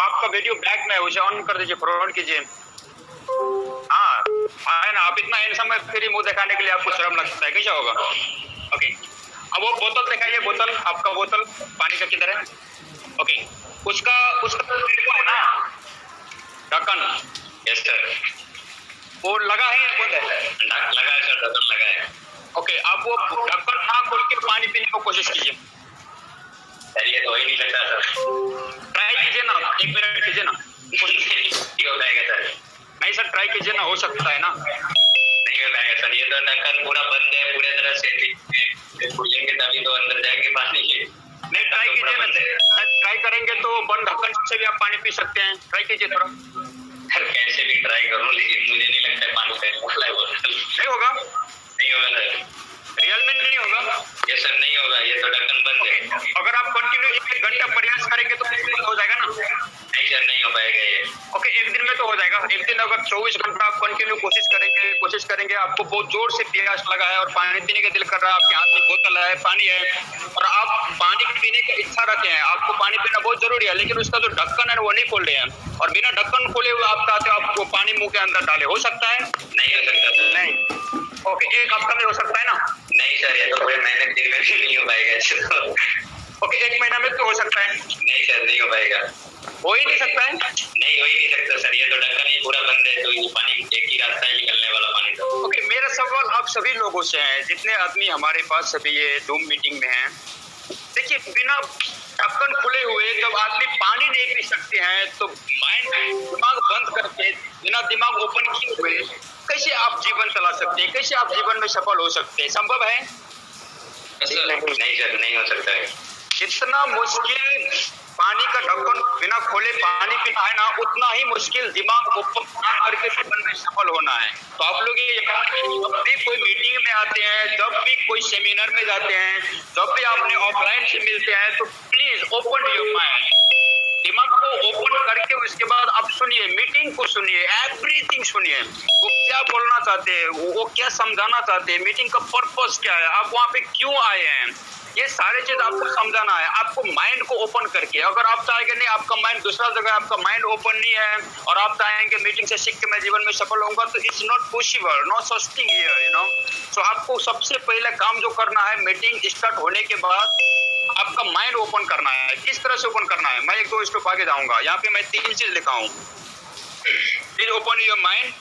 आपका video back में है, उसे ऑन कर दीजिए, फॉरवर्ड कीजिए। हाँ है ना, आप इतना हैंडसम है, फिर मुंह दिखाने के लिए आपको शर्म लगता है, कैसा होगा? ओके, अब वो बोतल दिखाइए, बोतल, आपका बोतल पानी का किधर है? ओके, उसका है ना ढक्कन? Yes sir. वो लगा है या बंद है? लगा है सर, ढक्कन लगा है। ओके, आप वो ढक्कन ना खोल के पानी पीने की कोशिश कीजिए। सर ये तो हो ही नहीं सकता सर। ट्राई कीजिए ना, 1 मिनट कीजिए ना। नहीं हो पाएगा सर। नहीं सर, ट्राई कीजिए ना, हो सकता है ना। नहीं हो पाएगा सर, ये तो ढक्कन पूरा बंद है पूरे तरह से, खोलेंगे तभी तो अंदर जाएंगे पानी के। नहीं, ट्राई कीजिए ना, ट्राई करेंगे तो बंद ढक्कन से भी आप पानी पी सकते हैं, ट्राई कीजिए थोड़ा। सर कैसे भी ट्राई करूं, लेकिन मुझे नहीं लगता है पानी का मसला है वो। नहीं होगा? नहीं होगा सर, रियल में नहीं होगा? ये सर नहीं होगा, ये तो ढक्कन बंद है। अगर आप कंटिन्यू 1 घंटा प्रयास करेंगे तो हो जाएगा ना? नहीं सर, नहीं हो पाएगा ये। ओके, 1 दिन में तो हो जाएगा। 1 दिन अगर 24 घंटा आप कंटिन्यू कोशिश करेंगे, आपको बहुत जोर से प्यास लगा है और पानी पीने का दिल कर रहा है, आपके हाथ में बोतल है, पानी है और आप पानी पीने की इच्छा रखे हैं, आपको पानी पीना बहुत जरूरी है, लेकिन उसका जो ढक्कन है वो नहीं खोल रहे हैं और बिना ढक्कन खोले हुए आप चाहते हो आपको पानी मुंह के अंदर डाले, हो सकता है? नहीं हो सकता सर। नहीं। ओके, 1 हफ्ता में हो सकता है ना? नहीं सर, ये तो पूरे महीने दिन में भी नहीं हो पाएगा। ओके, 1 महीना में तो हो सकता है? नहीं सर, नहीं हो पाएगा। हो ही नहीं सकता है? नहीं हो ही नहीं सकता सर, ये तो ढक्कन ही पूरा बंद है, तो ये पानी एक ही रास्ता है निकलने वाला पानी का। ओके, मेरा सवाल आप सभी लोगों से है, जितने आदमी हमारे पास सभी ये जूम मीटिंग में हैं, देखिए बिना ढक्कन खुले हुए जब आदमी पानी नहीं पी सकते हैं तो दिमाग बंद करके बिना दिमाग ओपन किए हुए कैसे आप जीवन चला सकते हैं, कैसे आप जीवन में सफल हो सकते हैं? संभव है? नहीं सर, नहीं हो सकता है। जितना मुश्किल पानी का ढक्कन बिना खोले पानी पीना है ना, उतना ही मुश्किल दिमाग ओपन करके जीवन में सफल होना है। तो आप लोग ये जब भी कोई मीटिंग में आते हैं, जब भी कोई सेमिनार में जाते हैं, जब भी आपने ऑफलाइन से मिलते हैं, तो प्लीज ओपन योर माइंड, दिमाग को ओपन करके उसके बाद आप सुनिए, मीटिंग को सुनिए, एवरीथिंग सुनिए, वो क्या बोलना चाहते हैं, वो क्या समझाना चाहते हैं, मीटिंग का पर्पस क्या है, आप वहाँ पे क्यों आए हैं, ये सारे चीज आपको समझाना है, आपको माइंड को ओपन करके। अगर आप चाहेंगे नहीं, आपका माइंड दूसरा जगह, आपका माइंड ओपन नहीं है और आप चाहेंगे मीटिंग से सीख के मैं जीवन में सफल होऊंगा, तो it's not possible, no such thing here, you know. So आपको सबसे पहले काम जो करना है, मीटिंग स्टार्ट होने के बाद आपका माइंड ओपन करना है। किस तरह से ओपन करना है, मैं 1-2 स्टेप आगे जाऊंगा, यहाँ पे मैं 3 चीज लिखा हूँ। Please open your mind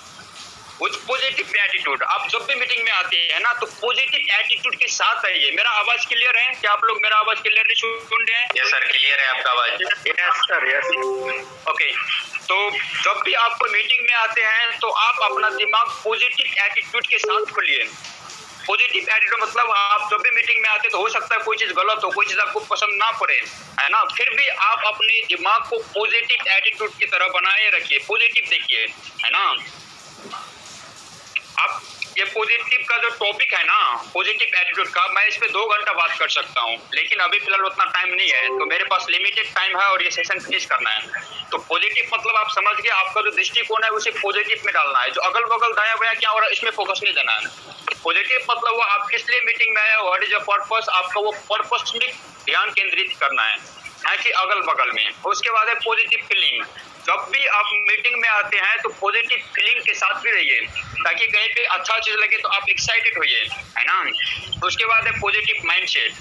with positive attitude. आप जब भी मीटिंग में आते हैं ना, तो पॉजिटिव एटीट्यूड के साथ आइए। मेरा आवाज क्लियर है? क्या आप लोग मेरा आवाज क्लियर सुन रहे हैं? यस सर, क्लियर है आपका आवाज। Yes sir, yes. ओके, तो जब भी आप मीटिंग में आते हैं तो आप अपना दिमाग पॉजिटिव एटीट्यूड के साथ खोलिए। पॉजिटिव एटीट्यूड मतलब आप जब भी मीटिंग में आते हैं तो हो सकता है कोई चीज गलत हो, कोई चीज आपको पसंद ना पड़े, है ना, फिर भी आप अपने दिमाग को पॉजिटिव एटीट्यूड की तरह बनाए रखिए, पॉजिटिव देखिए, है ना। आप ये पॉजिटिव का जो टॉपिक है ना, पॉजिटिव एटीट्यूड का, मैं इस पे 2 घंटा बात कर सकता हूँ, लेकिन अभी फिलहाल उतना टाइम नहीं है, तो मेरे पास लिमिटेड टाइम है और ये सेशन फिनिश करना है। तो पॉजिटिव मतलब आप समझ गए, आपका जो दृष्टिकोण है उसे पॉजिटिव में डालना है, जो अगल बगल दाया बाया क्या हो रहा है इसमें फोकस नहीं देना है। पॉजिटिव मतलब वो आप किस लिए मीटिंग में आए, व्हाट इज योर पर्पस, आपका वो पर्पस में ध्यान केंद्रित करना है, ना कि अगल बगल में। उसके बाद है पॉजिटिव फीलिंग। जब भी आप मीटिंग में आते हैं तो पॉजिटिव फीलिंग के साथ भी रहिए, ताकि कहीं पे अच्छा चीज लगे तो आप एक्साइटेड होइए, है ना। उसके बाद है पॉजिटिव माइंडसेट।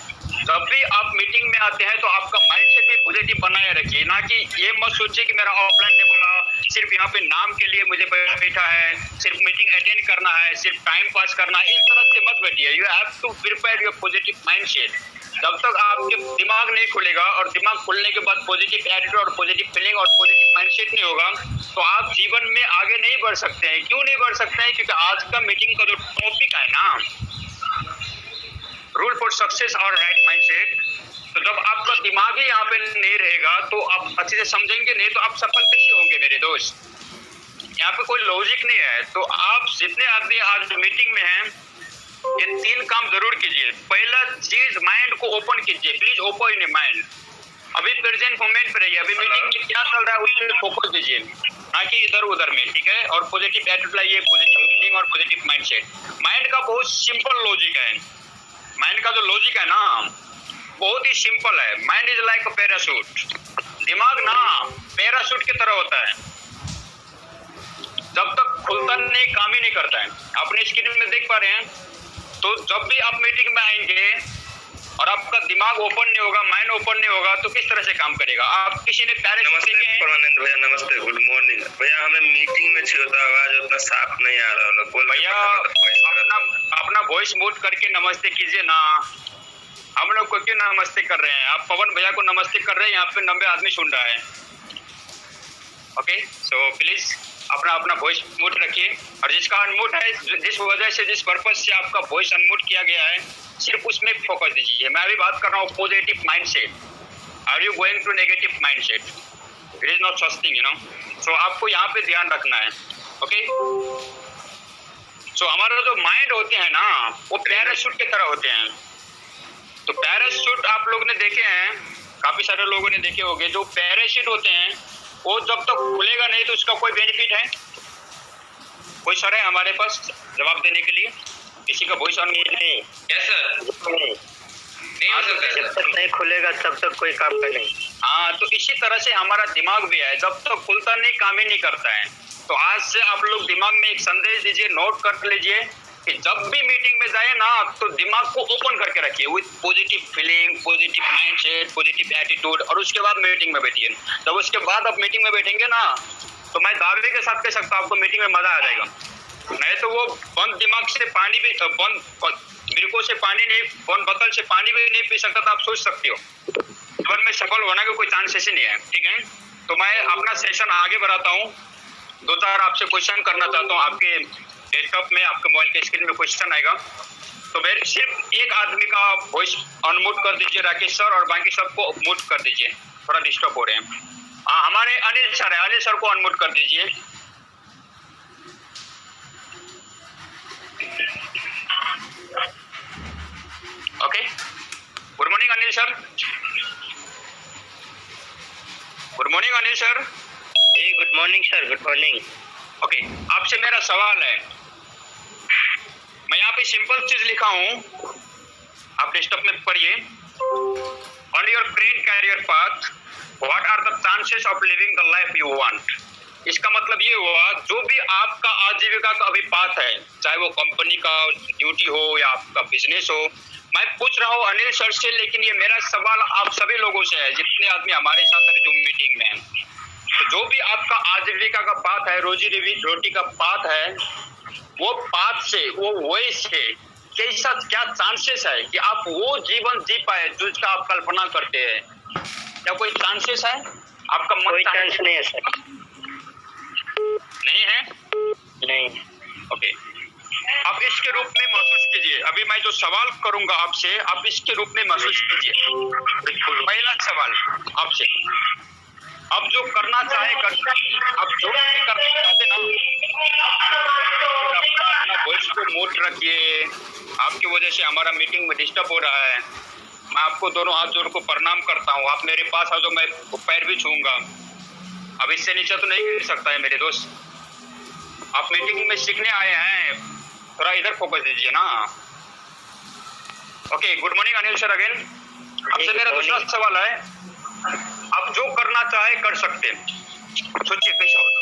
जब भी आप मीटिंग में आते हैं तो आपका माइंडसेट भी पॉजिटिव बनाए रखिए, ना कि ये मत सोचिए कि मेरा ऑफलाइन ने बोला सिर्फ यहाँ पे नाम के लिए मुझे बैठा है, सिर्फ मीटिंग अटेंड करना है, सिर्फ टाइम पास करना है, इस तरह से मत बैठिए। You have to prepare your positive mindset. जब तक आपके दिमाग नहीं खुलेगा और दिमाग खुलने के बाद पॉजिटिव एटीट्यूड और पॉजिटिव फीलिंग और पॉजिटिव माइंडसेट नहीं होगा, तो आप जीवन में आगे नहीं बढ़ सकते हैं। क्यों नहीं बढ़ सकते हैं? क्योंकि आज का मीटिंग का जो टॉपिक है ना, रूल फॉर सक्सेस और राइट माइंडसेट, तो जब आपका दिमाग ही यहाँ पे नहीं रहेगा तो आप अच्छे से समझेंगे नहीं, तो आप सफल कैसे होंगे मेरे दोस्त? यहाँ पे कोई लॉजिक नहीं है। तो आप जितने आदमी आज मीटिंग में हैं, ये 3 काम जरूर कीजिए। पहला चीज, माइंड को ओपन कीजिए, प्लीज ओपन इन माइंड। अभी प्रेजेंट मोमेंट पे रहिए, अभी मीटिंग में क्या चल रहा है उस पर फोकस दीजिए, ना कि इधर उधर में, ठीक है। और पॉजिटिव एटीट्यूड लाइए, पॉजिटिव फीलिंग और पॉजिटिव माइंडसेट। माइंड का बहुत सिंपल लॉजिक है, माइंड का जो लॉजिक है ना बहुत ही सिंपल है। Mind is like a parachute. दिमाग ना पैराशूट होता है, जब तक खुलता नहीं, काम ही नहीं करता है। अपने स्क्रीन में देख पा रहे हैं। तो जब भी आप मीटिंग में आएंगे और आपका दिमाग ओपन नहीं होगा, माइंड ओपन नहीं होगा, तो किस तरह से काम करेगा? आप किसी ने प्यारे नमस्ते परमानंद भैया, नमस्ते, गुड मॉर्निंग भैया। हमें मीटिंग में छिड़ता तो आवाज उतना साफ नहीं आ रहा है भैया, अपना वॉइस म्यूट करके नमस्ते कीजिए ना। हम लोग को क्यों नमस्ते कर रहे हैं? आप पवन भैया को नमस्ते कर रहे हैं, यहाँ पे 90 आदमी सुन रहा है। ओके, सो प्लीज अपना वॉइस म्यूट रखिए। और जिसका अनम्यूट है, जिस वजह से, जिस पर्पज से आपका वॉइस अनम्यूट किया गया है, सिर्फ उसमें फोकस दीजिए। मैं अभी बात कर रहा हूँ positive mindset. Are you going to negative mindset? It is not such thing, you know. So आपको यहाँ पे ध्यान रखना है। ओके, सो हमारा जो माइंड होते हैं ना, वो पैराशूट की तरह होते हैं। तो पैराशूट आप लोग ने देखे हैं, काफी सारे लोगों ने देखे होंगे। जो पैराशूट होते हैं वो जब तक खुलेगा नहीं तो उसका कोई बेनिफिट है? कोई सर है हमारे पास जवाब देने के लिए? किसी का वॉइस ऑन नहीं? यस सर, नहीं हो सकता। जब तक नहीं खुलेगा तब तक कोई काम का नहीं। हाँ, तो इसी तरह से हमारा दिमाग भी है, जब तक खुलता नहीं, काम ही नहीं करता है। तो आज से आप लोग दिमाग में एक संदेश दीजिए, नोट कर लीजिए कि जब भी मीटिंग में जाए ना, तो दिमाग को ओपन करके रखिए with positive feeling, positive mindset, positive attitude, और उसके बाद मीटिंग में बैठिए। जब उसके बाद आप मीटिंग में बैठेंगे ना, तो मैं दावे के साथ कह सकता हूँ आपको मीटिंग में मजा आ जाएगा। नहीं तो वो बंद दिमाग से पानी भी, बंद बिल्कुल से पानी नहीं, बंद बोतल से पानी भी नहीं पी सकता। तो आप सोच सकते हो जीवन में सफल होने का कोई चांसेस ही नहीं है। ठीक है, तो मैं अपना सेशन आगे बढ़ाता हूँ। 2-4 आपसे क्वेश्चन करना चाहता हूँ। आपके डेस्कटॉप में, आपके मोबाइल के स्क्रीन में क्वेश्चन आएगा, तो मेरे सिर्फ एक आदमी का वॉइस अनम्यूट कर दीजिए, राकेश सर, और बाकी सबको म्यूट कर दीजिए, थोड़ा डिस्टर्ब हो रहे हैं। हाँ, हमारे अनिल सर है, अनिल सर को अनम्यूट कर दीजिए। Okay, good morning Anil sir. Good morning Anil sir. Good morning sir, good morning. Okay, आपसे मेरा सवाल है, मैं यहाँ पे सिंपल चीज लिखा हूँ, आप डेस्कटॉप में पढ़िए। On your great career path, what are the chances of living the life you want? इसका मतलब ये हुआ, जो भी आपका आजीविका का अभी पाथ है, चाहे वो कंपनी का ड्यूटी हो या आपका बिजनेस हो, मैं पूछ रहा हूँ अनिल सर से, लेकिन ये मेरा सवाल आप सभी लोगों से है, जितने आदमी हमारे साथ अभी जो मीटिंग में हैं। तो जो भी आपका आजीविका का पाथ है, रोजी रोटी का पाथ है, वो पाथ से, वो वही से कैसा, क्या चांसेस है कि आप वो जीवन जी पाए जिसका आप कल्पना करते हैं? क्या कोई चांसेस है? आपका कोई चांस नहीं है सर। नहीं है? नहीं। ओके, आप इसके रूप में महसूस कीजिए। अभी मैं जो सवाल करूंगा आपसे, आप इसके रूप में महसूस कीजिए। पहला सवाल आपसे, अब जो करना चाहे कर, अब जो भी करना चाहते ना, अपना वॉइस को म्यूट रखिए। आपकी वजह से हमारा मीटिंग में डिस्टर्ब हो रहा है। मैं आपको दोनों हाथ जोड़ को प्रणाम करता हूँ। आप मेरे पास आओ तो मैं पैर भी छूऊंगा। अब इससे नीचे तो नहीं गिर सकता है मेरे दोस्त। आप मीटिंग में सीखने आए हैं, थोड़ा इधर फोकस दीजिए ना। Okay, good morning Anil sir again. आपसे मेरा दूसरा सवाल है, आप जो करना चाहे कर सकते। सोचिए कैसा होता,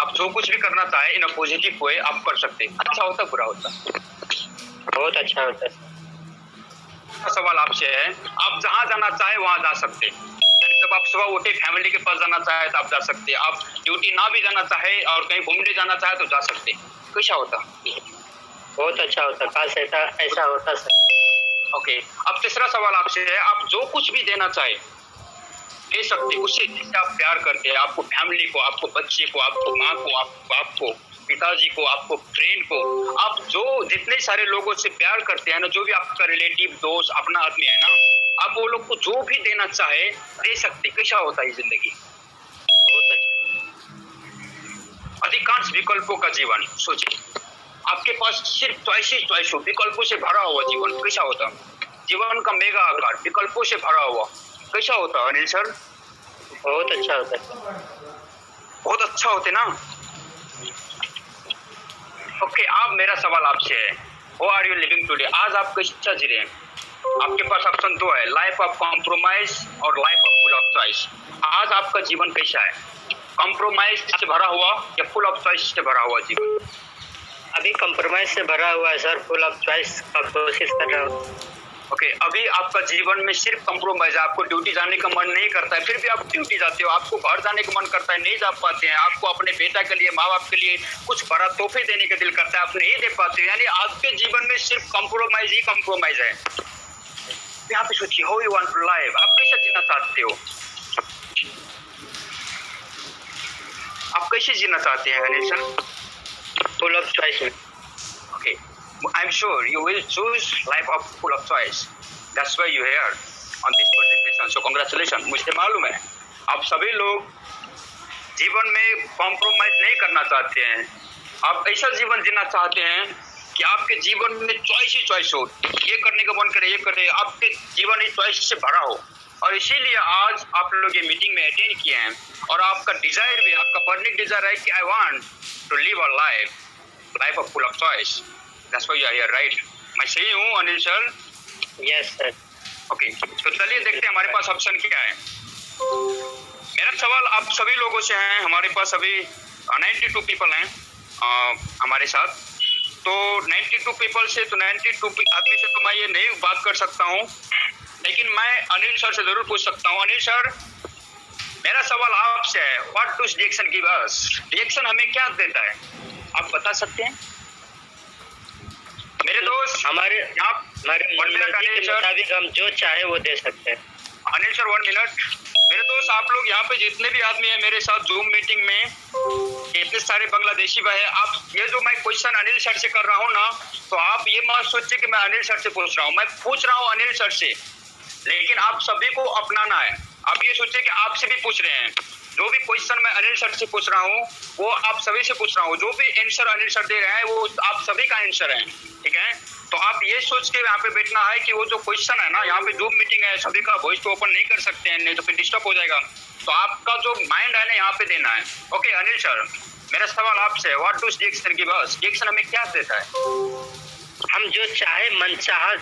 आप जो कुछ भी करना चाहे इन अ पॉजिटिव वे आप कर सकते। अच्छा होता, बुरा होता? बहुत अच्छा होता है। सवाल आपसे है, आप जहाँ जाना चाहे वहाँ जा सकते। यानी जब आप सुबह उठे, फैमिली के पास जाना चाहे तो आप जा सकते। आप ड्यूटी ना भी जाना चाहे और कहीं घूमने जाना चाहे तो जा सकते। कैसा होता? बहुत अच्छा होता, काश ऐसा होता सर। ओके, अब तीसरा सवाल आपसे है, आप जो कुछ भी देना चाहे दे सकते, उससे जिससे आप प्यार करते हैं, आपको फैमिली को, आपको बच्चे को, आपको माँ को, आपको बाप को, पिताजी को, आपको फ्रेंड को, आप जो जितने सारे लोगों से प्यार करते हैं ना, जो भी आपका रिलेटिव, दोस्त, अपना आदमी है ना, आप वो लोग को जो भी देना चाहे दे सकते। कैसा होता है जिंदगी? बहुत अच्छा। अधिकांश विकल्पों का जीवन। सोचिए, आपके पास सिर्फ चॉइस हो, विकल्पों से भरा हुआ जीवन। कैसा होता? जीवन का मेगा आकार विकल्पों से भरा हुआ। कैसा होता अनिल सर? बहुत अच्छा होता है। बहुत अच्छा होते ना। ओके, अब मेरा सवाल आपसे है, how are you living today? आज आप कैसा जी रहे हैं? आपके पास ऑप्शन 2 है, लाइफ ऑफ कॉम्प्रोमाइज और life of full of choice. आज आपका जीवन कैसा है? कॉम्प्रोमाइज से भरा हुआ या फुल ऑफ चॉइस से भरा हुआ जीवन? अभी कंप्रोमाइज से भरा हुआ है सर, फुल ऑफ चॉइस का कोशिश कर रहा हूँ। ओके, अभी आपका जीवन में सिर्फ कंप्रोमाइज है, आपको ड्यूटी जाने का मन नहीं करता है, फिर भी आप ड्यूटी जाते हो, आपको घर जाने का मन करता है, नहीं जा पाते हैं, आपको अपने बेटा के लिए, माँ बाप के लिए कुछ बड़ा तोहफे देने का दिल करता है, आप नहीं दे पाते, यानी आपके जीवन में सिर्फ कंप्रोमाइज ही कंप्रोमाइज है। यहाँ पे सोचिए, how you want to live, आप कैसे जीना चाहते हो? आप कैसे जीना चाहते हैं Anil sir? Full of choice में। Okay, I'm sure you will choose life of full of choice. That's why you here on this presentation. So congratulations. मुझे मालूम है आप सभी लोग जीवन में कॉम्प्रोमाइज नहीं करना चाहते हैं। आप ऐसा जीवन जीना चाहते हैं कि आपके जीवन में चॉइस ही चॉइस हो, ये करने का मन करे, ये करे, आपके जीवन ही चॉइस से भरा हो। और इसीलिए आज आप लोग ये मीटिंग में अटेंड किए हैं और आपका डिजायर भी, आपका बर्निंग डिजायर है कि I want to live a life of full of choice. That's why you are here, right? मैं सही हूँ Anil sir? Yes sir. Okay, तो चलिए देखते हैं हमारे पास ऑप्शन क्या है। मेरा सवाल आप सभी लोगों से है, हमारे पास अभी 92 पीपल हैं हमारे साथ। तो 92 पीपल से, तो 92 आदमी से तो मैं ये नहीं बात कर सकता हूँ, लेकिन मैं अनिल सर से जरूर पूछ सकता हूँ। अनिल सर, मेरा सवाल आपसे है, what do reaction give us? Reaction हमें क्या देता है, आप बता सकते हैं? मेरे दोस्त, हमारे हमारे मर्जी के मुताबिक हम जो चाहे वो दे सकते हैं। Anil sir 1 minute. मेरे दोस्त, आप लोग यहाँ पे जितने भी आदमी हैं मेरे साथ जूम मीटिंग में, इतने सारे बांग्लादेशी भाई हैं, आप ये जो मैं क्वेश्चन अनिल सर से कर रहा हूँ ना, तो आप ये मत सोचिए कि मैं अनिल सर से पूछ रहा हूँ, मैं पूछ रहा हूँ अनिल सर से, लेकिन आप सभी को अपनाना है। आप ये सोचिए कि आपसे भी पूछ रहे हैं, जो भी क्वेश्चन मैं अनिल सर से पूछ रहा हूँ वो आप सभी से पूछ रहा हूँ, जो भी आंसर अनिल सर दे रहे हैं वो आप सभी का आंसर है, ठीक है? तो आप ये सोच के यहाँ पे बैठना है कि वो जो क्वेश्चन है ना, यहाँ पे जूम मीटिंग है, सभी का वॉइस तो ओपन नहीं कर सकते हैं, नहीं तो फिर डिस्टर्ब हो जाएगा। तो आपका जो माइंड है ना, यहाँ पे देना है। ओके अनिल सर, मेरा सवाल आपसे, what do reaction give us? Reaction हमें क्या देता है? हम जो चाहे, मन चाहा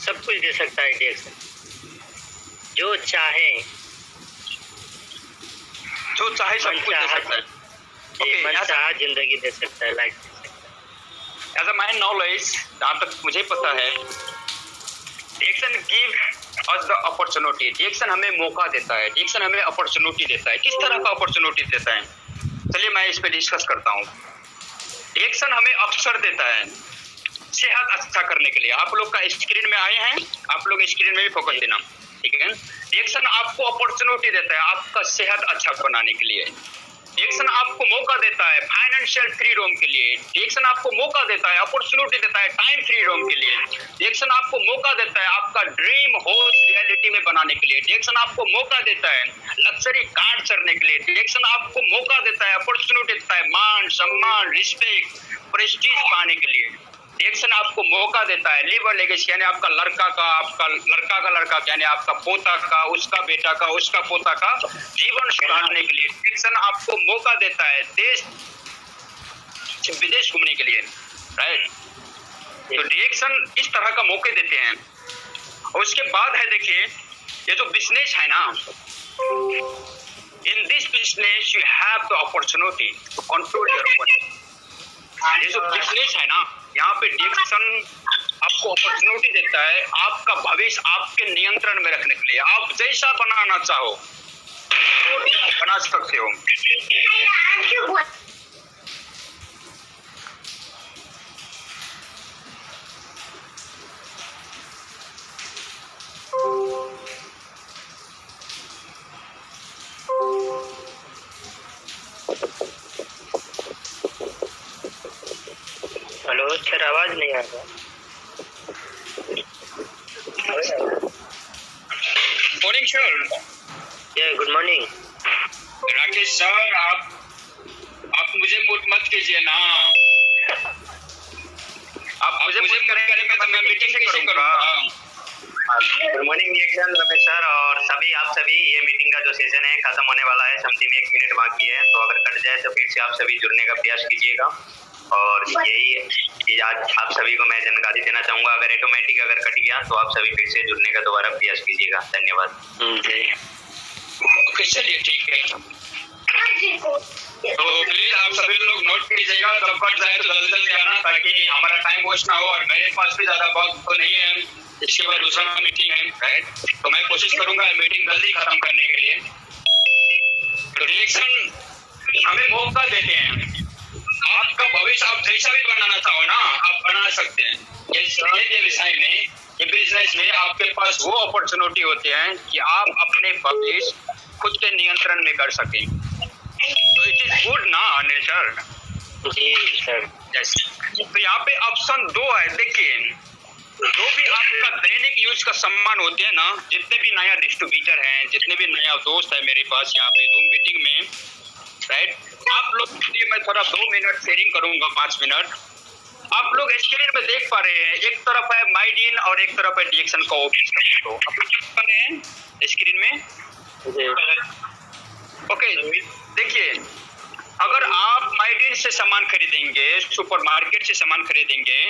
सब कुछ दे सकता है रिएक्शन, जो चाहे सब कुछ दे सकता है। जी, मन चाहा जिंदगी दे सकता है, life. As a my knowledge, जहाँ तक मुझे पता है, reaction give us the opportunity. Reaction हमें मौका देता है, रिएक्शन हमें अपॉर्चुनिटी देता है। किस तरह का अपॉर्चुनिटी देता है? चलिए मैं इस पे डिस्कस करता हूँ। रिएक्शन हमें अवसर देता है सेहत अच्छा करने के लिए। आप लोग का स्क्रीन में आए हैं, आप लोग स्क्रीन में भी फोकस देना, ठीक है? रिएक्शन आपको अपॉर्चुनिटी देता है आपका सेहत अच्छा बनाने के लिए। रिएक्शन आपको मौका देता है फाइनेंशियल फ्रीडम के लिए। रिएक्शन आपको मौका देता है, अपॉर्चुनिटी देता है टाइम फ्रीडम के लिए। रिएक्शन आपको मौका देता है आपका ड्रीम होस्ट रियलिटी में बनाने के लिए। रिएक्शन आपको मौका देता है लग्जरी कार चढ़ने के लिए। रिएक्शन आपको मौका देता है, अपॉर्चुनिटी देता है मान सम्मान, रिस्पेक्ट, प्रेस्टीज पाने के लिए। रिएक्शन आपको मौका देता है लिव अ लेगेसी, यानी आपका लड़का का लड़का यानी आपका पोता का, उसका बेटा का, उसका पोता का जीवन सुधारने के लिए। रिएक्शन आपको मौका देता है देश विदेश घूमने के लिए, राइट? तो रिएक्शन इस तरह का मौके देते हैं। और उसके बाद है, देखिए, ये जो बिजनेस है ना, in this business you have the opportunity to control your money. ये जो बिजनेस है ना, यहाँ पे रिएक्शन आपको अपॉर्चुनिटी देता है आपका भविष्य आपके नियंत्रण में रखने के लिए। आप जैसा बनाना चाहो बना सकते हो। हेलो सर, आवाज नहीं आ रहा। Morning sir. Good morning Rakesh sir, आप मुझे मत कीजिए ना, आप मुझे करेंगे तो मैं मीटिंग कैसे करूँगा? Good morning reaction Ramesh sir, और आप सभी ये मीटिंग का जो सेशन है खत्म होने वाला है, समथिंग 1 मिनट बाकी है, तो अगर कट जाए तो फिर से आप सभी जुड़ने का प्रयास कीजिएगा। और यही चीज आज आप सभी को मैं जानकारी देना चाहूंगा। अगर ऑटोमेटिक अगर कट गया तो आप सभी फिर से जुड़ने का दोबारा प्रयास कीजिएगा। धन्यवाद। चलिए ठीक है। तो प्लीज आप सभी लोग नोट कीजिएगा, जब कट जाए तो जल्दी जल्दी आना ताकि हमारा टाइम वेस्ट ना हो, और मेरे पास भी ज्यादा वक्त तो नहीं है, इसके बाद दूसरा मीटिंग है, राइट? तो मैं कोशिश करूंगा मीटिंग जल्दी खत्म करने के लिए। तो रिएक्शन हमें मौका देते हैं, आपका भविष्य आप जैसा भी बनाना चाहो ना आप बना सकते हैं। ये व्यवसाय में, ये बिजनेस में आपके पास वो अपॉर्चुनिटी होते हैं कि आप अपने भविष्य खुद के नियंत्रण में कर सकें। तो इट इज गुड ना अनिल सर? जी सर। यस। तो यहाँ पे ऑप्शन 2 है, देखिए जो भी आपका दैनिक यूज का सामान होते हैं ना, जितने भी नया डिस्ट्रीब्यूटर हैं, जितने भी नया दोस्त है मेरे पास यहाँ पे जूम मीटिंग में, राइट? आप लोग के लिए मैं थोड़ा 2 मिनट शेयरिंग करूंगा, 5 मिनट। आप लोग स्क्रीन में देख पा रहे हैं, एक तरफ है माइडिन और एक तरफ है डीएक्सन का ऑफिस का फोटो। आप लोग देख पा रहे हैं स्क्रीन में? ओके, देखिए अगर आप माइडिन से सामान खरीदेंगे, सुपरमार्केट से सामान खरीदेंगे,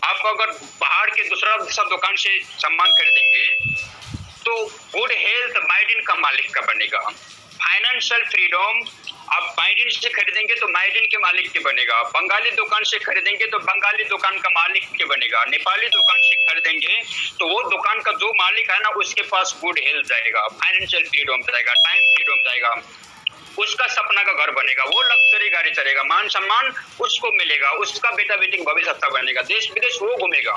आप अगर बाहर के दूसरा सब दुकान से सामान खरीदेंगे तो गुड हेल्थ माइडिन का मालिक का बनेगा। फाइनेंशियल फ्रीडम आप माइडिन से खरीदेंगे तो माइडिन के मालिक के बनेगा। बंगाली दुकान से खरीदेंगे तो बंगाली दुकान का मालिक के बनेगा। नेपाली दुकान से खरीदेंगे तो वो दुकान का जो मालिक है ना उसके पास गुड हेल्थ जाएगा, फाइनेंशियल फ्रीडम जाएगा, टाइम फ्रीडम जाएगा, उसका सपना का घर बनेगा, वो लग्जरी गाड़ी चलेगा, मान सम्मान उसको मिलेगा, उसका बेटा बेटी का भविष्य अच्छा बनेगा, देश विदेश वो घूमेगा।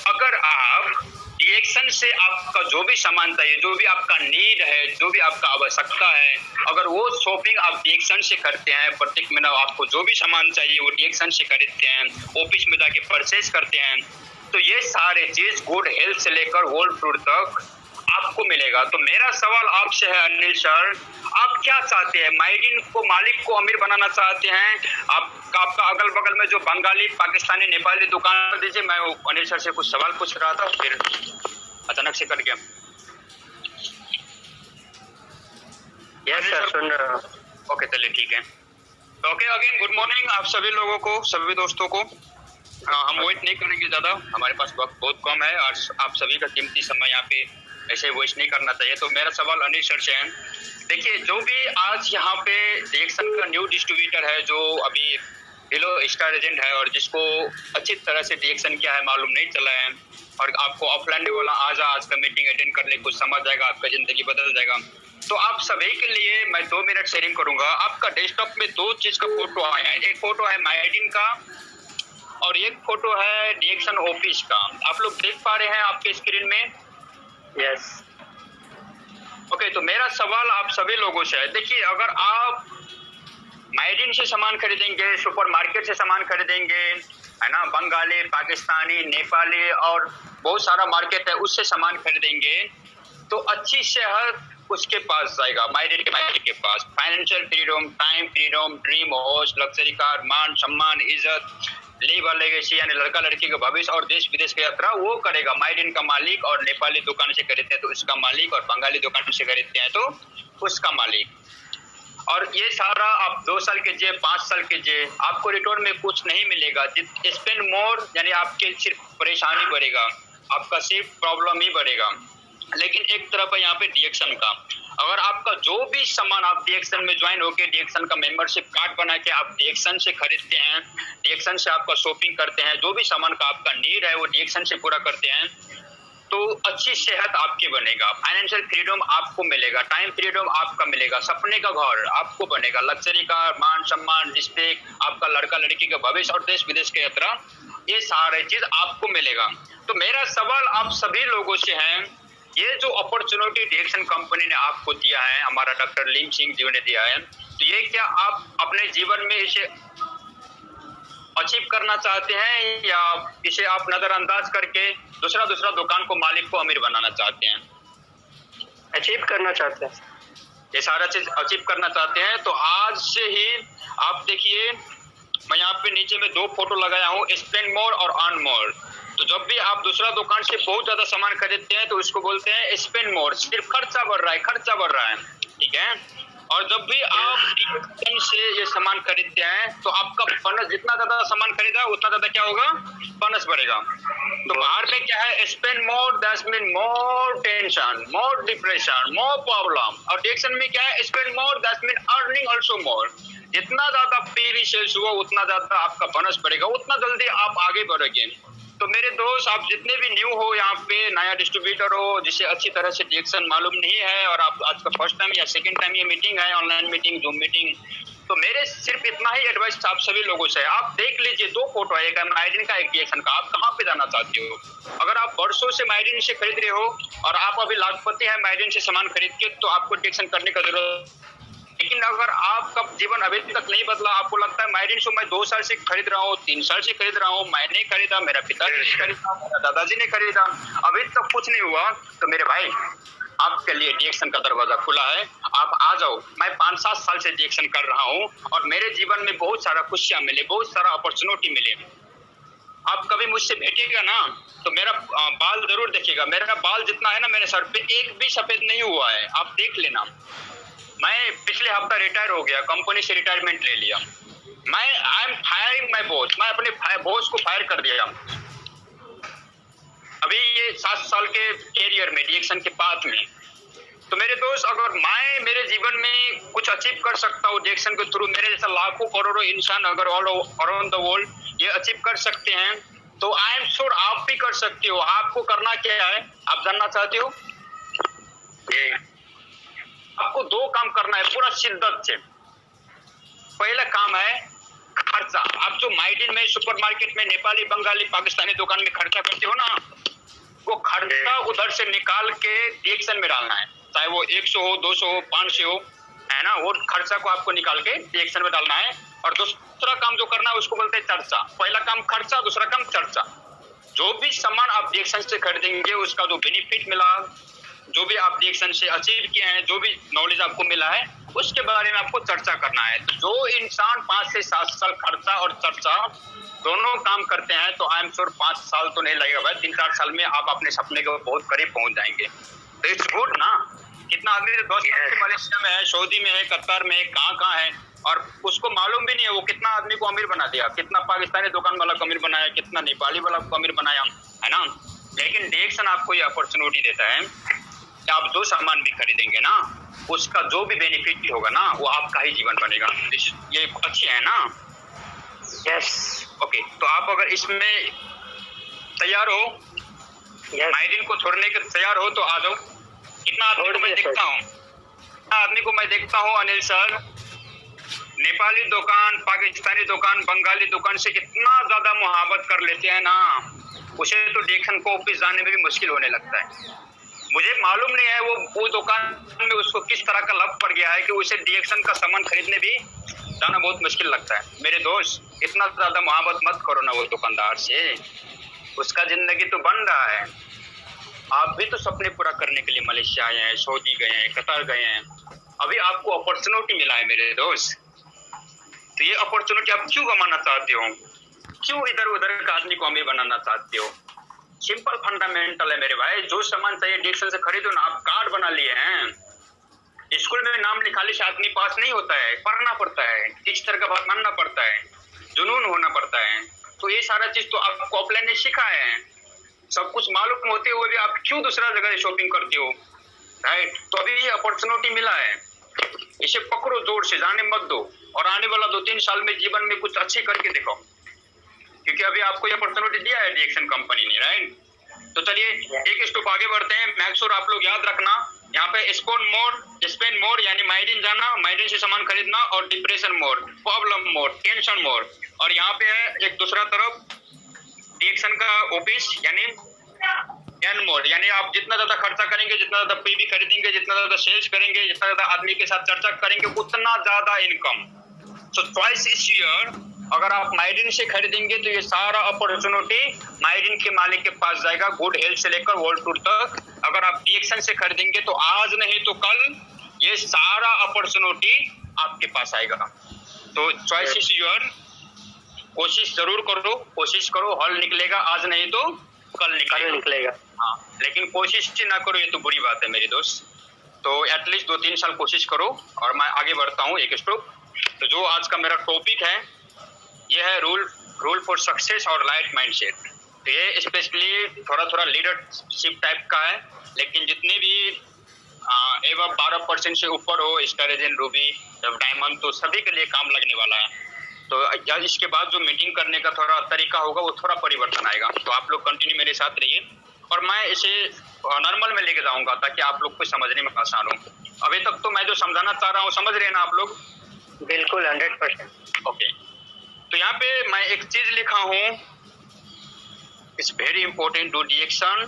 अगर आप रिएक्शन से आपका जो भी सामान चाहिए, जो भी आपका नीड है, जो भी आपका आवश्यकता है, अगर वो शॉपिंग आप रिएक्शन से करते हैं, प्रत्येक महीना आपको जो भी सामान चाहिए वो रिएक्शन से खरीदते हैं, ऑफिस में जाके परचेज करते हैं, तो ये सारे चीज गुड हेल्थ से लेकर गोल्ड फ्रूट तक आपको मिलेगा। तो मेरा सवाल आपसे है अनिल सर, आप क्या चाहते हैं? माइडिन को मालिक को अमीर बनाना चाहते हैं? आपका अगल बगल में जो बंगाली, पाकिस्तानी, नेपाली दुकान दीजिए। मैं अनिल सर से कुछ सवाल पूछ रहा था, फिर अचानक से कट गया। यस सर, सुन रहा हूं। ओके चलिए ठीक है। ओके अगेन गुड मॉर्निंग आप सभी लोगों को, सभी दोस्तों को। हम वेट नहीं करेंगे ज़्यादा, हमारे पास वक्त बहुत कम है और आप सभी का कीमती समय यहाँ पे ऐसे वेस्ट नहीं करना चाहिए। तो मेरा सवाल अनिल सर से है, देखिए जो भी आज यहाँ पे रिएक्शन का न्यू डिस्ट्रीब्यूटर है जो अभी हिलो स्टार एजेंट है और जिसको अच्छी तरह से रिएक्शन क्या है मालूम नहीं चला है और आपको ऑफलाइन बोला आज का मीटिंग अटेंड कर ले, कुछ समझ जाएगा, आपका जिंदगी बदल जाएगा। तो आप सभी के लिए मैं 2 मिनट शेयरिंग करूंगा। आपका डेस्कटॉप में 2 चीज का फोटो आया है, एक फोटो है माइडिन का और एक फोटो है रिएक्शन ऑफिस का। आप लोग देख पा रहे हैं आपके स्क्रीन में? यस। ओके, तो मेरा सवाल आप सभी लोगों से है, देखिए अगर आप माइडिन से सामान खरीदेंगे, सुपरमार्केट से सामान खरीदेंगे, है ना, बंगाली, पाकिस्तानी, नेपाली और बहुत सारा मार्केट है उससे सामान खरीदेंगे तो अच्छी सेहत उसके पास जाएगा, माइडिन के मालिक के पास। Financial freedom, time freedom, dream house, luxury car, मान सम्मान, इज्जत, लीवर लेगेसी यानी लड़का लड़की का भविष्य और देश विदेश की यात्रा वो करेगा माइडिन का मालिक। और नेपाली दुकान से खरीदते हैं तो उसका मालिक, और बंगाली दुकान से खरीदते हैं तो उसका मालिक। और ये सारा आप 2 साल कीजिए, 5 साल कीजिए, आपको रिटर्न में कुछ नहीं मिलेगा। स्पेंड मोर यानी आपके सिर्फ परेशानी बढ़ेगा, आपका सिर्फ प्रॉब्लम ही बढ़ेगा। लेकिन एक तरफ है यहाँ पे रिएक्शन का, अगर आपका जो भी सामान आप रिएक्शन में ज्वाइन होकर रिएक्शन का मेंबरशिप कार्ड बना के आप रिएक्शन से खरीदते हैं, रिएक्शन से आपका शॉपिंग करते हैं, जो भी सामान का आपका नीड है वो रिएक्शन से पूरा करते हैं तो अच्छी सेहत आपकी बनेगा, फाइनेंशियल फ्रीडम आपको मिलेगा, टाइम फ्रीडम आपका मिलेगा, सपने का घर आपको बनेगा, लग्जरी कार, मान सम्मान, रिस्पेक्ट, आपका लड़का लड़की का भविष्य और देश विदेश की यात्रा, ये सारे चीज आपको मिलेगा। तो मेरा सवाल आप सभी लोगों से है, ये जो अपॉर्चुनिटी रिएक्शन कंपनी ने आपको दिया है, हमारा डॉक्टर लीम सिंह जी ने दिया है, तो ये क्या आप अपने जीवन में इसे अचीव करना चाहते हैं या इसे आप नजरअंदाज करके दूसरा दुकान को मालिक को अमीर बनाना चाहते हैं? अचीव करना चाहते हैं, ये सारा चीज अचीव करना चाहते हैं। तो आज से ही आप देखिए, मैं यहाँ पे नीचे में 2 फोटो लगाया हूँ, स्पेंड मोर और अर्न मोर। तो जब भी आप दूसरा दुकान से बहुत ज्यादा सामान खरीदते हैं तो उसको बोलते हैं स्पेंड मोर, सिर्फ खर्चा बढ़ रहा है, ठीक है। और जब भी आप रिएक्शन से ये सामान खरीदते हैं तो आपका बोनस, जितना ज्यादा सामान खरीदा उतना ज्यादा क्या होगा, बोनस बढ़ेगा। तो बाहर में क्या है, spend more that's mean more tension, more depression, more problem, और रिएक्शन में क्या है, spend more bonus mean earning also more. जितना ज्यादा पीवी सेल्स हुआ उतना ज्यादा आपका बोनस बढ़ेगा, उतना जल्दी आप आगे बढ़ोगे। तो मेरे दोस्त, आप जितने भी न्यू हो, यहाँ पे नया डिस्ट्रीब्यूटर हो जिसे अच्छी तरह से डिएक्शन मालूम नहीं है और आप आज का फर्स्ट टाइम या सेकंड टाइम ये मीटिंग है, ऑनलाइन मीटिंग, जूम मीटिंग, तो मेरे सिर्फ इतना ही एडवाइस आप सभी लोगों से, आप देख लीजिए 2 फोटो है, एक माइडिन का, एक डिएक्शन का, आप कहाँ पे जाना चाहते हो। अगर आप वर्षों से माइडिन से खरीद रहे हो और आप अभी लाखपति है माइडिन से सामान खरीद के, तो आपको डिएक्शन करने का जरूरत। लेकिन अगर आपका जीवन अभी तक नहीं बदला, आपको लगता है माइडिन शो मैं 2 साल से खरीद रहा हूँ, 3 साल से खरीद रहा हूँ, मैंने खरीदा, मेरा पिताजी ने खरीदा, मेरा दादाजी ने खरीदा, अभी तक कुछ नहीं हुआ, तो मेरे भाई आपके लिए डिएक्शन का दरवाजा खुला है, आप आ जाओ। मैं 5-7 साल से डिएक्शन कर रहा हूँ और मेरे जीवन में बहुत सारा खुशियां मिले, बहुत सारा अपॉर्चुनिटी मिले। आप कभी मुझसे बैठिएगा ना तो मेरा बाल जरूर देखिएगा, मेरा बाल जितना है ना मेरे सर पे एक भी सफेद नहीं हुआ है, आप देख लेना। मैं पिछले हफ्ता रिटायर हो गया, कंपनी से रिटायरमेंट ले लिया। I am firing my boss, मैं अपने बॉस को फायर कर दिया अभी ये 7 साल के कैरियर में, डिएक्शन के बाद में। तो मेरे दोस्त, अगर मैं मेरे जीवन में कुछ अचीव कर सकता हूँ डिएक्शन के थ्रू, मेरे जैसा लाखों करोड़ों इंसान अगर ऑल अराउंड द वर्ल्ड ये अचीव कर सकते हैं, तो आई एम श्योर आप भी कर सकते हो। आपको करना क्या है, आप जानना चाहते हो? आपको 2 काम करना है पूरा शिद्दत से। पहला काम है खर्चा। आप जो माइडिन में, सुपरमार्केट में नेपाली, बंगाली, पाकिस्तानी दुकान में खर्चा करते हो ना, वो खर्चा उधर से निकाल के डिएक्शन में डालना है, चाहे वो 100 हो, 200 हो, 500 हो, है ना, वो खर्चा को आपको निकाल के डिएक्शन में डालना है। और दूसरा काम जो करना है उसको बोलते हैं चर्चा। पहला काम खर्चा, दूसरा काम चर्चा। जो भी सामान आप डिएक्शन से खरीदेंगे उसका जो बेनिफिट मिला, जो भी आप डिएक्शन से अचीव किए हैं, जो भी नॉलेज आपको मिला है, उसके बारे में आपको चर्चा करना है। तो जो इंसान 5 से 7 साल खर्चा और चर्चा दोनों काम करते हैं, तो आई एम श्योर 5 साल तो नहीं लगेगा भाई, 3-4 साल में आप अपने सपने के बहुत करीब पहुंच जाएंगे। तो इट्स गुड ना। कितना आदमी 10 साल से मलेशिया में है, सऊदी में है, कतर में है, कहाँ है, और उसको मालूम भी नहीं है वो कितना आदमी को अमीर बना दिया, कितना पाकिस्तानी दुकान वाला को अमीर बनाया, कितना नेपाली वाला को अमीर बनाया, है ना। लेकिन डिएक्शन आपको ये अपॉर्चुनिटी देता है कि आप जो सामान भी खरीदेंगे ना, उसका जो भी बेनिफिट होगा ना, वो आपका ही जीवन बनेगा। ये अच्छी है ना? यस। ओके, तो आप अगर इसमें तैयार हो, माइडिन को छोड़ने के तैयार हो, तो आ जाओ। कितना आदमी को मैं देखता हूँ, अनिल सर, नेपाली दुकान, पाकिस्तानी दुकान, बंगाली दुकान से इतना ज्यादा मुहाबत कर लेते हैं ना, उसे तो डिएक्शन को ऑफिस जाने में भी मुश्किल होने लगता है। मुझे मालूम नहीं है वो दुकान में उसको किस तरह का लव पड़ गया है कि उसे डिएक्शन का सामान खरीदने भी जाना बहुत मुश्किल लगता है। मेरे दोस्त, इतना ज्यादा मोहब्बत मत करो ना वो दुकानदार से, उसका जिंदगी तो बन रहा है। आप भी तो सपने पूरा करने के लिए मलेशिया आए हैं, सऊदी गए हैं, कतर गए हैं, अभी आपको अपॉर्चुनिटी मिला है मेरे दोस्त। तो ये अपॉर्चुनिटी आप क्यों गंवाना चाहते हो? क्यों इधर उधर का आदमी को अमीर बनाना चाहते हो? सिंपल फंडामेंटल है मेरे भाई, जो सामान चाहिए डिएक्शन से खरीदो ना। आप कार्ड बना लिए हैं, स्कूल में नाम लिखाने से आदमी पास नहीं होता है, पढ़ना पड़ता है, टीचर का बात मानना पड़ता है, जुनून होना पड़ता है। तो ये सारा चीज तो आपको ऑफलाइन ने सिखा है। सब कुछ मालूम होते हुए भी आप क्यों दूसरा जगह शॉपिंग करते हो, राइट? तो अभी ये अपॉर्चुनिटी मिला है, इसे पकड़ो जोर से, जाने मत दो, और आने वाला 2-3 साल में जीवन में कुछ अच्छे करके देखो, क्योंकि अभी आपको ये अपॉर्चुनिटी दिया है डिएक्शन कंपनी ने, राइट? तो चलिए एक स्टेप आगे बढ़ते हैं। मैक श्योर आप लोग याद रखना, यहाँ पे स्पेन मोड यानी माइडिन जाना, माइडिन से सामान खरीदना, और depression mode, problem mode, tension mode, और यहाँ पे है एक दूसरा तरफ डिएक्शन का ऑफिस यानी एन मोड, यानी आप जितना ज्यादा खर्चा करेंगे, जितना ज्यादा पीवी खरीदेंगे, जितना ज्यादा सेल्स करेंगे, जितना ज्यादा आदमी के साथ चर्चा करेंगे, उतना ज्यादा income. So choice is your. अगर आप माइडिन से खरीदेंगे तो ये सारा अपॉर्चुनिटी माइडिन के मालिक के पास जाएगा, गुड हेल्थ से लेकर वर्ल्ड टूर तक। अगर आप डिएक्शन से खरीदेंगे तो आज नहीं तो कल ये सारा अपॉर्चुनिटी आपके पास आएगा। तो चॉइस इज योर। कोशिश जरूर करो, हल निकलेगा, आज नहीं तो कल निकलेगा। हाँ, लेकिन कोशिश ना करो ये तो बुरी बात है मेरे दोस्त। तो एटलीस्ट 2-3 साल कोशिश करो, और मैं आगे बढ़ता हूँ एक स्टेप। तो जो आज का मेरा टॉपिक है ये है रूल फॉर सक्सेस और लाइट माइंडसेट। तो ये स्पेशली थोड़ा लीडरशिप टाइप का है, लेकिन जितने भी एवं 12% से ऊपर हो स्टारेजन रूबी डायमंड, तो सभी के लिए काम लगने वाला है। तो इसके बाद जो मीटिंग करने का थोड़ा तरीका होगा वो थोड़ा परिवर्तन आएगा। तो आप लोग कंटिन्यू मेरे साथ रहिए और मैं इसे नॉर्मल में लेके जाऊंगा ताकि आप लोग को समझने में आसान हो। अभी तक तो मैं जो समझाना चाह रहा हूँ समझ रहे हैं ना आप लोग? बिल्कुल 100%। ओके, तो यहाँ पे मैं एक चीज लिखा हूँ, it's very important, do reaction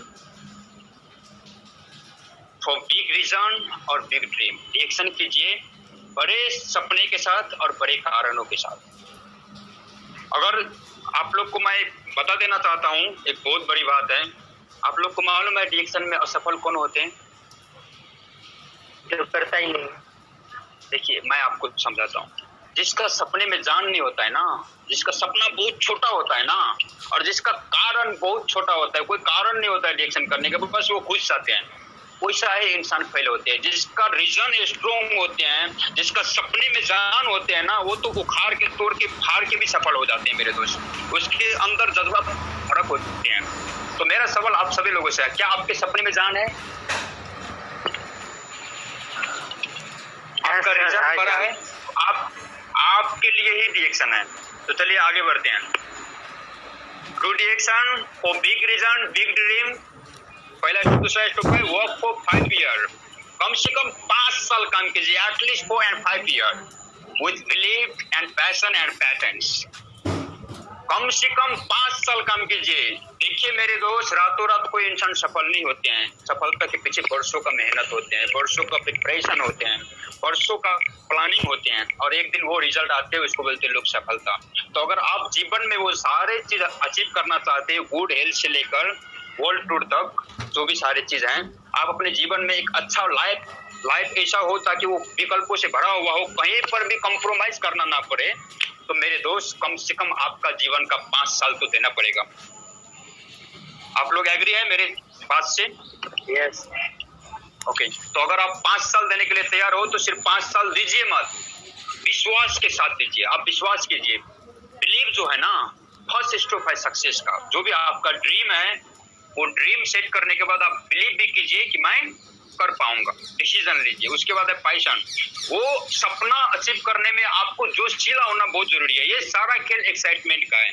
for big reason और बिग ड्रीम। रिएक्शन कीजिए बड़े सपने के साथ और बड़े कारणों के साथ। अगर आप लोग को मैं बता देना चाहता हूँ एक बहुत बड़ी बात है, आप लोग को मालूम है रिएक्शन में असफल कौन होते हैं? जो करता ही नहीं। देखिए मैं आपको समझाता हूँ, जिसका सपने में जान नहीं होता है ना, जिसका सपना बहुत छोटा होता है ना, और जिसका कारण बहुत छोटा होता है, कोई कारण नहीं होता है रिएक्शन करने का, बस वो खुश जाते हैं, वैसा है इंसान फेल होते हैं। जिसका रीजन स्ट्रॉन्ग होते हैं, जिसका सपने में जान होते हैं ना, वो तो उखाड़ के तोड़ के फाड़ के भी सफल हो जाते हैं मेरे दोस्त। उसके अंदर जज्बा फर्क होते हैं। तो मेरा सवाल आप सभी लोगों से है, क्या आपके सपने में जान है? आपका रीजन बड़ा है, आपके लिए ही रिएक्शन है। तो चलिए आगे बढ़ते हैं। To reaction for big reason big dream. पहला दूसरा स्टेप है वर्क फॉर 5 ईयर। कम से कम 5 साल काम कीजिए, at least 4 and 5 year with believe and passion and patterns. कम से कम 5 साल काम कीजिए। देखिए मेरे दोस्त, रातों रात कोई इंसान सफल नहीं होते हैं। सफलता के पीछे वर्षों का मेहनत होते हैं, वर्षों का प्रिपरेशन होते हैं, वर्षों का प्लानिंग होते हैं, और एक दिन वो रिजल्ट आते हैं, उसको बोलते हैं लोग सफलता। तो अगर आप जीवन में वो सारे चीज अचीव करना चाहते हैं, गुड हेल्थ से लेकर वर्ल्ड टूर तक जो भी सारी चीज हैं, आप अपने जीवन में एक अच्छा लाइफ ऐसा हो ताकि वो विकल्पों से भरा हुआ हो, कहीं पर भी कंप्रोमाइज करना ना पड़े, तो मेरे दोस्त कम से कम आपका जीवन का 5 साल तो देना पड़ेगा। आप लोग एग्री है मेरे बात से? यस। ओके, तो अगर आप 5 साल देने के लिए तैयार हो तो सिर्फ 5 साल दीजिए मत, विश्वास के साथ दीजिए। आप विश्वास कीजिए, बिलीव जो है ना फर्स्ट स्टेप है सक्सेस का। जो भी आपका ड्रीम है वो ड्रीम सेट करने के बाद आप बिलीव भी कीजिए कि मैं कर पाऊंगा, डिसीजन लीजिए। उसके बाद है पैशन। वो सपना अचीव करने में आपको जोशीला होना बहुत जरूरी है। ये सारा खेल एक्साइटमेंट का है।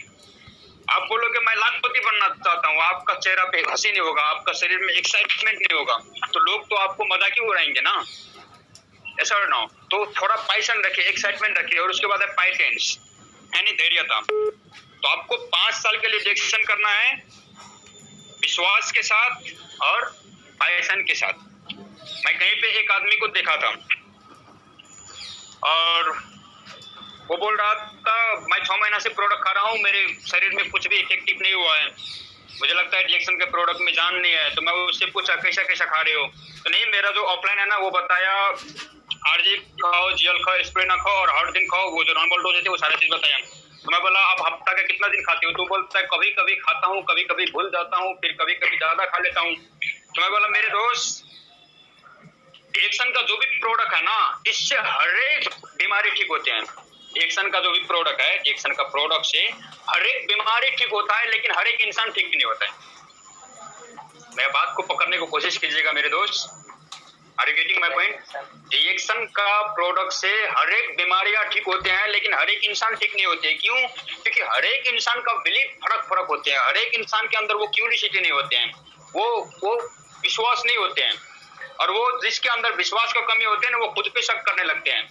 आप बोलोगे मैं लाखपति बनना चाहता हूँ, आपका चेहरा पे हंसी नहीं होगा, आपका शरीर में एक्साइटमेंट नहीं होगा, तो लोग तो आपको मजाक ही उड़ाएंगे ना, ऐसा ना हो। तो थोड़ा पैशन रखिए, एक्साइटमेंट रखिए, और उसके बाद है पैशंस यानी धैर्यता। तो आपको 5 साल के लिए डिसीजन करना है विश्वास के साथ और पैशन के साथ। मैं कहीं पे एक आदमी को देखा था और वो बोल रहा था मैं 6 महीना से प्रोडक्ट खा रहा हूँ, मेरे शरीर में कुछ भी इफेक्टिव नहीं हुआ है, मुझे लगता है रिएक्शन के प्रोडक्ट में जान नहीं है। तो मैं उससे पूछा कैसा कैसा खा रहे हो? तो नहीं, मेरा जो ऑफलाइन है ना वो बताया आरजी खाओ, जीएल खाओ, स्प्रे ना खाओ और हर दिन खाओ, वो जो नॉर्मल डोज है वो सारा चीज बताया। तो मैं बोला आप हफ्ता का कितना दिन खाते हो? तो बोलता है कभी कभी खाता हूँ, कभी कभी भूल जाता हूँ, फिर कभी कभी ज्यादा खा लेता हूँ। तो मैं बोला मेरे दोस्त, रिएक्शन का जो भी प्रोडक्ट है ना इससे हर एक बीमारी ठीक होते हैं। रिएक्शन का जो भी प्रोडक्ट है, रिएक्शन का प्रोडक्ट से हर एक बीमारी ठीक होता है, लेकिन हर एक इंसान ठीक नहीं होता है। मेरे बात को पकड़ने को कोशिश कीजिएगा मेरे दोस्त। Are you getting my point? Reaction का प्रोडक्ट से हर एक बीमारियां ठीक होते हैं, लेकिन हर एक इंसान ठीक नहीं होते। क्यों? क्योंकि हर एक इंसान का बिलीफ फर्क होते हैं, हर एक इंसान के अंदर वो क्यूरियोसिटी नहीं होते हैं, वो विश्वास नहीं होते हैं, और वो जिसके अंदर विश्वास का कमी होते हैं ना वो खुद पे शक करने लगते हैं।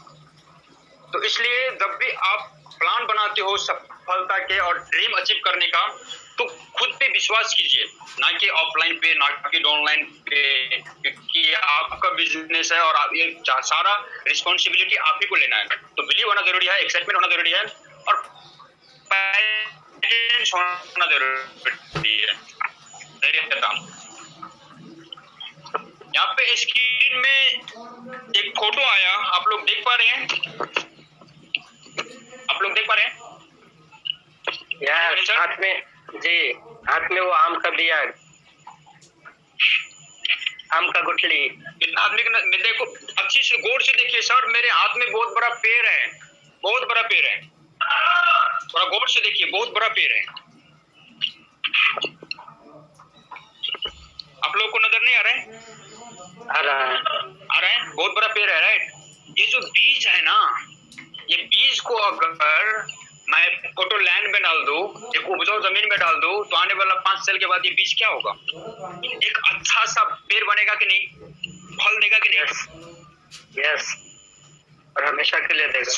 तो इसलिए जब भी आप प्लान बनाते हो सफलता के और ड्रीम अचीव करने का, तो खुद पे विश्वास कीजिए, ना कि ऑफलाइन पे, ना कि ऑनलाइन पे, क्योंकि आपका बिजनेस है और आप ये सारा रिस्पॉन्सिबिलिटी आप ही को लेना है। तो बिलीव होना जरूरी है, एक्साइटमेंट होना जरूरी है, और पैशंस होना जरूरी है। यहाँ पे स्क्रीन में एक फोटो आया, आप लोग देख पा रहे हैं? आप लोग देख पा रहे हैं? यार हाथ में जी, हाथ में वो आम का बिया, आम का गुठली। कितना आदमी के देखो, अच्छी से गौर से देखिए सर, मेरे हाथ में बहुत बड़ा पेड़ है, बहुत बड़ा पेड़ है, थोड़ा गौर से देखिए, बहुत बड़ा पेड़ है। आप लोगों को नजर नहीं आ रहा है? आ रहा है। आ रहा है, बहुत बड़ा पेड़ है, राइट। ये जो बीज है ना, ये बीज को अगर मैं फोटो लैंड में डाल दूं, एक उपजाऊ जमीन में डाल दूं, तो आने वाला 5 साल के बाद ये बीज क्या होगा? एक अच्छा सा पेड़ बनेगा कि नहीं? फल देगा कि नहीं? यस, और हमेशा के लिए देगा।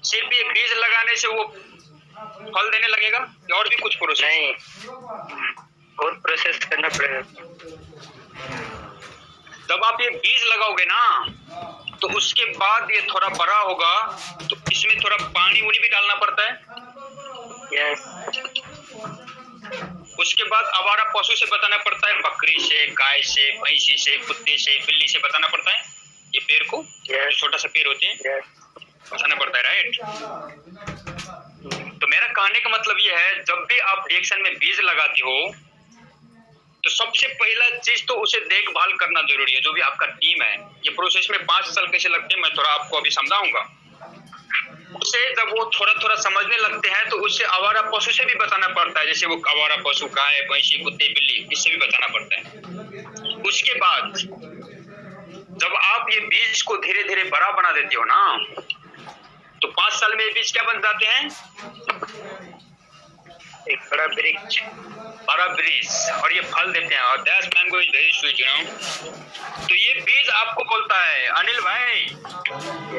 सिर्फ ये बीज लगाने से वो फल देने लगेगा या और भी कुछ प्रोसेस? नहीं, बहुत प्रोसेस करना पड़ेगा। जब आप ये बीज लगाओगे ना, तो उसके बाद ये थोड़ा बड़ा होगा, तो इसमें थोड़ा पानी उनी भी डालना पड़ता है। यस, उसके बाद आवारा पशु से बचाना पड़ता है, बकरी से, गाय से, भैंसी से, कुत्ते से, बिल्ली से बचाना पड़ता है ये पेड़ को। छोटा सा पेड़ होते हैं, बचाना पड़ता है, राइट। तो मेरा कहने का मतलब ये है, जब भी आप रिएक्शन में बीज लगाती हो, तो सबसे पहला चीज तो उसे देखभाल करना जरूरी है। जो भी आपका टीम है, ये प्रोसेस में 5 साल कैसे लगते हैं मैं थोड़ा आपको अभी समझाऊंगा। उसे जब वो थोड़ा थोड़ा समझने लगते हैं, तो उससे आवारा पशु से भी बचाना पड़ता है। जैसे वो आवारा पशु, गाय, भैंसी, कुत्ते, बिल्ली, इससे भी बचाना पड़ता है। उसके बाद जब आप ये बीज को धीरे धीरे बड़ा बना देती हो ना, तो 5 साल में ये बीज क्या बन जाते हैं? एक बड़ा वृक्ष, और ये फल देते हैं। और that's mango is very sweet, you know. तो ये बीज आपको बोलता है, अनिल भाई,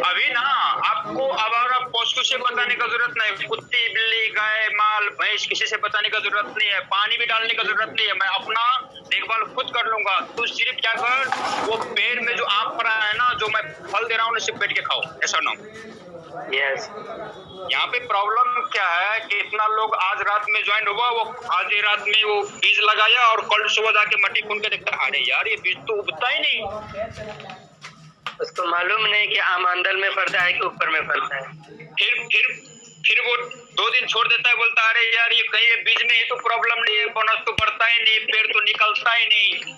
अभी ना आपको आवारा पशु से बचाने का जरूरत नहीं, कुत्ती, बिल्ली, गाय, माल, भैंस, किसी से बचाने का जरूरत नहीं है, पानी भी डालने का जरूरत नहीं है, मैं अपना देखभाल खुद कर लूंगा। तू सिर्फ क्या कर, वो पेड़ में जो आम पड़ा है ना, जो मैं फल दे रहा हूँ, उसे बैठ के खाओ, ऐसा ना। यस। यहाँ पे प्रॉब्लम क्या है कि इतना लोग आज रात में ज्वाइन हुआ, वो आज ही रात में वो बीज लगाया और कल सुबह जाके मट्टी खून के देखता, अरे यार ये बीज तो उगता ही नहीं। उसको मालूम नहीं कि आम अंदर में फलता है कि ऊपर में फलता है। फिर वो 2 दिन छोड़ देता है, बोलता है अरे यार ये कहीं बीज में ही तो प्रॉब्लम नहीं है, बोनस तो बढ़ता ही नहीं, पेड़ तो निकलता ही नहीं,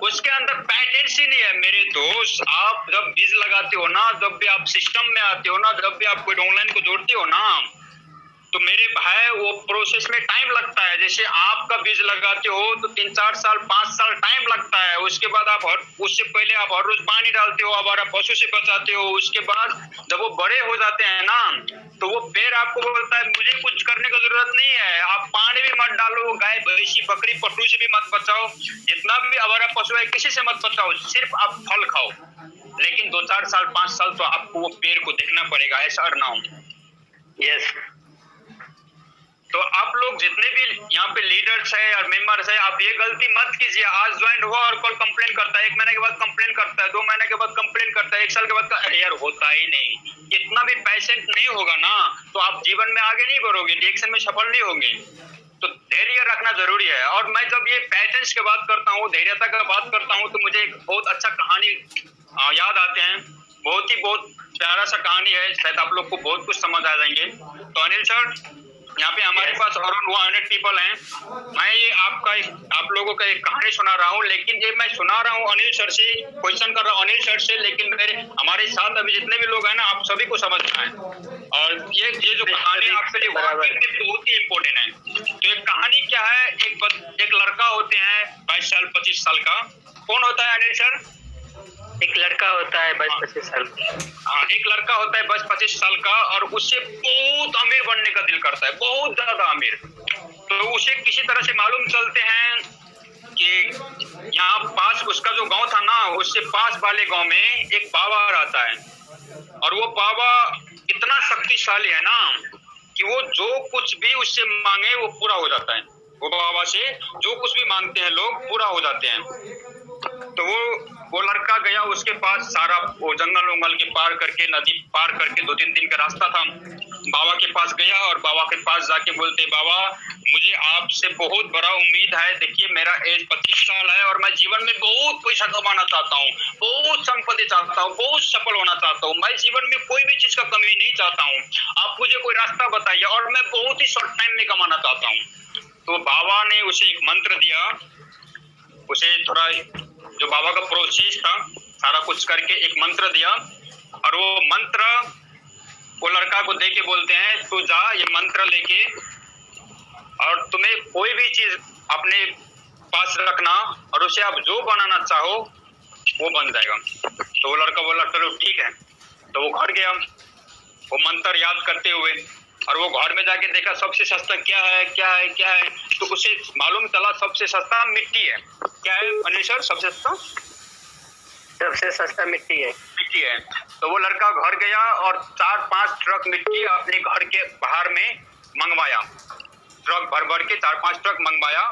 उसके अंदर पैटेंस ही नहीं है। मेरे दोस्त, आप जब बीज लगाते हो ना, जब भी आप सिस्टम में आते हो ना, जब भी आप कोई ऑनलाइन को जोड़ते हो ना, तो मेरे भाई वो प्रोसेस में टाइम लगता है। जैसे आपका बीज लगाते हो तो 3-4 साल 5 साल टाइम लगता है। उसके बाद आप उससे पहले आप हर रोज पानी डालते हो, आवारा पशु से बचाते हो। उसके बाद जब वो बड़े हो जाते हैं ना, तो वो पेड़ आपको बोलता है मुझे कुछ करने की जरूरत नहीं है, आप पानी भी मत डालो, गाय, भैंसी, बकरी, पशु से भी मत बचाओ, जितना भी आवारा पशु है किसी से मत बचाओ, सिर्फ आप फल खाओ। लेकिन 2-4 साल 5 साल तो आपको वो पेड़ को देखना पड़ेगा, ऐसा और ना हो। यस। तो आप लोग जितने भी यहाँ पे लीडर्स है और मेंबर्स है, आप ये गलती मत कीजिए। आज ज्वाइन हुआ और कल कंप्लेन करता है, 1 महीने के बाद कंप्लेन करता है, 2 महीने के बाद कंप्लेन करता है, 1 साल के बाद अरे यार होता ही नहीं। इतना भी पेशेंट नहीं होगा ना, तो आप जीवन में आगे नहीं बढ़ोगे, रिएक्शन में सफल नहीं होंगे। तो धैर्य रखना जरूरी है। और मैं जब ये पेशेंस की बात करता हूँ, धैर्यता की बात करता हूँ, तो मुझे एक बहुत अच्छा कहानी याद आते हैं। बहुत प्यारा सा कहानी है, शायद आप लोग को बहुत कुछ समझ आ जाएंगे। तो अनिल सर, यहाँ पे हमारे पास अराउंड 100 पीपल हैं। मैं ये आप लोगों का एक कहानी सुना रहा हूँ, लेकिन ये मैं सुना रहा हूँ अनिल सर से, क्वेश्चन कर रहा हूँ अनिल सर से, लेकिन हमारे साथ अभी जितने भी लोग हैं ना, आप सभी को समझना है। और ये जो कहानी आपके लिए बहुत ही इम्पोर्टेंट है। तो एक कहानी क्या है, एक लड़का होते हैं 22 साल 25 साल का। कौन होता है अनिल सर? एक लड़का होता है 22-25 साल का। हाँ, एक लड़का होता है 22-25 साल का, और उससे बहुत अमीर बनने का दिल करता है, बहुत ज्यादा अमीर। तो उसे किसी तरह से मालूम चलते हैं कि यहाँ पास उसका जो गांव था ना, उससे पास वाले गांव में एक बाबा रहता है। और वो बाबा इतना शक्तिशाली है ना कि वो जो कुछ भी उससे मांगे वो पूरा हो जाता है। वो बाबा से जो कुछ भी मांगते हैं लोग पूरा हो जाते हैं। तो वो लड़का गया उसके पास, सारा वो जंगल उंगल के पार करके, नदी पार करके, 2-3 दिन का रास्ता था। बाबा के पास गया और बाबा के पास जाके बोलते, बाबा मुझे आपसे बहुत बड़ा उम्मीद है। देखिए मेरा एज 25 साल है और मैं जीवन में बहुत पैसा कमाना चाहता हूँ, बहुत संपत्ति चाहता हूँ, बहुत सफल होना चाहता हूँ, मैं जीवन में कोई भी चीज का कमी नहीं चाहता हूँ। आप मुझे कोई रास्ता बताइए और मैं बहुत ही शॉर्ट टाइम में कमाना चाहता हूँ। तो बाबा ने उसे एक मंत्र दिया, उसे थोड़ा जो बाबा का प्रोसेस था सारा कुछ करके एक मंत्र दिया। और वो मंत्र वो लड़का को दे के बोलते हैं, तू जा ये मंत्र लेके, और तुम्हें कोई भी चीज अपने पास रखना और उसे आप जो बनाना चाहो वो बन जाएगा। तो वो लड़का बोला चलो ठीक है। तो वो घर गया वो मंत्र याद करते हुए, और वो घर में जाके देखा सबसे सस्ता क्या है क्या है क्या है, तो उसे मालूम चला सबसे सस्ता मिट्टी है। क्या है अनिल सर? सबसे सस्ता मिट्टी है। मिट्टी है। तो वो लड़का घर गया और 4-5 ट्रक मिट्टी अपने घर के बाहर में मंगवाया, ट्रक भर भर के 4-5 ट्रक मंगवाया।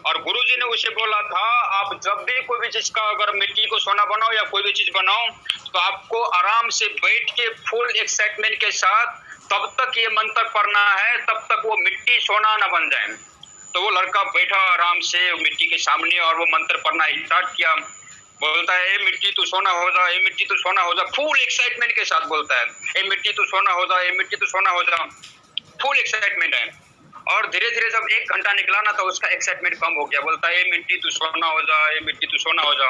और गुरुजी ने उसे बोला था आप जब भी कोई भी चीज का अगर मिट्टी को सोना बनाओ या कोई भी चीज बनाओ तो आपको आराम से बैठ के फुल एक्साइटमेंट के साथ तब तक ये मंत्र पढ़ना है तब तक वो मिट्टी सोना न बन जाए। तो वो लड़का बैठा आराम से मिट्टी के सामने और वो मंत्र पढ़ना स्टार्ट किया। बोलता है ए मिट्टी तू सोना हो जा, ए मिट्टी तू सोना हो जा, फुल एक्साइटमेंट के साथ बोलता है ए मिट्टी तू सोना हो जा, ए मिट्टी तू सोना हो जा, फुल एक्साइटमेंट है। और धीरे धीरे जब 1 घंटा निकला ना तो उसका एक्साइटमेंट कम हो गया। बोलता है ए मिट्टी तू सोना हो जा, ए मिट्टी तू सोना हो जा।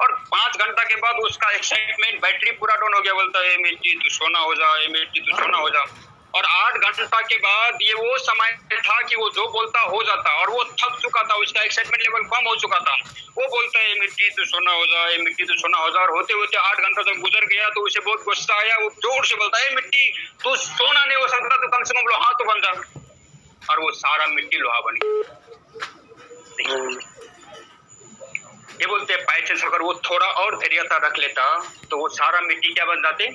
और 5 घंटा के बाद उसका एक्साइटमेंट बैटरी पूरा डाउन हो गया। बोलता है ए मिट्टी तू सोना हो जा, ए मिट्टी तू सोना हो जा। और 8 घंटा के बाद ये वो समय था कि वो जो बोलता हो जाता और वो थक चुका था, उसका एक्साइटमेंट लेवल कम हो चुका था। वो बोलता है मिट्टी तू सोना हो जा, ए मिट्टी तू सोना हो जा। और होते होते 8 घंटा जब गुजर गया तो उसे बहुत गुस्सा आया। वो जोर से बोलता है मिट्टी तू सोना नहीं हो सकता तो कम से कम लोहा तो बन जा। और वो सारा मिट्टी लोहा बन गया। ये बोलते हैं बाई चांस अगर वो थोड़ा और धैर्यता रख लेता तो वो सारा मिट्टी क्या बन जाते?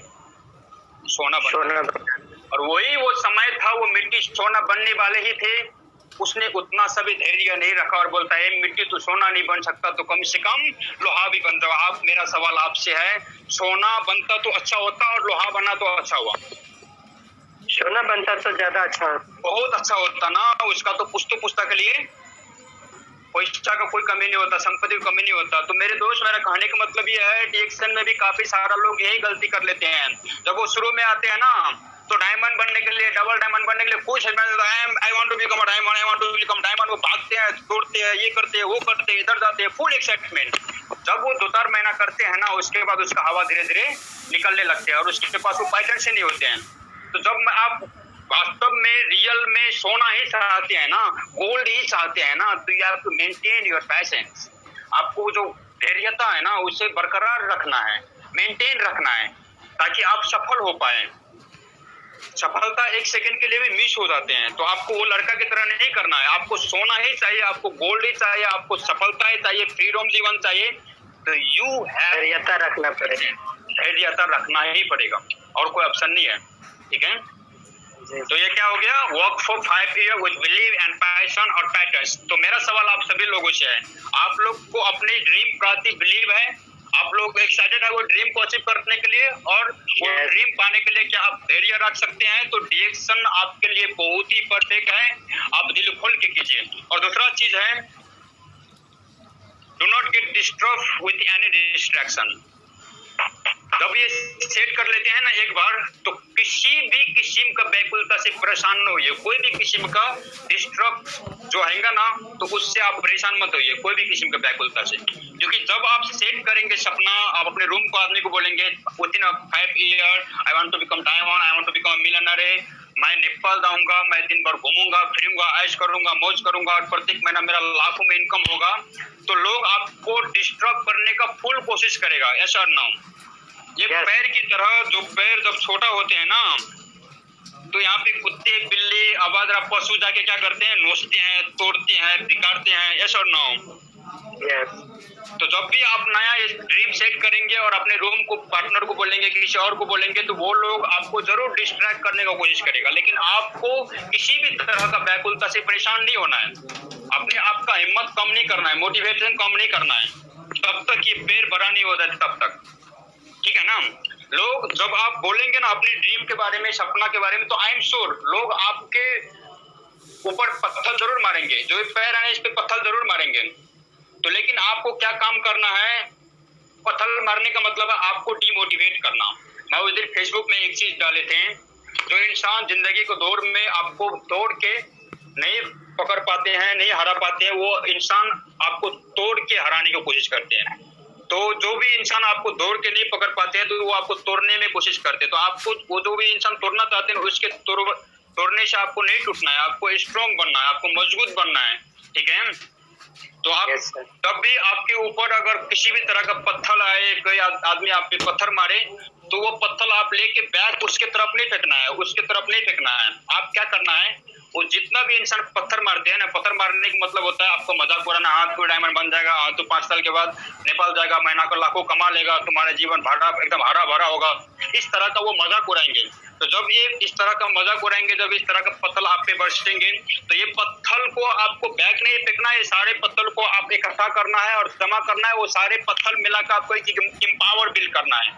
सोना बन। और वही वो समय था वो मिट्टी सोना बनने वाले ही थे। उसने उतना सभी धैर्य नहीं रखा और बोलता है मिट्टी तो सोना नहीं बन सकता तो कम से कम लोहा भी बन जाओ। आप मेरा सवाल आपसे है सोना बनता तो अच्छा होता और लोहा बना तो अच्छा हुआ? सोना बनता तो ज्यादा अच्छा, बहुत अच्छा होता ना। उसका तो पुश्ता के लिए पैसा का कोई कमी नहीं होता, संपत्ति की कमी नहीं होता। तो मेरे दोस्त मेरा कहने का मतलब ये है डिएक्शन में भी काफी सारा लोग यही गलती कर लेते हैं। जब वो शुरू में आते हैं ना तो डायमंड बनने के लिए, डबल डायमंड बनने के लिए कुछ I want to become diamond, I want to become diamond. वो भागते हैं, तोड़ते हैं, ये करते हैं, वो करते हैं, इधर जाते हैं, फुल एक्साइटमेंट। जब वो 2-4 महीना करते हैं ना उसके बाद उसका हवा धीरे धीरे निकलने लगते हैं और उसके पास वो पैटर्न से नहीं होते हैं। तो जब आप वास्तव में रियल में सोना ही चाहते हैं ना, गोल्ड ही चाहते हैं ना, तो you have to maintain your patience. आपको जो धैर्यता है ना उसे बरकरार रखना है, मेंटेन रखना है ताकि आप सफल हो पाए। सफलता 1 सेकंड के लिए भी मिस हो जाते हैं। तो आपको वो लड़का की तरह नहीं करना है। आपको सोना ही चाहिए, आपको गोल्ड ही चाहिए, आपको सफलता ही चाहिए, फ्रीडम जीवन चाहिए। तो यू हैव धैर्यता रखना पड़ेगा, धैर्यता रखना ही पड़ेगा और कोई ऑप्शन नहीं है। ठीक है, तो ये क्या हो गया? Work for 5 year with believe and passion और पैटर्न्स। तो मेरा सवाल आप सभी लोगों से है आप लोग को अपने ड्रीम प्रति बिलीव है? आप लोग एक्साइटेड है वो ड्रीम को अचीव करने के लिए? और वो ड्रीम पाने के लिए क्या आप धैर्य रख सकते हैं? तो डिएक्शन आपके लिए बहुत ही परफेक्ट है। आप दिल खोल के कीजिए। और दूसरा चीज है do not gate distract with any distraction. जब ये सेट कर लेते हैं ना एक बार तो किसी भी किस्म का व्याकुलता से परेशान न होइए। कोई भी किस्म का डिस्टर्ब जो आएगा ना तो उससे आप परेशान मत होइए कोई भी किस्म का व्याकुलता से। क्योंकि जब आप सेट करेंगे सपना, आप अपने रूम को आदमी को बोलेंगे within 5 year I want to become diamond, I want to become millionaire, मैं नेपाल जाऊंगा, मैं दिन भर घूमूंगा फिरूंगा, ऐश करूंगा, मौज करूंगा और प्रत्येक महीना मेरा लाखों में इनकम होगा। तो लोग आपको डिस्टर्ब करने का फुल कोशिश करेगा। यस और नो? ये पैर की तरह जो पैर जब छोटा होते हैं ना तो यहाँ पे कुत्ते, बिल्ली, अवादरा पशु जाके क्या करते हैं? नोचते हैं, तोड़ते हैं, बिगाड़ते हैं। यस और नो? तो जब भी आप नया ड्रीम सेट करेंगे और अपने रूम को पार्टनर को बोलेंगे, किसी और को बोलेंगे तो वो लोग आपको जरूर डिस्ट्रैक्ट करने का कोशिश करेगा। लेकिन आपको किसी भी तरह का व्याकुलता से परेशान नहीं होना है। अपने आप का हिम्मत कम नहीं करना है, मोटिवेशन कम नहीं करना है तब तक ये पैर बड़ा नहीं हो जाता तब तक। ठीक है ना? लोग जब आप बोलेंगे ना अपनी ड्रीम के बारे में, सपना के बारे में, तो आई एम श्योर लोग आपके ऊपर पत्थर जरूर मारेंगे। जो पैर है इस पे पत्थर जरूर मारेंगे। तो लेकिन आपको क्या काम करना है? पत्थर मारने का मतलब है आपको डिमोटिवेट करना। मैं उस दिन फेसबुक में एक चीज डाले थे, जो इंसान जिंदगी को दौड़ में आपको दौड़ के नहीं पकड़ पाते हैं, नहीं हरा पाते हैं, वो इंसान आपको तोड़ के हराने की कोशिश करते हैं। तो जो भी इंसान आपको दौड़ के नहीं पकड़ पाते हैं तो वो आपको तोड़ने में कोशिश करते हैं। तो आपको वो जो भी इंसान तोड़ना चाहते हैं उसके तोड़ने से आपको नहीं टूटना है, आपको स्ट्रॉन्ग बनना है, आपको मजबूत बनना है। ठीक है? तो आप Yes, sir. तब भी आपके ऊपर अगर किसी भी तरह का पत्थर आए, कोई आदमी आप पे पत्थर मारे, तो वो पत्थर आप लेके बैक उसके तरफ नहीं फेंकना है, उसके तरफ नहीं फेंकना है। आप क्या करना है, वो जितना भी इंसान पत्थर मारते हैं ना, पत्थर मारने का मतलब होता है आपको मजाक उड़ाना, हाँ तू डायमंड बन जाएगा, हाँ तू 5 साल के बाद नेपाल जाएगा, महीना को लाखों कमा लेगा, तुम्हारा जीवन भरा एकदम हरा भरा होगा, इस तरह का वो मजाक उड़ाएंगे। तो जब ये इस तरह का मजाक उड़ाएंगे, जब इस तरह का पत्थर आप पे बरसेंगे, तो ये पत्थर को आपको बैक नहीं फेंकना है, ये सारे पत्थर को आप इकट्ठा करना है और जमा करना है, वो सारे पत्थर मिलाकर आपको एक एम्पावर बिल्ड करना है।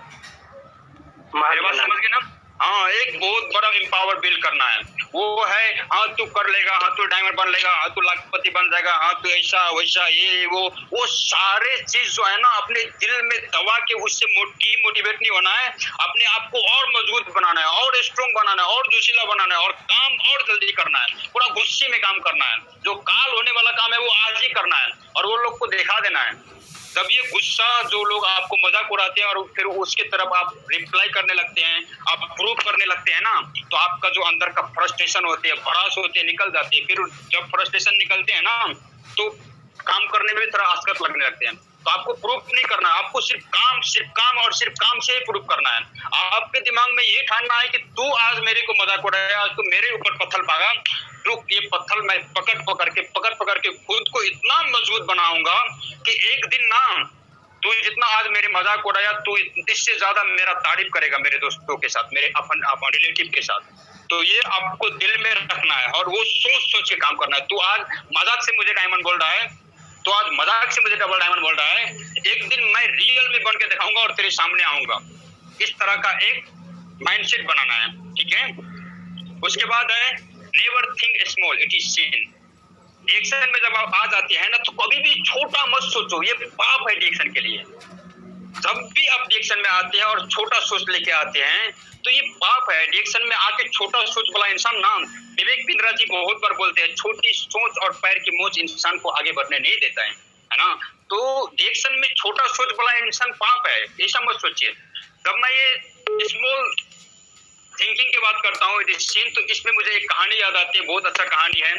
मेरी बात समझ गए ना? हाँ, एक बहुत बड़ा एम्पावर बिल्ड करना है। वो है हाँ तू कर लेगा, हाँ तू डायमंड बन लेगा, हाँ तू लाखपति बन जाएगा, हाँ तू ऐसा वैसा ये वो सारे चीज जो है ना अपने दिल में दबा के उससे मोटिवेट नहीं होना है। अपने आप को और मजबूत बनाना है, और स्ट्रॉन्ग बनाना है, और जोशीला बनाना है, और काम और जल्दी करना है, पूरा गुस्से में काम करना है। जो काल होने वाला काम है वो आज ही करना है और वो लोग को दिखा देना है। जब ये गुस्सा जो लोग आपको मजाक उड़ाते हैं और फिर उसके तरफ आप रिप्लाई करने लगते हैं, आप प्रूव करने लगते हैं ना, तो आपका जो अंदर का फ्रस्ट्रेशन होती है, भड़ास होती है, निकल जाती है। फिर जब फ्रस्ट्रेशन निकलते हैं ना, तो काम करने में भी थोड़ा आसकत लगने लगते हैं। तो आपको प्रूफ नहीं करना, आपको सिर्फ काम और सिर्फ काम से ही प्रूफ करना है। आपके दिमाग में ये ठानना है कि तू आज मेरे को मजाक उड़ाया, आज तू मेरे ऊपर पत्थर भागा, तो ये पत्थर मैं पकड़ के खुद को इतना मजबूत बनाऊंगा कि एक दिन ना तू जितना आज मेरे मजाक उड़ाया, तू इससे ज्यादा मेरा तारीफ करेगा मेरे दोस्तों के साथ, मेरे अपन रिलेटिव के साथ। तो ये आपको दिल में रखना है और वो सोच के काम करना है। तू आज मजाक से मुझे डायमंड बोल रहा है, तो आज मजाक से मुझे डबल डायमंड बोल रहा है, एक दिन मैं रियल में बन के दिखाऊंगा और तेरे सामने आऊंगा। इस तरह का एक माइंडसेट बनाना है, ठीक है। उसके बाद है never think small, it is seen. डिएक्शन में जब आप आ जाते हैं ना, तो कभी भी छोटा मत सोचो, ये पाप है डिएक्शन के लिए। जब भी आप डिएक्शन में आते हैं और छोटा सोच लेके आते हैं, तो ये पाप है। डिएक्शन में आके छोटा सोच वाला इंसान ना, विवेक बिंद्रा जी बहुत बार बोलते हैं, छोटी सोच और पैर की मोच इंसान को आगे बढ़ने नहीं देता है ना। तो डिएक्शन में छोटा सोच वाला इंसान पाप है, ऐसा मत सोचिए। जब मैं ये स्मॉल थिंकिंग की बात करता हूँ सीन, तो इसमें मुझे एक कहानी याद आती है, बहुत अच्छा कहानी है।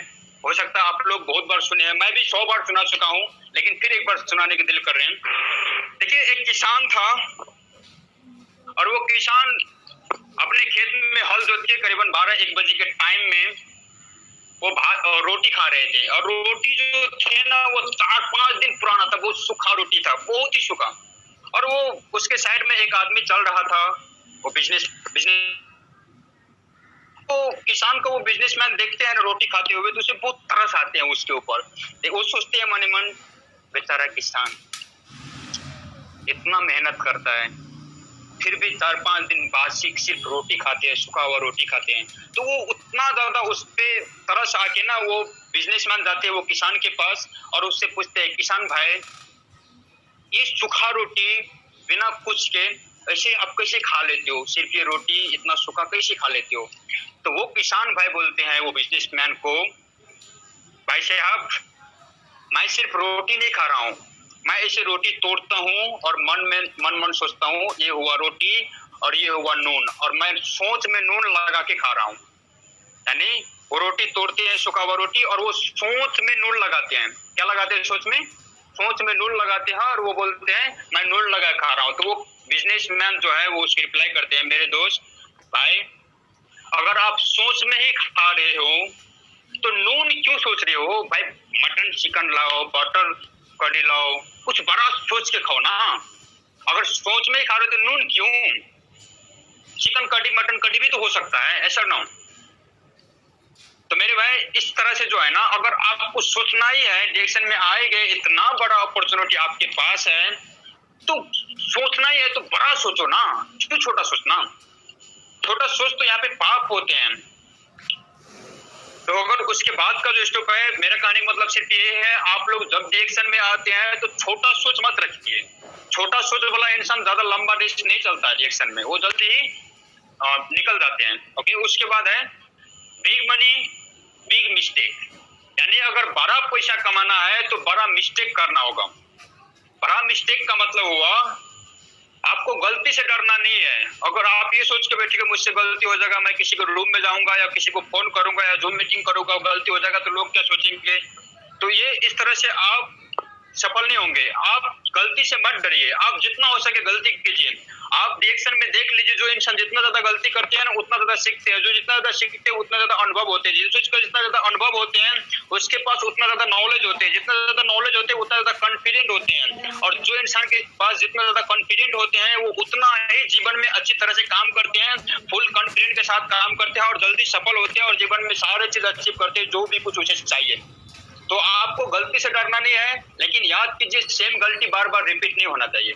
हो सकता है आप लोग बहुत बार सुने हैं, मैं भी 100 बार सुना चुका हूँ, लेकिन फिर एक बार सुनाने के दिल कर रहे हैं। देखिए, एक किसान था और वो किसान अपने खेत में हल जोत के करीबन 12-1 बजे के टाइम में वो भात और रोटी खा रहे थे। और रोटी जो थे ना, वो 4-5 दिन पुराना था, बहुत सूखा रोटी था, बहुत ही सूखा। और वो उसके साइड में एक आदमी चल रहा था, वो बिजनेस तो किसान को वो बिजनेसमैन देखते हैं रोटी खाते हुए, तो उसे बहुत तरस आते हैं उसके ऊपर। वो सोचते हैं मन ही मन, बेचारा किसान इतना मेहनत करता है, फिर भी 4-5 दिन बाद सिर्फ रोटी खाते हैं, सूखा हुआ रोटी खाते हैं। तो वो उतना ज्यादा उस पे तरस आके ना, वो बिजनेसमैन जाते हैं वो किसान के पास और उससे पूछते हैं, किसान भाई ये सूखा रोटी बिना कुछ के ऐसे आप कैसे खा लेते हो, सिर्फ ये रोटी इतना सूखा कैसे खा लेते हो? तो वो किसान भाई बोलते हैं वो बिजनेसमैन को, भाई साहब मैं सिर्फ रोटी नहीं खा रहा हूँ, मैं ऐसे रोटी तोड़ता हूँ और मन सोचता हूँ ये हुआ रोटी और ये हुआ नून, और मैं सोच में नून लगा के खा रहा हूँ। यानी वो रोटी तोड़ते हैं सूखा हुआ रोटी और वो सोच में नून लगाते हैं। क्या लगाते हैं? सोच में नून लगाते हैं और वो बोलते हैं मैं नून लगा खा रहा हूँ। तो वो बिजनेसमैन जो है वो उसकी रिप्लाई करते हैं, मेरे दोस्त भाई अगर आप सोच में ही खा रहे हो तो नून क्यों सोच रहे हो? भाई मटन चिकन लाओ, बटर कढ़ी लाओ, कुछ बड़ा सोच के खाओ ना। अगर सोच में ही खा रहे हो तो नून क्यों? चिकन कढ़ी मटन कढ़ी भी तो हो सकता है, ऐसा ना। तो मेरे भाई इस तरह से जो है ना, अगर आपको सोचना ही है, डिएक्शन में आएंगे, इतना बड़ा अपॉर्चुनिटी आपके पास है, तो सोचना ही है तो बड़ा सोचो ना, क्यों छोटा सोचना? छोटा सोच तो यहाँ पे पाप होते हैं। तो अगर उसके बाद का जो स्टॉप है, मेरा कहने का मतलब सिर्फ ये है, आप लोग जब डिएक्शन में आते हैं तो छोटा सोच मत रखिए। छोटा सोच वाला इंसान ज्यादा लंबा रेस नहीं चलता है डिएक्शन में, वो जल्दी ही निकल जाते हैं। ओके, उसके बाद है बिग मनी बिग मिस्टेक। यानी अगर बड़ा पैसा कमाना है तो बड़ा मिस्टेक करना होगा। बड़ा मिस्टेक का मतलब हुआ आपको गलती से डरना नहीं है। अगर आप ये सोच के बैठे मुझसे गलती हो जाएगा, मैं किसी को रूम में जाऊंगा या किसी को फोन करूंगा या जूम मीटिंग करूंगा, गलती हो जाएगा तो लोग क्या सोचेंगे, तो ये इस तरह से आप सफल नहीं होंगे। आप गलती से मत डरिए, आप जितना हो सके गलती कीजिए। आप रिएक्शन में देख लीजिए, जो इंसान जितना ज्यादा गलती करते हैं ना उतना ज्यादा सीखते हैं, जो जितना ज्यादा सीखते हैं उतना ज्यादा अनुभव होते हैं, जिस चीज का जितना ज्यादा अनुभव होते हैं उसके पास उतना ज्यादा नॉलेज होते हैं, जितना ज्यादा नॉलेज होते हैं उतना ज्यादा कॉन्फिडेंट होते हैं, और जो इंसान के पास जितना ज्यादा कॉन्फिडेंट होते हैं वो उतना ही जीवन में अच्छी तरह से काम करते हैं, फुल कॉन्फिडेंट के साथ काम करते हैं और जल्दी सफल होते हैं और जीवन में सारे चीज अचीव करते हैं जो भी कुछ उसे चाहिए। तो आपको गलती से डरना नहीं है, लेकिन याद कीजिए सेम गलती बार बार रिपीट नहीं होना चाहिए।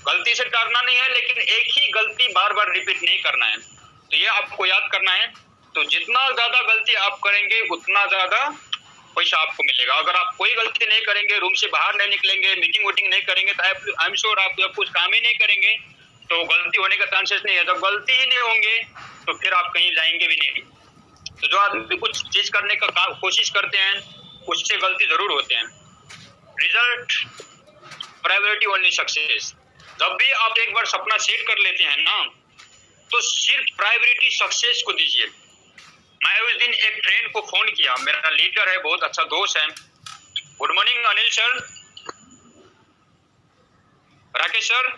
गलती से डरना नहीं है, लेकिन एक ही गलती बार बार रिपीट नहीं करना है। तो ये आपको याद करना है। तो जितना ज्यादा गलती आप करेंगे उतना ज्यादा पैसा आपको मिलेगा। अगर आप कोई गलती नहीं करेंगे, रूम से बाहर नहीं निकलेंगे, मीटिंग वोटिंग नहीं करेंगे, तो आई एम श्योर आप जब कुछ काम ही नहीं करेंगे तो गलती होने का चांसेस नहीं है। जब गलती ही नहीं होंगे तो फिर आप कहीं जाएंगे भी नहीं। तो जो आदमी कुछ चीज करने का कोशिश करते हैं उससे गलती जरूर होते हैं। Result priority only success. जब भी आप एक बार सपना सेट कर लेते हैं ना तो सिर्फ प्रायोरिटी सक्सेस को दीजिए। मैं उस दिन एक फ्रेंड को फोन किया, मेरा लीडर है, बहुत अच्छा दोस्त है। Good morning Anil sir, Rakesh sir,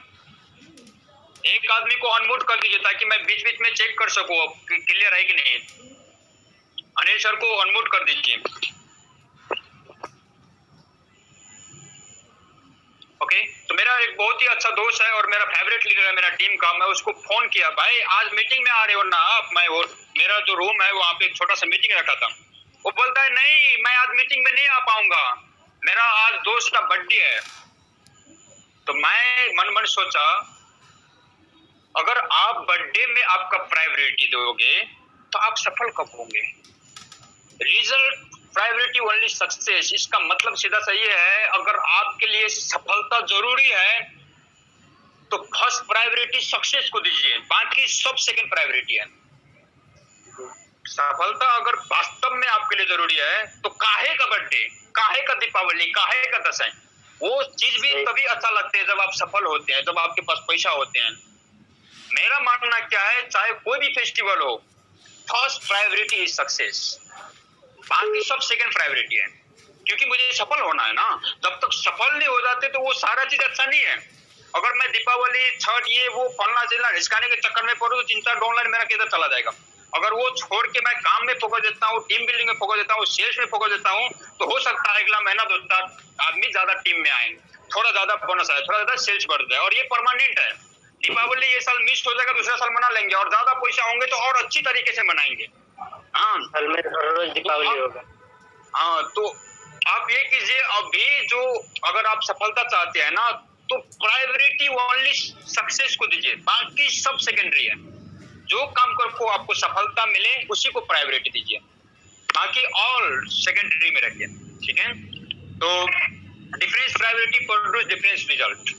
एक आदमी को अनम्यूट कर दीजिए ताकि मैं बीच बीच में चेक कर सकूं क्लियर है कि नहीं। अनिल सर को अनम्यूट कर दीजिए। ओके, तो मेरा एक बहुत ही अच्छा दोस्त है और मेरा फेवरेट लीडर है मेरा टीम का। मैं उसको फोन किया, भाई आज मीटिंग में आ रहे हो ना आप? मैं और मेरा जो रूम है वहाँ पे एक छोटा सा मीटिंग रखा था। वो बोलता है नहीं मैं आज मीटिंग में नहीं आ पाऊंगा, मेरा आज दोस्त का बर्थडे है। तो मैं मन मन सोचा अगर आप बर्थडे में आपका प्रायोरिटी दोगे तो आप सफल कब होंगे? रिजल्ट प्रायोरिटी ओनली सक्सेस, इसका मतलब सीधा सा ये है अगर आपके लिए सफलता जरूरी है तो फर्स्ट प्रायोरिटी सक्सेस को दीजिए, बाकी सब सेकंड प्रायोरिटी है। सफलता अगर वास्तव में आपके लिए जरूरी है तो काहे का बर्थडे, काहे का दीपावली, काहे का दशहरा, वो चीज भी तभी अच्छा लगते हैं जब आप सफल होते हैं, जब आपके पास पैसा होते हैं। मेरा मानना क्या है, चाहे कोई भी फेस्टिवल हो, फर्स्ट प्रायोरिटी इज सक्सेस, बाकी सब सेकंड प्रायोरिटी है। क्योंकि मुझे सफल होना है ना, जब तक सफल नहीं हो जाते तो वो सारा चीज अच्छा नहीं है। अगर मैं दीपावली, छठ, ये वो फलना चिलना हिचकाने के चक्कर में पड़ूं तो चिंता डाउनलाइन मेरा किधर चला जाएगा। अगर वो छोड़ के मैं काम में फोकस देता हूँ, टीम बिल्डिंग में फोकस देता हूँ, सेल्स में फोकस देता हूँ, तो हो सकता है अगला महीना 2-4 आदमी ज्यादा टीम में आए, थोड़ा ज्यादा बोनस आए, थोड़ा ज्यादा सेल्स बढ़ जाए, और ये परमानेंट है। दीपावली ये साल मिस हो जाएगा, दूसरा साल मना लेंगे, और ज्यादा पैसा होंगे तो और अच्छी तरीके से मनाएंगे। हाँ, साल में हर रोज दीपावली होगा। हाँ, तो आप ये कीजिए, अभी जो अगर आप सफलता चाहते हैं ना तो प्रायोरिटी ओनली सक्सेस को दीजिए, बाकी सब सेकेंडरी है। जो काम को आपको सफलता मिले उसी को प्रायोरिटी दीजिए, बाकी ऑल सेकेंडरी में रखिए। ठीक है, तो difference priority produce difference result,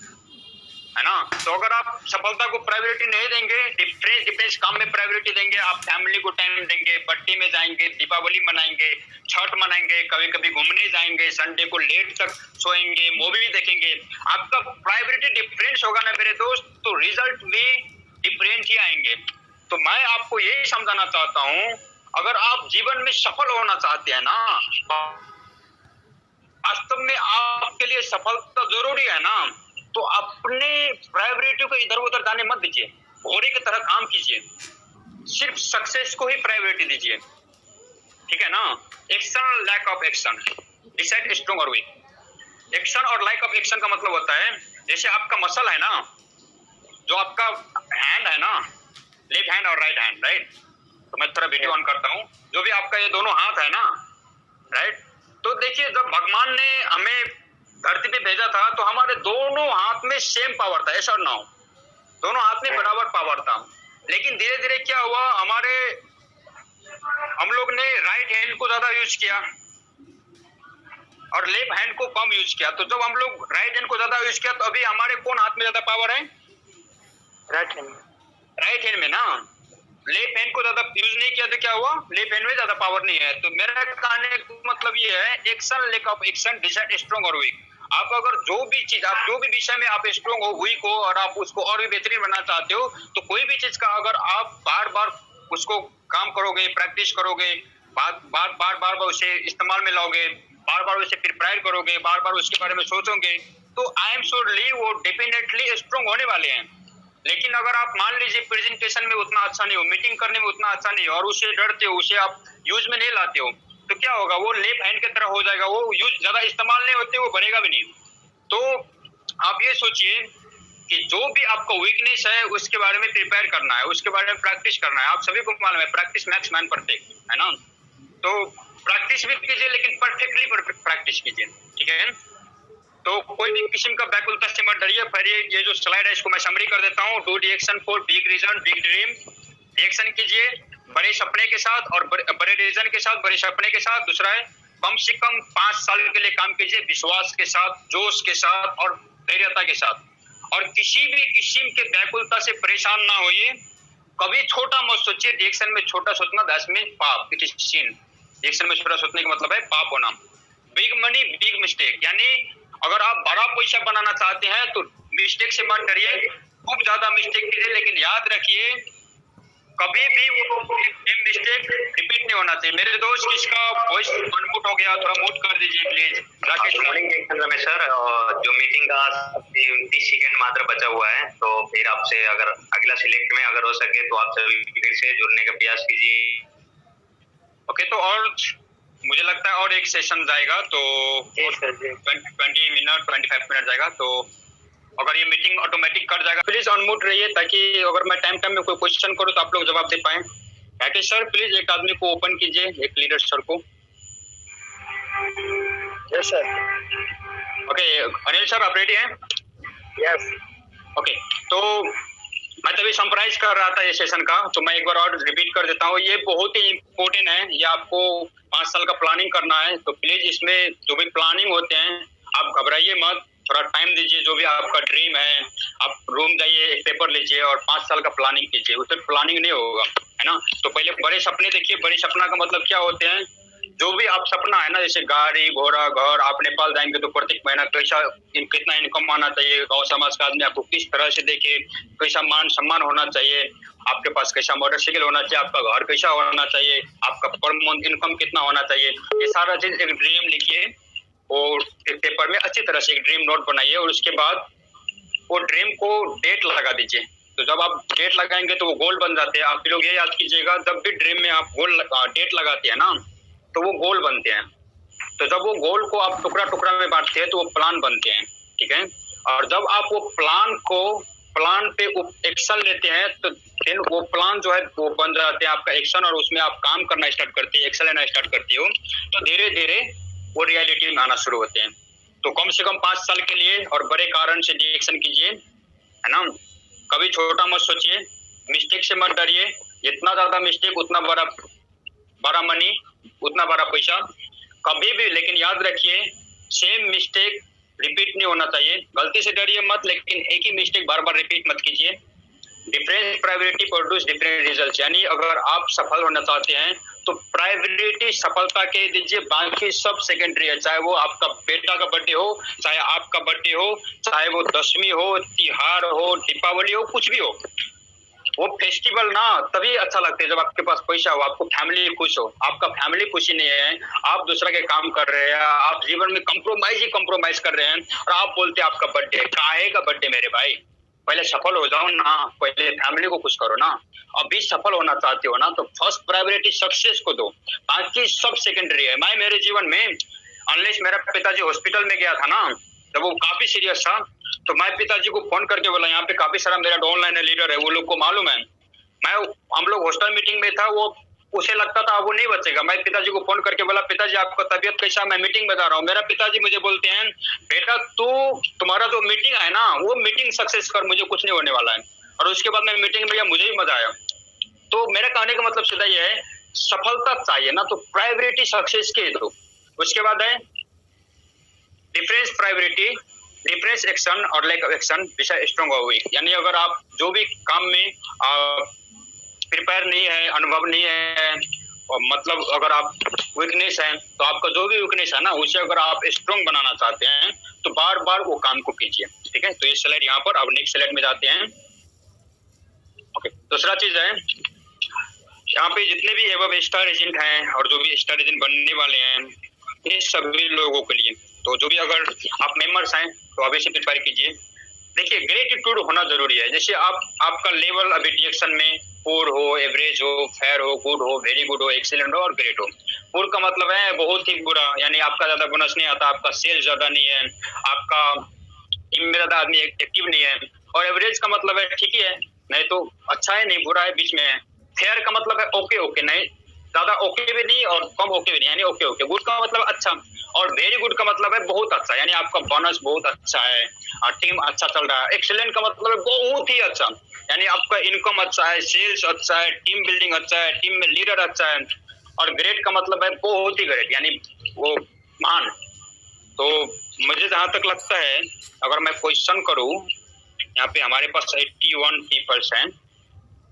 है ना। तो अगर आप सफलता को प्रायोरिटी नहीं देंगे, डिफरेंस काम में प्रायोरिटी देंगे, आप फैमिली को टाइम देंगे, बर्थडे में जाएंगे, दीपावली मनाएंगे, छठ मनाएंगे, कभी कभी घूमने जाएंगे, संडे को लेट तक सोएंगे, मूवी देखेंगे, आपका प्रायोरिटी डिफरेंस होगा ना मेरे दोस्त, तो रिजल्ट भी डिफरेंट ही आएंगे। तो मैं आपको यही समझाना चाहता हूं, अगर आप जीवन में सफल होना चाहते हैं ना, वास्तव में आपके लिए सफलता जरूरी है ना, तो अपने प्रायोरिटी को इधर उधर जाने मत दीजिए, घोड़े की तरह काम कीजिए, सिर्फ सक्सेस को ही प्रायोरिटी दीजिए। ठीक है ना। Action, lack of action, decide strong और वीक। एक्शन और लैक ऑफ एक्शन का मतलब होता है, जैसे आपका मसल है ना, जो आपका हैंड है ना, लेफ्ट हैंड और राइट हैंड, राइट। तो मैं थोड़ा वीडियो ऑन करता हूँ। जो भी आपका ये दोनों हाथ है ना, राइट, तो देखिए जब भगवान ने हमें धरती पे भेजा था तो हमारे दोनों हाथ में सेम पावर था, ऐसा ना हो, दोनों हाथ में बराबर पावर था। लेकिन धीरे धीरे क्या हुआ, हम लोग ने राइट हैंड को ज्यादा यूज किया और लेफ्ट हैंड को कम यूज किया। तो जब हम लोग राइट हैंड को ज्यादा यूज किया तो अभी हमारे कौन हाथ में ज्यादा पावर है? राइट हैंड में ना। लेफ्ट हैंड को ज्यादा यूज नहीं किया तो क्या हुआ, लेफ्ट हैंड में ज्यादा पावर नहीं है। तो मेरा कहने का मतलब ये है, action, lack of action, decide strong और वीक। आप अगर जो भी चीज, आप जो भी विषय में आप स्ट्रॉन्ग हो, वीक हो, और आप उसको और भी बेहतरीन बनाना चाहते हो, तो कोई भी चीज का अगर आप बार बार उसको काम करोगे, प्रैक्टिस करोगे, बार बार उसे इस्तेमाल में लाओगे, बार बार उसे प्रिपेयर करोगे, बार बार उसके बारे में सोचोगे, तो आई एम श्योरली वो डेफिनेटली स्ट्रांग होने वाले हैं। लेकिन अगर आप मान लीजिए प्रेजेंटेशन में उतना अच्छा नहीं हो, मीटिंग करने में उतना अच्छा नहीं हो, और उसे डरते हो, उसे आप यूज में नहीं लाते हो, तो क्या होगा, वो लेफ्ट हैंड की तरह हो जाएगा, वो यूज ज्यादा इस्तेमाल नहीं होते, वो बढ़ेगा भी नहीं। तो आप ये सोचिए कि जो भी आपका वीकनेस है उसके बारे में प्रिपेयर करना है, उसके बारे में प्रैक्टिस करना है। आप सभी को मालूम है प्रैक्टिस मैक्स मैन परफेक्ट, है ना। तो प्रैक्टिस भी कीजिए, लेकिन परफेक्टली प्रैक्टिस कीजिए, ठीक है। तो कोई भी किस्म का व्याकुलता से मत डरिए। फिर ये जो स्लाइड है इसको मैं समरी कर देता हूँ। Do reaction for big reason big dream. Reaction कीजिए बड़े सपने के साथ और बड़े रीजन के साथ, बड़े सपने के साथ। दूसरा है कम से कम 5 साल के लिए काम कीजिए विश्वास के साथ, जोश के साथ और धैर्यता के साथ। और किसी भी किस्म के व्याकुलता से परेशान ना होइए। कभी छोटा मत सोचिए। रिएक्शन में छोटा सोचना दैट मीन पाप, इट इज सिन। रिएक्शन में छोटा सोचने का मतलब है पाप होना। बिग मनी बिग मिस्टेक, यानी अगर आप बड़ा पैसा बनाना चाहते हैं तो मिस्टेक से मत डरिए, खूब ज्यादा मिस्टेक कीजिए, लेकिन याद रखिए कभी भी वो मिस्टेक रिपीट नहीं होना चाहिए। मेरे दोस्त किसका वॉइस अनम्यूट हो गया, थोड़ा म्यूट कर दीजिए please. Rakesh good morning Ramesh sir. जो मीटिंग का 30 सेकंड मात्र बचा हुआ है, तो फिर आपसे अगर अगला सिलेक्ट में अगर हो सके तो आप सभी फिर से जुड़ने का प्रयास कीजिए। ओके, तो और मुझे लगता है और एक सेशन जाएगा, तो 20 मिनट 25 मिनट जाएगा। तो अगर ये मीटिंग ऑटोमेटिक कर जाएगा, प्लीज अनम्यूट रहिए, ताकि अगर मैं टाइम में कोई क्वेश्चन करूँ तो आप लोग जवाब दे पाए। राकेश सर प्लीज एक आदमी को ओपन कीजिए, एक लीडर सर को। Yes sir. Okay Anil sir आप रेडी हैं? यस। ओके, तो मैं तभी समराइज कर रहा था ये सेशन का, तो मैं एक बार और रिपीट कर देता हूँ। ये बहुत ही इम्पोर्टेंट है, ये आपको 5 साल का प्लानिंग करना है। तो प्लीज इसमें जो भी प्लानिंग होते हैं आप घबराइए मत, थोड़ा टाइम दीजिए। जो भी आपका ड्रीम है आप रूम जाइए, एक पेपर लीजिए और 5 साल का प्लानिंग कीजिए। उससे प्लानिंग नहीं होगा, है ना। तो पहले बड़े सपने देखिए। बड़े सपना का मतलब क्या होते हैं, जो भी आप सपना है ना, जैसे गाड़ी घोड़ा घर, आप नेपाल जाएंगे तो प्रत्येक महीना कैसा कितना इनकम आना चाहिए, गांव समाज का आदमी आपको किस तरह से देखे, कैसा मान सम्मान होना चाहिए, आपके पास कैसा मोटरसाइकिल होना चाहिए, आपका घर कैसा होना चाहिए, आपका पर मंथ इनकम कितना होना चाहिए, ये सारा चीज एक ड्रीम लिखिए और एक पेपर में अच्छी तरह से एक ड्रीम नोट बनाइए। और उसके बाद वो ड्रीम को डेट लगा दीजिए। तो जब आप डेट लगाएंगे तो वो गोल बन जाते हैं। आप लोग ये याद कीजिएगा, जब भी ड्रीम में आप गोल डेट लगाते हैं ना, तो वो गोल बनते हैं। तो जब वो गोल को आप टुकड़ा टुकड़ा में बांटते हैं तो वो प्लान बनते हैं, ठीक है। और जब आप वो प्लान पे एक्शन लेते हैं तो फिर वो प्लान जो है वो बन जाते हैं आपका एक्शन, और उसमें आप काम करना स्टार्ट करते हैं, एक्शन लेना स्टार्ट करते हो, तो धीरे धीरे वो रियलिटी में आना शुरू होते हैं। तो कम से कम 5 साल के लिए और बड़े कारण से रिएक्शन कीजिए, है ना। कभी छोटा मत सोचिए, मिस्टेक से मत डरिए। जितना ज्यादा मिस्टेक उतना बड़ा मनी, उतना बड़ा पैसा कभी भी। लेकिन याद रखिए सेम मिस्टेक रिपीट नहीं होना चाहिए। गलती से डरिए मत, लेकिन एक ही मिस्टेक बार बार रिपीट मत कीजिए। Different priority produce different result, यानी अगर आप सफल होना चाहते हैं तो प्रायोरिटी सफलता के दीजिए, बाकी सब सेकेंडरी है। चाहे वो आपका बेटा का बर्थडे हो, चाहे आपका बर्थडे हो, चाहे वो दशमी हो, तिहार हो, दीपावली हो, कुछ भी हो। वो फेस्टिवल ना तभी अच्छा लगता है जब आपके पास पैसा हो, आपको फैमिली खुश हो। आपका फैमिली खुशी नहीं है, आप दूसरा के काम कर रहे हैं, आप जीवन में कंप्रोमाइज कर रहे हैं, और आप बोलते हैं आपका बर्थडे। काहे का बर्थडे मेरे भाई, पहले सफल हो जाओ ना, पहले फैमिली को खुश करो ना। अभी सफल होना चाहते हो ना तो फर्स्ट प्रायोरिटी सक्सेस को दो, बाकी सब सेकेंडरी है। मैं मेरे जीवन में अनलेस मेरा पिताजी हॉस्पिटल में गया था ना, जब वो काफी सीरियस था, तो मैं पिताजी को फोन करके बोला यहाँ पे काफी सारा मेरा ऑनलाइन लीडर है, वो लोग को मालूम है। हम लोग हॉस्टल मीटिंग में था, वो उसे लगता था वो नहीं बचेगा। मैं पिताजी को फोन करके बोला पिताजी आपका तबीयत कैसा, मैं मीटिंग में जा रहा हूँ। मेरा पिताजी मुझे बोलते हैं बेटा तुम्हारा जो मीटिंग है ना वो मीटिंग सक्सेस कर, मुझे कुछ नहीं होने वाला है। और उसके बाद मैं मीटिंग में गया, मुझे भी मजा आया। तो मेरा कहने का मतलब सीधा ये है, सफलता चाहिए ना तो प्रायोरिटी सक्सेस के दो। उसके बाद है डिफरेंस प्रायोरिटी, डिफरेंस एक्शन और लैक ऑफ एक्शन विषय स्ट्रॉन्ग और वीक। यानी अगर आप जो भी काम में प्रिपेयर नहीं है, अनुभव नहीं है, और मतलब अगर आप वीकनेस है तो आपका जो भी वीकनेस है ना उसे अगर आप स्ट्रॉन्ग बनाना चाहते हैं तो बार बार वो काम को कीजिए, ठीक है। तो ये स्लाइड यहाँ पर, अब नेक्स्ट स्लाइड में जाते हैं। ओके, दूसरा चीज है यहाँ पे जितने भी एबव स्टार एजेंट हैं और जो भी स्टार एजेंट बनने वाले हैं, ये सभी लोगों के लिए। तो जो भी अगर आप मेंबर्स हैं तो अभी से प्रिपेयर कीजिए। देखिए ग्रेटिट्यूड होना जरूरी है। जैसे आपका लेवल अभी डिएक्शन में पुअर हो, एवरेज हो, फेयर हो, गुड हो, वेरी गुड हो, एक्सीलेंट हो और ग्रेट हो। पुअर का मतलब है बहुत ही बुरा, यानी आपका ज्यादा बोनस नहीं आता, आपका सेल्स ज्यादा नहीं है, आपका टीम में ज्यादा आदमी एक्टिव नहीं है। और एवरेज का मतलब है ठीक ही है, नहीं तो अच्छा है, नहीं बुरा है, बीच में है। फेयर का मतलब है ओके ओके, नहीं ज्यादा ओके भी नहीं और कम ओके भी नहीं, यानी ओके ओके। गुड का मतलब अच्छा, और वेरी गुड का मतलब है बहुत अच्छा, यानी आपका बोनस बहुत अच्छा है और टीम अच्छा चल रहा है। एक्सीलेंट का मतलब है बहुत ही अच्छा, यानी आपका इनकम अच्छा है, सेल्स अच्छा है, टीम बिल्डिंग अच्छा है, टीम में लीडर अच्छा है। और ग्रेट का मतलब है बहुत ही ग्रेट, यानी वो महान। तो मुझे जहां तक लगता है, अगर मैं क्वेश्चन करूं, यहाँ पे हमारे पास 81 पीपल्स हैं,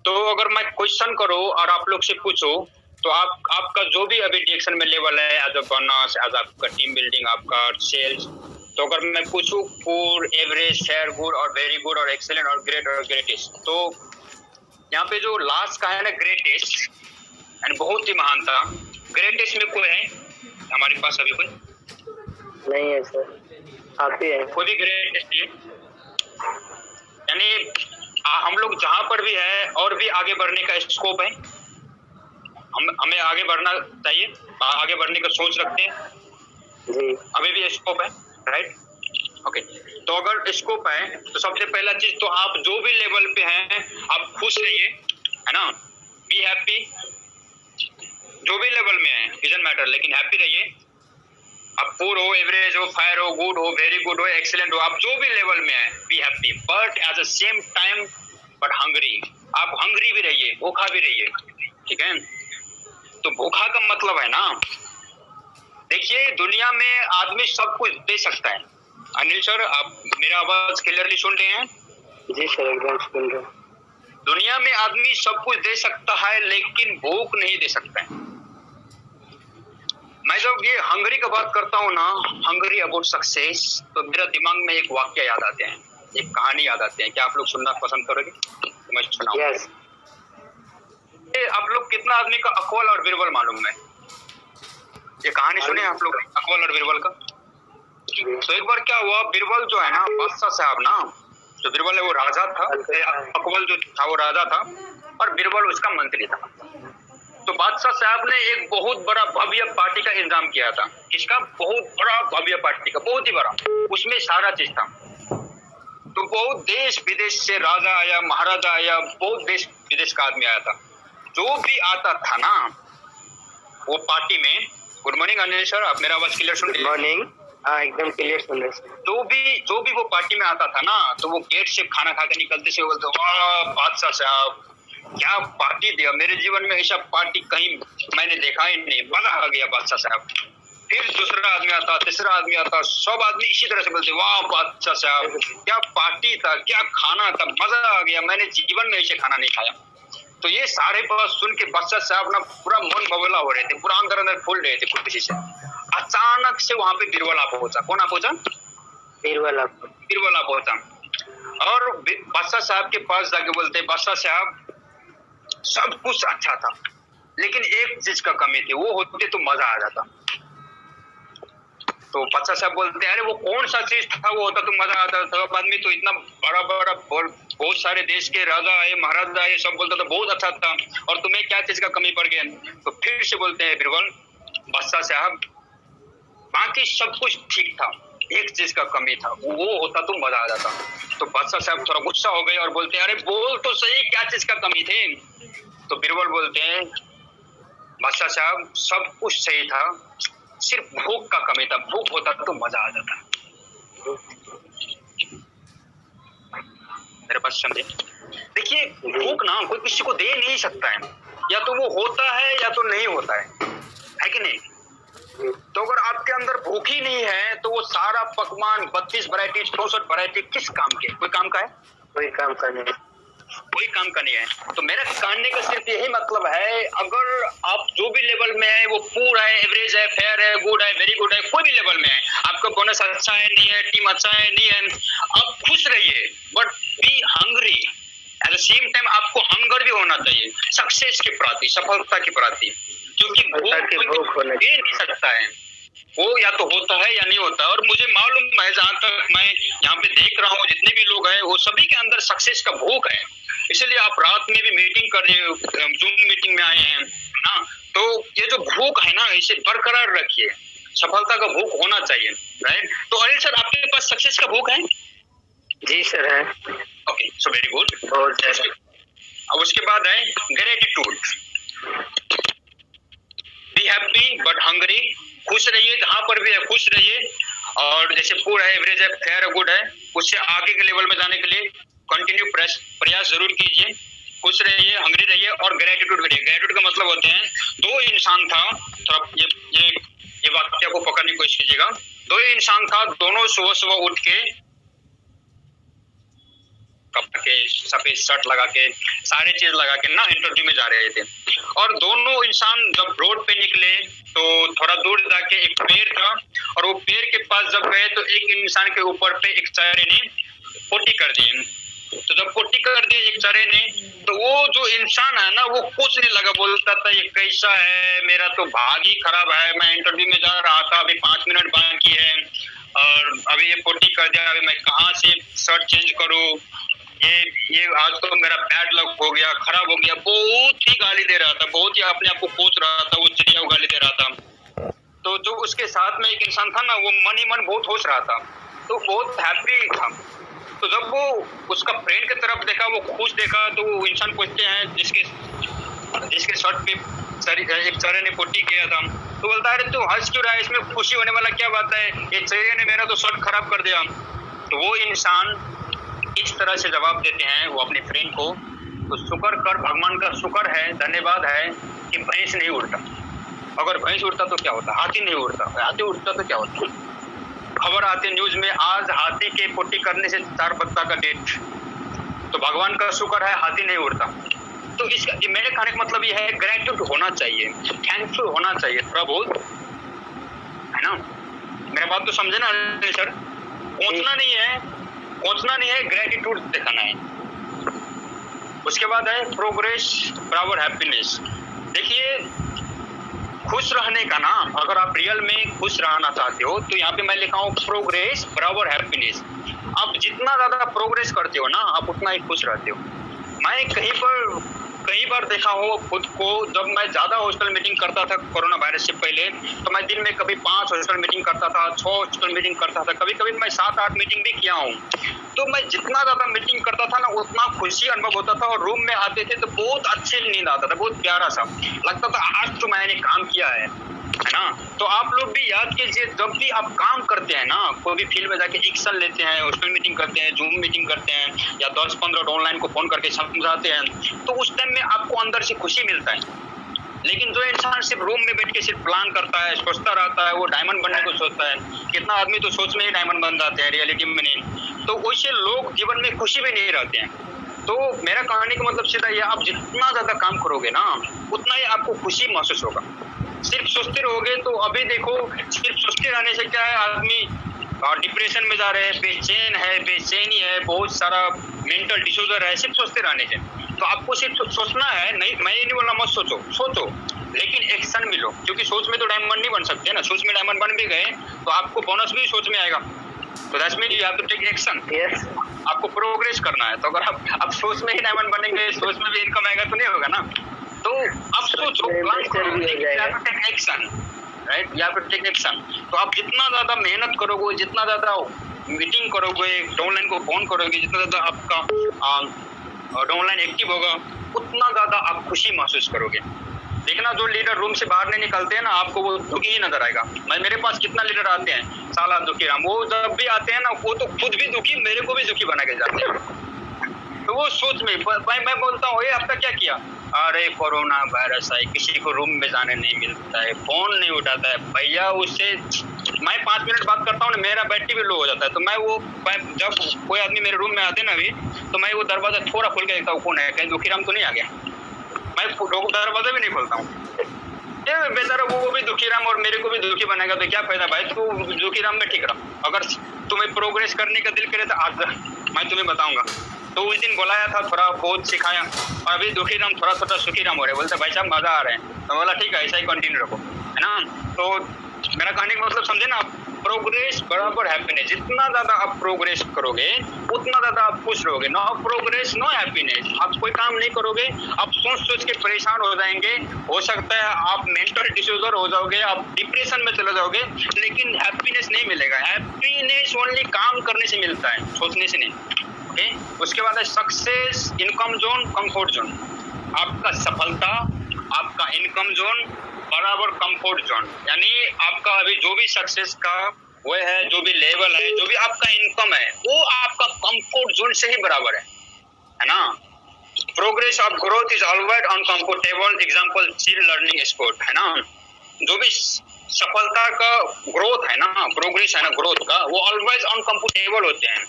तो अगर मैं क्वेश्चन करूं और आप लोग से पूछूं, तो आपका जो भी अभी डिएक्शन में लेवल है, एज अ बोनस, एज आपका टीम बिल्डिंग, आपका सेल्स, तो अगर मैं पूछूं पुअर, एवरेज, फेयर, गुड और वेरी गुड और एक्सीलेंट और ग्रेट और ग्रेटेस्ट, तो यहाँ पे जो लास्ट का है ना ग्रेटेस्ट, यानी बहुत ही महान था, ग्रेटेस्ट में कोई है हमारे पास अभी? कोई नहीं है सर, आप ही हैं। कोई भी ग्रेटेस्ट है? यानी हम लोग जहां पर भी है और भी आगे बढ़ने का स्कोप है, हमें आगे बढ़ना चाहिए, आगे बढ़ने का सोच रखते हैं जी। अभी भी स्कोप है, राइट? ओके, तो अगर स्कोप है तो सबसे पहला चीज तो आप जो भी लेवल पे हैं आप खुश रहिए, है ना? बी हैप्पी, जो भी लेवल में है डजंट मैटर, लेकिन हैप्पी रहिए। आप पुअर हो, एवरेज हो, फायर हो, गुड हो, वेरी गुड हो, एक्सीलेंट हो, आप जो भी लेवल में है be happy, but at the same time but hungry. आप हंग्री भी रहिए, भूखा भी रहिए, ठीक है? तो भूखा का मतलब है ना, देखिए दुनिया में आदमी सब कुछ दे सकता है। अनिल सर, आप मेरा आवाज क्लियरली सुन रहे हैं? जी सर, एकदम सुन रहे हैं। दुनिया में आदमी सब कुछ दे सकता है लेकिन भूख नहीं दे सकता है। मैं जब ये हंगरी का बात करता हूँ ना, हंगरी अबाउट सक्सेस, तो मेरा दिमाग में एक वाक्य याद आते हैं, एक कहानी याद आते हैं। क्या आप लोग सुनना पसंद करोगे? मैं सुनाऊं? यस। आप लोग कितना आदमी का अकवल और बिरबल मालूम है? ये कहानी सुने आप लोग अकवल और बिरबल का? तो एक बार क्या हुआ, बिरबल जो है ना, बादशाह साहब ना, जो बिरबल है वो राजा था, अकवल जो था वो राजा था और बिरबल उसका मंत्री था। तो बादशाह साहब ने एक बहुत बड़ा भव्य पार्टी का इंतजाम किया था। किसका? बहुत बड़ा भव्य पार्टी का, बहुत ही बड़ा, उसमें सारा चीज था। तो बहुत देश विदेश से राजा आया, महाराजा आया, बहुत देश विदेश का आदमी आया था। जो भी आता था ना वो पार्टी में, गुड मॉर्निंग अनिल सर, आप मेरा आवाज क्लियर सुन रहे हैं? मॉर्निंग, हाँ एकदम क्लियर सुन रहे हैं। जो भी वो पार्टी में आता था ना, तो वो गेट से खाना खा के निकलते से बोलते, वाह बादशाह साहब क्या पार्टी दिया, मेरे जीवन में ऐसा पार्टी कहीं मैंने देखा ही नहीं, मजा आ गया बादशाह साहब। फिर दूसरा आदमी आता, तीसरा आदमी आता, सब आदमी इसी तरह से बोलते, वाह बादशाह साहब क्या पार्टी था, क्या खाना था, मजा आ गया, मैंने जीवन में ऐसे खाना नहीं खाया। तो ये सारे बात सुन के बादशाह साहब ना पूरा मन बबला हो रहे थे, पूरा अंदर अंदर फूल रहे थे खुशी से। अचानक से वहां पे बिरबल आ पहुंचा। कौन आ पहुंचा? बिरबल आ पहुंचा और बादशाह साहब के पास जाके बोलते, बादशाह साहब सब कुछ अच्छा था लेकिन एक चीज का कमी थी, वो होते तो मजा आ जाता। तो बादशाह साहब बोलते, अरे वो कौन सा चीज था, वो होता तो मजा आता। सब आदमी तो इतना बड़ा बड़ा बहुत सारे देश के राजा आए, महाराजा आए, सब बोलता था बहुत अच्छा था, और तुम्हें क्या चीज का कमी पड़ गया? तो फिर से बोलते हैं बिरबल, बादशाह साहब बाकी सब कुछ ठीक था, एक चीज का कमी था, वो होता तो मजा आ जाता। तो बादशाह साहब थोड़ा गुस्सा हो गए और बोलते हैं, अरे बोल तो सही क्या चीज का कमी थी? तो बिरबल बोलते हैं, बादशाह साहब सब कुछ सही था, सिर्फ भूख का कमी था, भूख होता तो मजा आ जाता। मेरे पास समझे? देखिए भूख ना कोई किसी को दे नहीं सकता है, या तो वो होता है या तो नहीं होता है कि नहीं? तो अगर आपके अंदर भूख ही नहीं है तो वो सारा पकवान 32 वैरायटी 64 वैरायटी किस काम के? कोई काम का है? कोई काम का नहीं, कोई काम का नहीं है। तो मेरा कहने का सिर्फ यही मतलब है, अगर आप जो भी लेवल में है, वो पुअर है, एवरेज है, फेयर है, गुड है, वेरी गुड है, कोई भी लेवल में है, आपका बोनस अच्छा है नहीं है, टीम अच्छा है नहीं है, आप खुश रहिए, but be hungry. At the same time आपको हंगर भी होना चाहिए सक्सेस के प्रति, सफलता के प्रति, क्योंकि भूख दे नहीं सकता है। वो या तो होता है या नहीं होता। और मुझे मालूम है, जहां तक मैं यहाँ पे देख रहा हूँ, जितने भी लोग हैं वो सभी के अंदर सक्सेस का भूख है। इसलिए आप रात में भी मीटिंग कर रहे हो, जूम मीटिंग में आए हैं ना, तो ये जो भूख है ना, इसे बरकरार रखिए। सफलता का भूख होना चाहिए, राइट। तो अनिल सर, आपके पास सक्सेस का भूख है? जी सर है। Okay, so very good. बहुत ज्यादा। अब उसके बाद है gratitude. Be happy but hungry. खुश रहिए, जहां पर भी है खुश रहिए। और जैसे पूर है, एवरेज है, फेयर है, गुड है, उससे आगे के लेवल में जाने के लिए कंटिन्यू प्रयास जरूर कीजिए। खुश रहिए, हंग्री रहिए और ग्रेटिट्यूड करिए। ग्रेटिट्यूड का मतलब होते हैं, दो इंसान था, थोड़ा ये वाक्य को पकड़ने की कोशिश कीजिएगा। दो इंसान था, दोनों सुबह सुबह उठ के सफेद शर्ट लगा के, सारे चीज लगा के ना इंटरव्यू में जा रहे थे। और दोनों इंसान जब रोड पे निकले तो थोड़ा दूर जाके एक पेड़ था, और वो पेड़ के पास जब गए तो एक इंसान के ऊपर पे एक चेहरे ने पोटी कर दी। तो जब पोटी कर दी एक चेहरे ने, तो वो जो इंसान है ना, वो कुछ नहीं लगा, बोलता था ये कैसा है, मेरा तो भाग ही खराब है, मैं इंटरव्यू में जा रहा था, अभी 5 मिनट बाकी है और अभी ये पोटी कर दिया, अभी मैं कहाँ से शर्ट चेंज करूँ, ये आज तो मेरा बैड लक हो गया, खराब हो गया। बहुत ही गाली दे रहा था, बहुत ही अपने आप को कोच रहा था, वो चिड़िया को गाली दे रहा था। तो जो उसके साथ में एक इंसान था ना, वो मन ही मन बहुत होश रहा था, तो बहुत हैप्पी था। तो जब वो उसका फ्रेंड की तरफ देखा, वो खुश देखा, तो वो इंसान पूछते हैं जिसके शर्ट पे एक चेहरे ने पोटी किया था, तो बोलता है अरे तू हंस क्यों रहा है, इसमें खुशी होने वाला क्या बात है, ये चेहरे ने मेरा तो शर्ट खराब कर दिया। तो वो इंसान इस तरह से जवाब देते हैं वो अपने फ्रेंड को, तो शुक्र कर, भगवान का शुक्र है, धन्यवाद है कि भैंस नहीं उड़ता। अगर भैंस उड़ता तो क्या होता, हाथी नहीं उड़ता, हाथी उड़ता तो क्या होता। खबर आती न्यूज में, आज हाथी के पोटी करने से 4 बच्चा का डेथ। तो भगवान का शुक्र है हाथी नहीं उड़ता। तो इसका मेरे कहने का मतलब ये है, ग्रेटिट्यूड होना चाहिए, थैंकफुल होना चाहिए थोड़ा बहुत, है ना। मेरा बात तो समझे ना सर, पहुंचना नहीं है, ग्रेटिट्यूड दिखाना है। उसके बाद है प्रोग्रेस बराबर हैप्पीनेस। देखिए, खुश रहने का ना, अगर आप रियल में खुश रहना चाहते हो तो यहाँ पे मैं लिखा हूँ प्रोग्रेस बराबर हैप्पीनेस। आप जितना ज्यादा प्रोग्रेस करते हो ना, आप उतना ही खुश रहते हो। मैं कई बार देखा हो खुद को, जब मैं ज्यादा हॉस्टल मीटिंग करता था कोरोना वायरस से पहले, तो मैं दिन में कभी 5 हॉस्टल मीटिंग करता था, 6 हॉस्टल मीटिंग करता था, कभी कभी मैं 7-8 मीटिंग भी किया हूँ। तो मैं जितना ज्यादा मीटिंग करता था ना, उतना खुशी अनुभव होता था, और रूम में आते थे तो बहुत अच्छे नींद आता था, बहुत प्यारा सा लगता था, आज तो मैंने काम किया है ना। तो आप लोग भी याद कीजिए, जब भी आप काम करते हैं ना, कोई भी फील्ड में जाके एक्शन लेते हैं, हॉस्टल मीटिंग करते हैं, जूम मीटिंग करते हैं, या 10-15 ऑनलाइन को फोन करके समझाते हैं, तो उस टाइम में आपको अंदर से खुशी मिलता है। लेकिन जो इंसान सिर्फ रूम में बैठ के सिर्फ प्लान करता है, सोचता रहता है, वो डायमंड बनने को सोचता है। कितना आदमी तो सोच में ही डायमंड बन जाते हैं, रियलिटी में नहीं। तो वैसे लोग जीवन में खुशी में नहीं रहते हैं। तो मेरा कहने का मतलब सीधा ये, आप जितना ज्यादा काम करोगे ना, उतना ही आपको खुशी महसूस होगा। सिर्फ सोचते रहोगे तो अभी देखो, सिर्फ सोचते रहने से क्या है, आदमी डिप्रेशन में जा रहे हैं, बेचैनी है, बहुत सारा मेंटल डिसऑर्डर है, सिर्फ सोचते रहने से। तो आपको सिर्फ सोचना है, नहीं मैं ये नहीं बोल रहा मत सोचो, लेकिन एक्शन भी लो, क्योंकि सोच में तो डायमंड नहीं बन सकते ना। सोच में डायमंड बन भी गए तो आपको बोनस भी सोच में आएगा। तो that's mean you have to take action. आपको प्रोग्रेस करना है। तो अगर आप सोच में ही डायमंड बनेंगे, सोच में भी इनकम आएगा तो नहीं होगा ना। तो आप सोचो, प्लान करो, लेकिन टेक एक्शन, राइट, या फिर टेक एक्शन। तो आप जितना ज्यादा मेहनत करोगे, जितना ज्यादा मीटिंग करोगे, ऑनलाइन को फोन करोगे, जितना ज्यादा आपका ऑनलाइन एक्टिव होगा, उतना ज्यादा आप खुशी महसूस करोगे। देखना, जो लीडर रूम से बाहर नहीं निकलते हैं ना, आपको वो दुखी ही नजर आएगा। मेरे पास कितना लीडर आते हैं, साला दुखी राम, वो जब भी आते हैं ना, वो तो खुद भी दुखी, मेरे को भी दुखी बना के जाते हैं। तो वो सोच में भाई मैं बोलता हूँ, ये आपका क्या किया, अरे कोरोना वायरस है, किसी को रूम में जाने नहीं मिलता है, फोन नहीं उठाता है भैया, उससे मैं 5 मिनट बात करता हूँ ना, मेरा बैटरी भी लो हो जाता है। तो मैं जब कोई आदमी मेरे रूम में आते ना अभी, तो मैं वो दरवाजा थोड़ा खोल के देखता हूँ, कौन है, कहीं दुखी राम तो नहीं आ गया। मैं दरवाजा भी नहीं खोलता हूँ। बेचारा वो भी दुखी राम और मेरे को भी दुखी बनेगा, तो क्या फायदा भाई, तू दुखी राम में ठीक रहा। अगर तुम्हें प्रोग्रेस करने का दिल करे तो आज मैं तुम्हें बताऊंगा। तो उस दिन बुलाया था, थोड़ा बहुत सिखाया, और अभी दुखी राम थोड़ा सुखी राम हो रहे। बोलते भाई साहब मजा आ रहे हैं, तो बोला ठीक है, ऐसा ही कंटिन्यू रखो, है ना। तो मेरा कहने का मतलब समझे ना, प्रोग्रेस बराबर हैप्पीनेस। जितना ज्यादा आप प्रोग्रेस करोगे उतना ज्यादा आप खुश रहोगे। No progress no happiness. आप कोई काम नहीं करोगे, आप सोच सोच के परेशान हो जाएंगे, हो सकता है आप मेंटल डिसऑर्डर हो जाओगे, आप डिप्रेशन में चले जाओगे, लेकिन हैप्पीनेस नहीं मिलेगा। हैप्पीनेस ओनली काम करने से मिलता है, सोचने से नहीं। ओके, उसके बाद है success, income zone, comfort zone. आपका सफलता, आपका इनकम जोन बराबर कंफर्ट जोन, यानी आपका अभी जो भी सक्सेस का वो है, जो भी लेवल है, जो भी आपका इनकम है, वो आपका कंफर्ट जोन से ही बराबर है ना। Progress of growth is always uncomfortable, example chill learning sport, है ना। जो भी सफलता का ग्रोथ है ना, प्रोग्रेस है ना ग्रोथ का, वो ऑलवेज अनकंफर्टेबल होते हैं,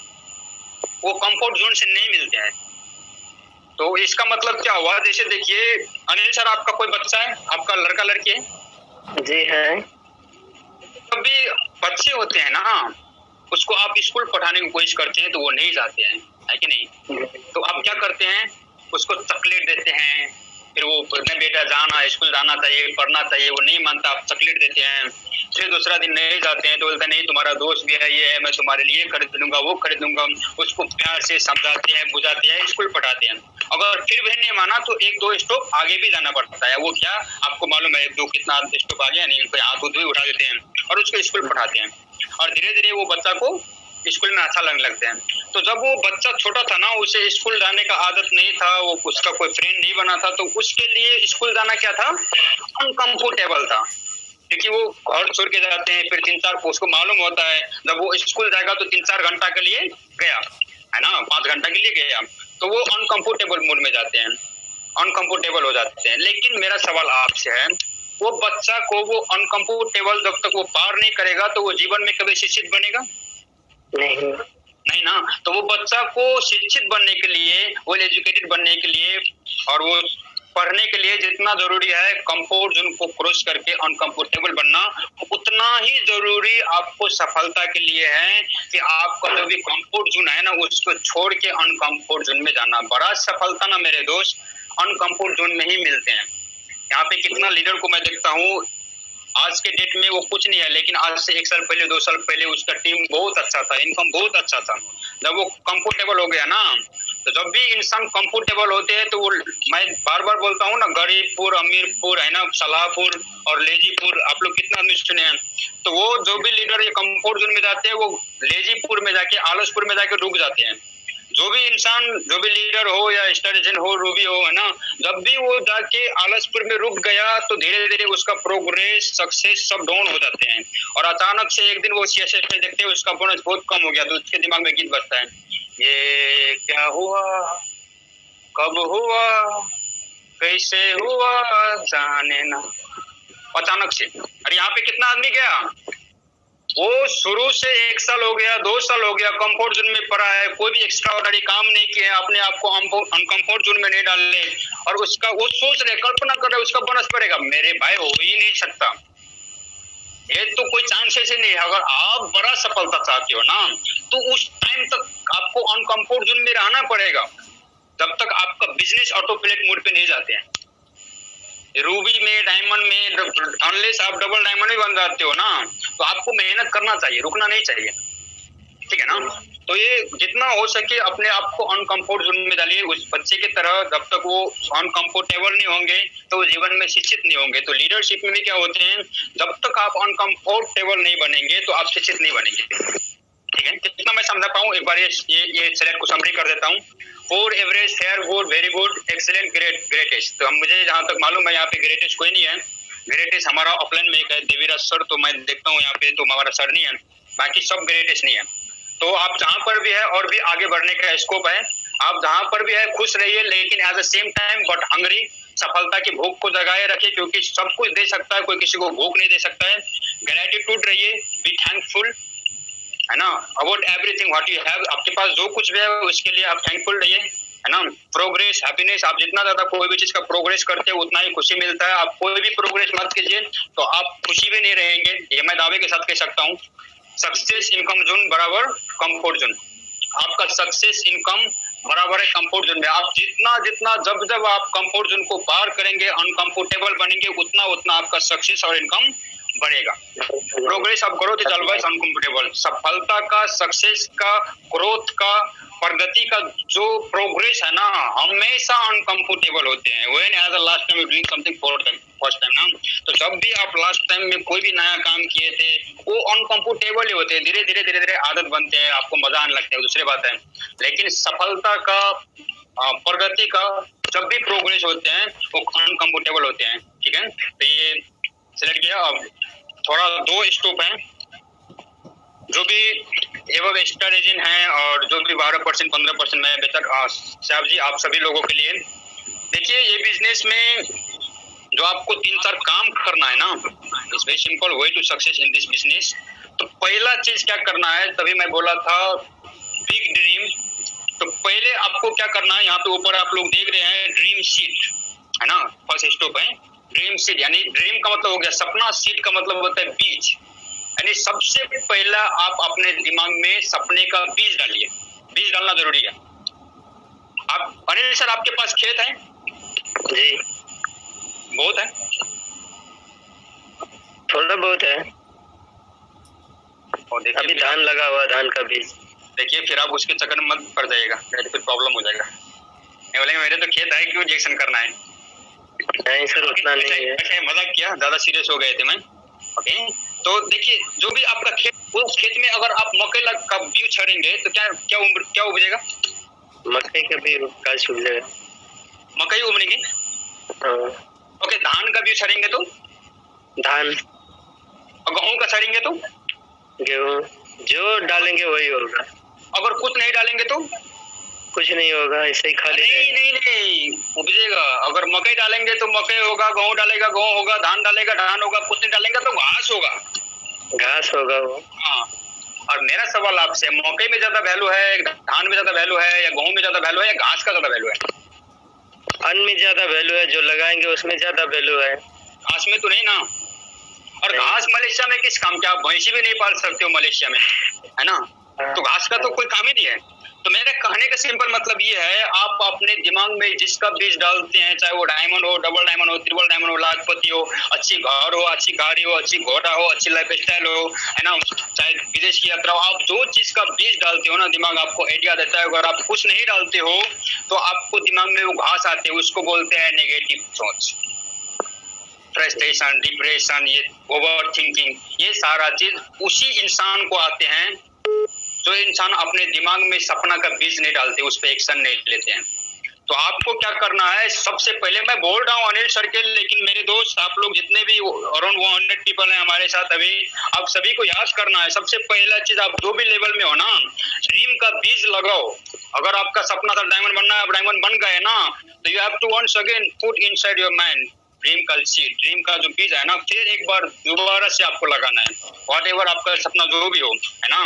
वो कंफर्ट जोन से नहीं मिलते हैं। तो इसका मतलब क्या हुआ, जैसे देखिए अनिल सर, आपका कोई बच्चा है, आपका लड़का लड़की है? जी है। कभी बच्चे होते हैं ना, उसको आप स्कूल पढ़ाने की कोशिश करते हैं तो वो नहीं जाते हैं, है कि नहीं? तो आप क्या करते हैं, उसको चॉकलेट देते हैं, फिर वो नहीं बेटा जाना, स्कूल जाना चाहिए, पढ़ना चाहिए, वो नहीं मानता, आप चॉकलेट देते हैं। फिर दूसरा दिन नहीं जाते हैं तो बोलते हैं नहीं तुम्हारा दोस्त भी है, ये है, मैं तुम्हारे लिए खरीद दूंगा, वो खरीद दूंगा। उसको प्यार से समझाते हैं, बुझाते हैं, स्कूल पढ़ाते हैं। अगर फिर भी नहीं माना तो एक दो स्टॉप आगे भी जाना पड़ता है। वो क्या, आपको मालूम है, दो कितना स्टॉप आगे, नहीं कोई हाथ भी उठा देते हैं और उसको स्कूल पढ़ाते हैं, और धीरे धीरे वो बच्चा को स्कूल में अच्छा लगने लगते हैं। तो जब वो बच्चा छोटा था ना, उसे स्कूल जाने का आदत नहीं था, वो उसका कोई फ्रेंड नहीं बना था, तो उसके लिए स्कूल जाना क्या था, अनकंफर्टेबल था। क्योंकि वो घर छोड़ के जाते हैं, फिर 3-4, उसको मालूम होता है जब वो स्कूल जाएगा तो 3-4 घंटा के लिए गया, है ना, 5 घंटा के लिए गया, तो वो अनकंफर्टेबल मूड में जाते हैं, अनकंफर्टेबल हो जाते हैं। लेकिन मेरा सवाल आपसे है, वो बच्चा को वो अनकंफर्टेबल जब तक वो पार नहीं करेगा तो वो जीवन में कभी शिक्षित बनेगा नहीं ना। तो वो बच्चा को शिक्षित बनने के लिए, वेल एजुकेटेड बनने के लिए और वो पढ़ने के लिए जितना जरूरी है कंफर्ट जोन को क्रॉस करके अनकंफर्टेबल बनना, उतना ही जरूरी आपको सफलता के लिए है कि आपका जो भी कंफर्ट जोन है ना, उसको छोड़ के अनकंफर्ट जोन में जाना। बड़ा सफलता ना मेरे दोस्त अनकंफर्ट जोन में ही मिलते हैं। यहाँ पे कितना लीडर को मैं देखता हूँ, आज के डेट में वो कुछ नहीं है, लेकिन आज से 1 साल पहले 2 साल पहले उसका टीम बहुत अच्छा था, इनकम बहुत अच्छा था। जब वो कंफर्टेबल हो गया ना, तो जब भी इंसान कंफर्टेबल होते हैं तो वो, मैं बार बार बोलता हूँ ना, गरीबपुर, अमीरपुर, है ना, सलाहपुर और लेजीपुर, आप लोग कितना आदमी सुने हैं। तो वो जो भी लीडर ये कंफर्ट जोन में जाते हैं, वो लेजीपुर में जाके, आलसपुर में जाके रुक जाते हैं। जो भी इंसान, जो भी लीडर हो या स्टार्जन हो, रूबी हो, है ना, जब भी वो जाके आलसपुर में रुक गया तो धीरे धीरे उसका प्रोग्रेस, सक्सेस सब डाउन हो जाते हैं। और अचानक से एक दिन वो सीएसएस में देखते हैं उसका बोनस बहुत कम हो गया, तो उसके दिमाग में गीत बजता है, ये क्या हुआ, कब हुआ, कैसे हुआ, जाने ना। अचानक से, और यहाँ पे कितना आदमी गया, वो शुरू से 1 साल हो गया, 2 साल हो गया, कंफर्ट जोन में पड़ा है, कोई भी एक्स्ट्रा ऑर्डिनरी काम नहीं किया, अपने आप को अनकंफर्ट जोन में नहीं डालने, और उसका वो सोच रहे, कल्पना कर रहे उसका बोनस बढ़ेगा। मेरे भाई हो ही नहीं सकता, ये तो कोई चांसेस ही नहीं है। अगर आप बड़ा सफलता चाहते हो ना, तो उस टाइम तक आपको अनकंफर्ट जोन में रहना पड़ेगा, जब तक आपका बिजनेस ऑटो पायलट मोड पे नहीं जाते हैं। रूबी में, डायमंड में, अनलेस आप डबल डायमंड भी बन जाते हो ना, तो आपको मेहनत करना चाहिए, रुकना नहीं चाहिए, ठीक है ना। तो ये जितना हो सके अपने आप को अनकंफर्ट जोन में डालिए उस बच्चे की तरह। जब तक वो अनकंफर्टेबल नहीं होंगे तो वो जीवन में शिक्षित नहीं होंगे। तो लीडरशिप में भी क्या होते हैं, जब तक आप अनकंफर्टेबल नहीं बनेंगे तो आप शिक्षित नहीं बनेंगे, ठीक है। कितना मैं समझा पाऊँ, एक बार ये स्लाइड को समरी कर देता हूँ। 4 average, fair, good, very good, excellent, great, greatest. तो मुझे जहाँ तक मालूम है यहाँ पे ग्रेटेस्ट कोई नहीं है। ग्रेटेस्ट हमारा ऑफलाइन में एक है, देवीराज सर, तो मैं देखता हूँ यहाँ पे तो हमारा सर नहीं है, बाकी सब ग्रेटेस्ट नहीं है। तो आप जहाँ पर भी है और भी आगे बढ़ने का स्कोप है, आप जहाँ पर भी है खुश रहिए, लेकिन at the same time but hungry, सफलता की भूख को जगाए रखिए, क्योंकि सब कुछ दे सकता है, कोई किसी को भूख नहीं दे सकता है। ग्रेटिट्यूड रहिए, बी थैंकफुल, है ना, about everything what you have. आपके पास जो कुछ भी है उसके लिए आप थैंकफुल रहिए, है ना। प्रोग्रेस, हैप्पीनेस, आप जितना ज्यादा कोई भी चीज का प्रोग्रेस करते हैं उतना ही खुशी मिलता है। आप कोई भी प्रोग्रेस मत कीजिए तो आप खुशी भी नहीं रहेंगे, ये मैं दावे के साथ कह सकता हूँ। सक्सेस इनकम जोन बराबर कंफर्ट जोन, आपका सक्सेस इनकम बराबर है कंफर्ट जोन में। आप जितना जितना जब आप कंफर्ट जोन को पार करेंगे, अनकंफर्टेबल बनेंगे, उतना उतना आपका सक्सेस और इनकम बढ़ेगा। Progress of growth is always uncomfortable. सफलता का, सक्सेस का, ग्रोथ का, प्रगति का जो प्रोग्रेस है ना, हमेशा अनकंफर्टेबल होते हैं। When as the last time you doing something for first time ना, तो जब भी आप लास्ट टाइम में कोई भी नया काम किए थे वो अनकंफर्टेबल ही होते हैं। धीरे धीरे आदत बनते हैं, आपको मजा आने लगता है, दूसरी बात है। लेकिन सफलता का, प्रगति का जब भी प्रोग्रेस होते हैं वो अनकंफर्टेबल होते हैं। ठीक है, तो ये सिलेक्ट किया। अब थोड़ा 2 स्टॉप हैं जो भी एवं एक्स्ट्रा रीजन है और जो भी 12% 15% में बेहतर साहब जी आप सभी लोगों के लिए। देखिए ये बिजनेस में जो आपको 3-4 काम करना है ना, it's very simple way to success in this business. तो पहला चीज क्या करना है, तभी मैं बोला था बिग ड्रीम। तो पहले आपको क्या करना है, यहाँ पे ऊपर आप लोग देख रहे हैं ड्रीम शीट है ना, फर्स्ट स्टॉप है ड्रीम सीड। यानी ड्रीम का मतलब हो गया सपना, सीड का मतलब होता है बीज। यानी सबसे पहला आप अपने दिमाग में सपने का बीज डालिए। बीज डालना जरूरी है। आप अनिल सर आपके पास खेत है? जी बहुत है? थोड़ा बहुत है। और देखिए अभी धान लगा हुआ, धान का बीज। देखिए फिर आप उसके चक्कर में मत पड़ जाइएगा, नहीं फिर प्रॉब्लम हो जाएगा। नहीं बोलेंगे मेरे तो खेत है, क्यों रिजेक्शन करना है? नहीं सर उतना नहीं है। अच्छा मजाक किया, ज्यादा सीरियस हो गए थे मैं। ओके, तो देखिए जो भी आपका खेत, उस खेत में अगर आप मकई का बीज छड़ेंगे तो क्या उपजेगा? मकई का भी गाछ उग जाएगा, मकई उगेगी। ओके, धान का बीज छड़ेंगे तो धान, और गेहूं का छड़ेंगे तो गेहूं। जो डालेंगे वही होगा। अगर कुछ नहीं डालेंगे तो कुछ नहीं होगा, ऐसे ही खाली नहीं उपजेगा। अगर मकई डालेंगे तो मकई होगा, गेहूं डालेगा गेहूं होगा, धान डालेगा धान होगा, कुछ नहीं डालेंगे तो घास होगा। घास होगा वो। हाँ, और मेरा सवाल आपसे, मकई में ज्यादा वैल्यू है, धान में ज्यादा वैल्यू है, या गेहूं में ज्यादा वैल्यू है, या घास का ज्यादा वैल्यू है? अन्न में ज्यादा वैल्यू है, जो लगाएंगे उसमें ज्यादा वैल्यू है। घास में तो नहीं ना। और घास मलेशिया में किस काम के? आप भैंसी भी नहीं पाल सकते हो मलेशिया में, है ना? तो घास का तो कोई काम ही नहीं है। तो मेरे कहने का सिंपल मतलब ये है, आप अपने दिमाग में जिसका बीज डालते हैं, चाहे वो डायमंड हो, डबल डायमंड हो, ट्रिपल डायमंड हो, लाखपति हो, अच्छी घर हो, अच्छी गाड़ी हो, अच्छी घोड़ा हो, अच्छी लाइफ स्टाइल हो, है ना, चाहे विदेश की यात्रा हो, आप जो चीज का बीज डालते हो ना, दिमाग आपको आइडिया देता है। अगर आप कुछ नहीं डालते हो तो आपको दिमाग में वो घास आते हैं, उसको बोलते हैं नेगेटिव सोच, फ्रस्ट्रेशन, डिप्रेशन, ये ओवर थिंकिंग, ये सारा चीज उसी इंसान को आते हैं जो इंसान अपने दिमाग में सपना का बीज नहीं डालते, उस पर एक्शन नहीं लेते हैं। तो आपको क्या करना है, सबसे पहले मैं बोल रहा हूँ अनिल सर के, लेकिन मेरे दोस्त आप लोग जितने भी अराउंड 100 पीपल हैं हमारे साथ अभी, आप सभी को याद करना है, सबसे पहला चीज आप जो भी लेवल में हो ना, ड्रीम का बीज लगाओ। अगर आपका सपना था डायमंड बनना है, आप डायमंड बन गए ना, तो you have to once again put inside your mind dream का सीड, ड्रीम का जो बीज है ना, फिर एक बार दोबारा से आपको लगाना है, व्हाट एवर आपका सपना जो भी हो, है ना।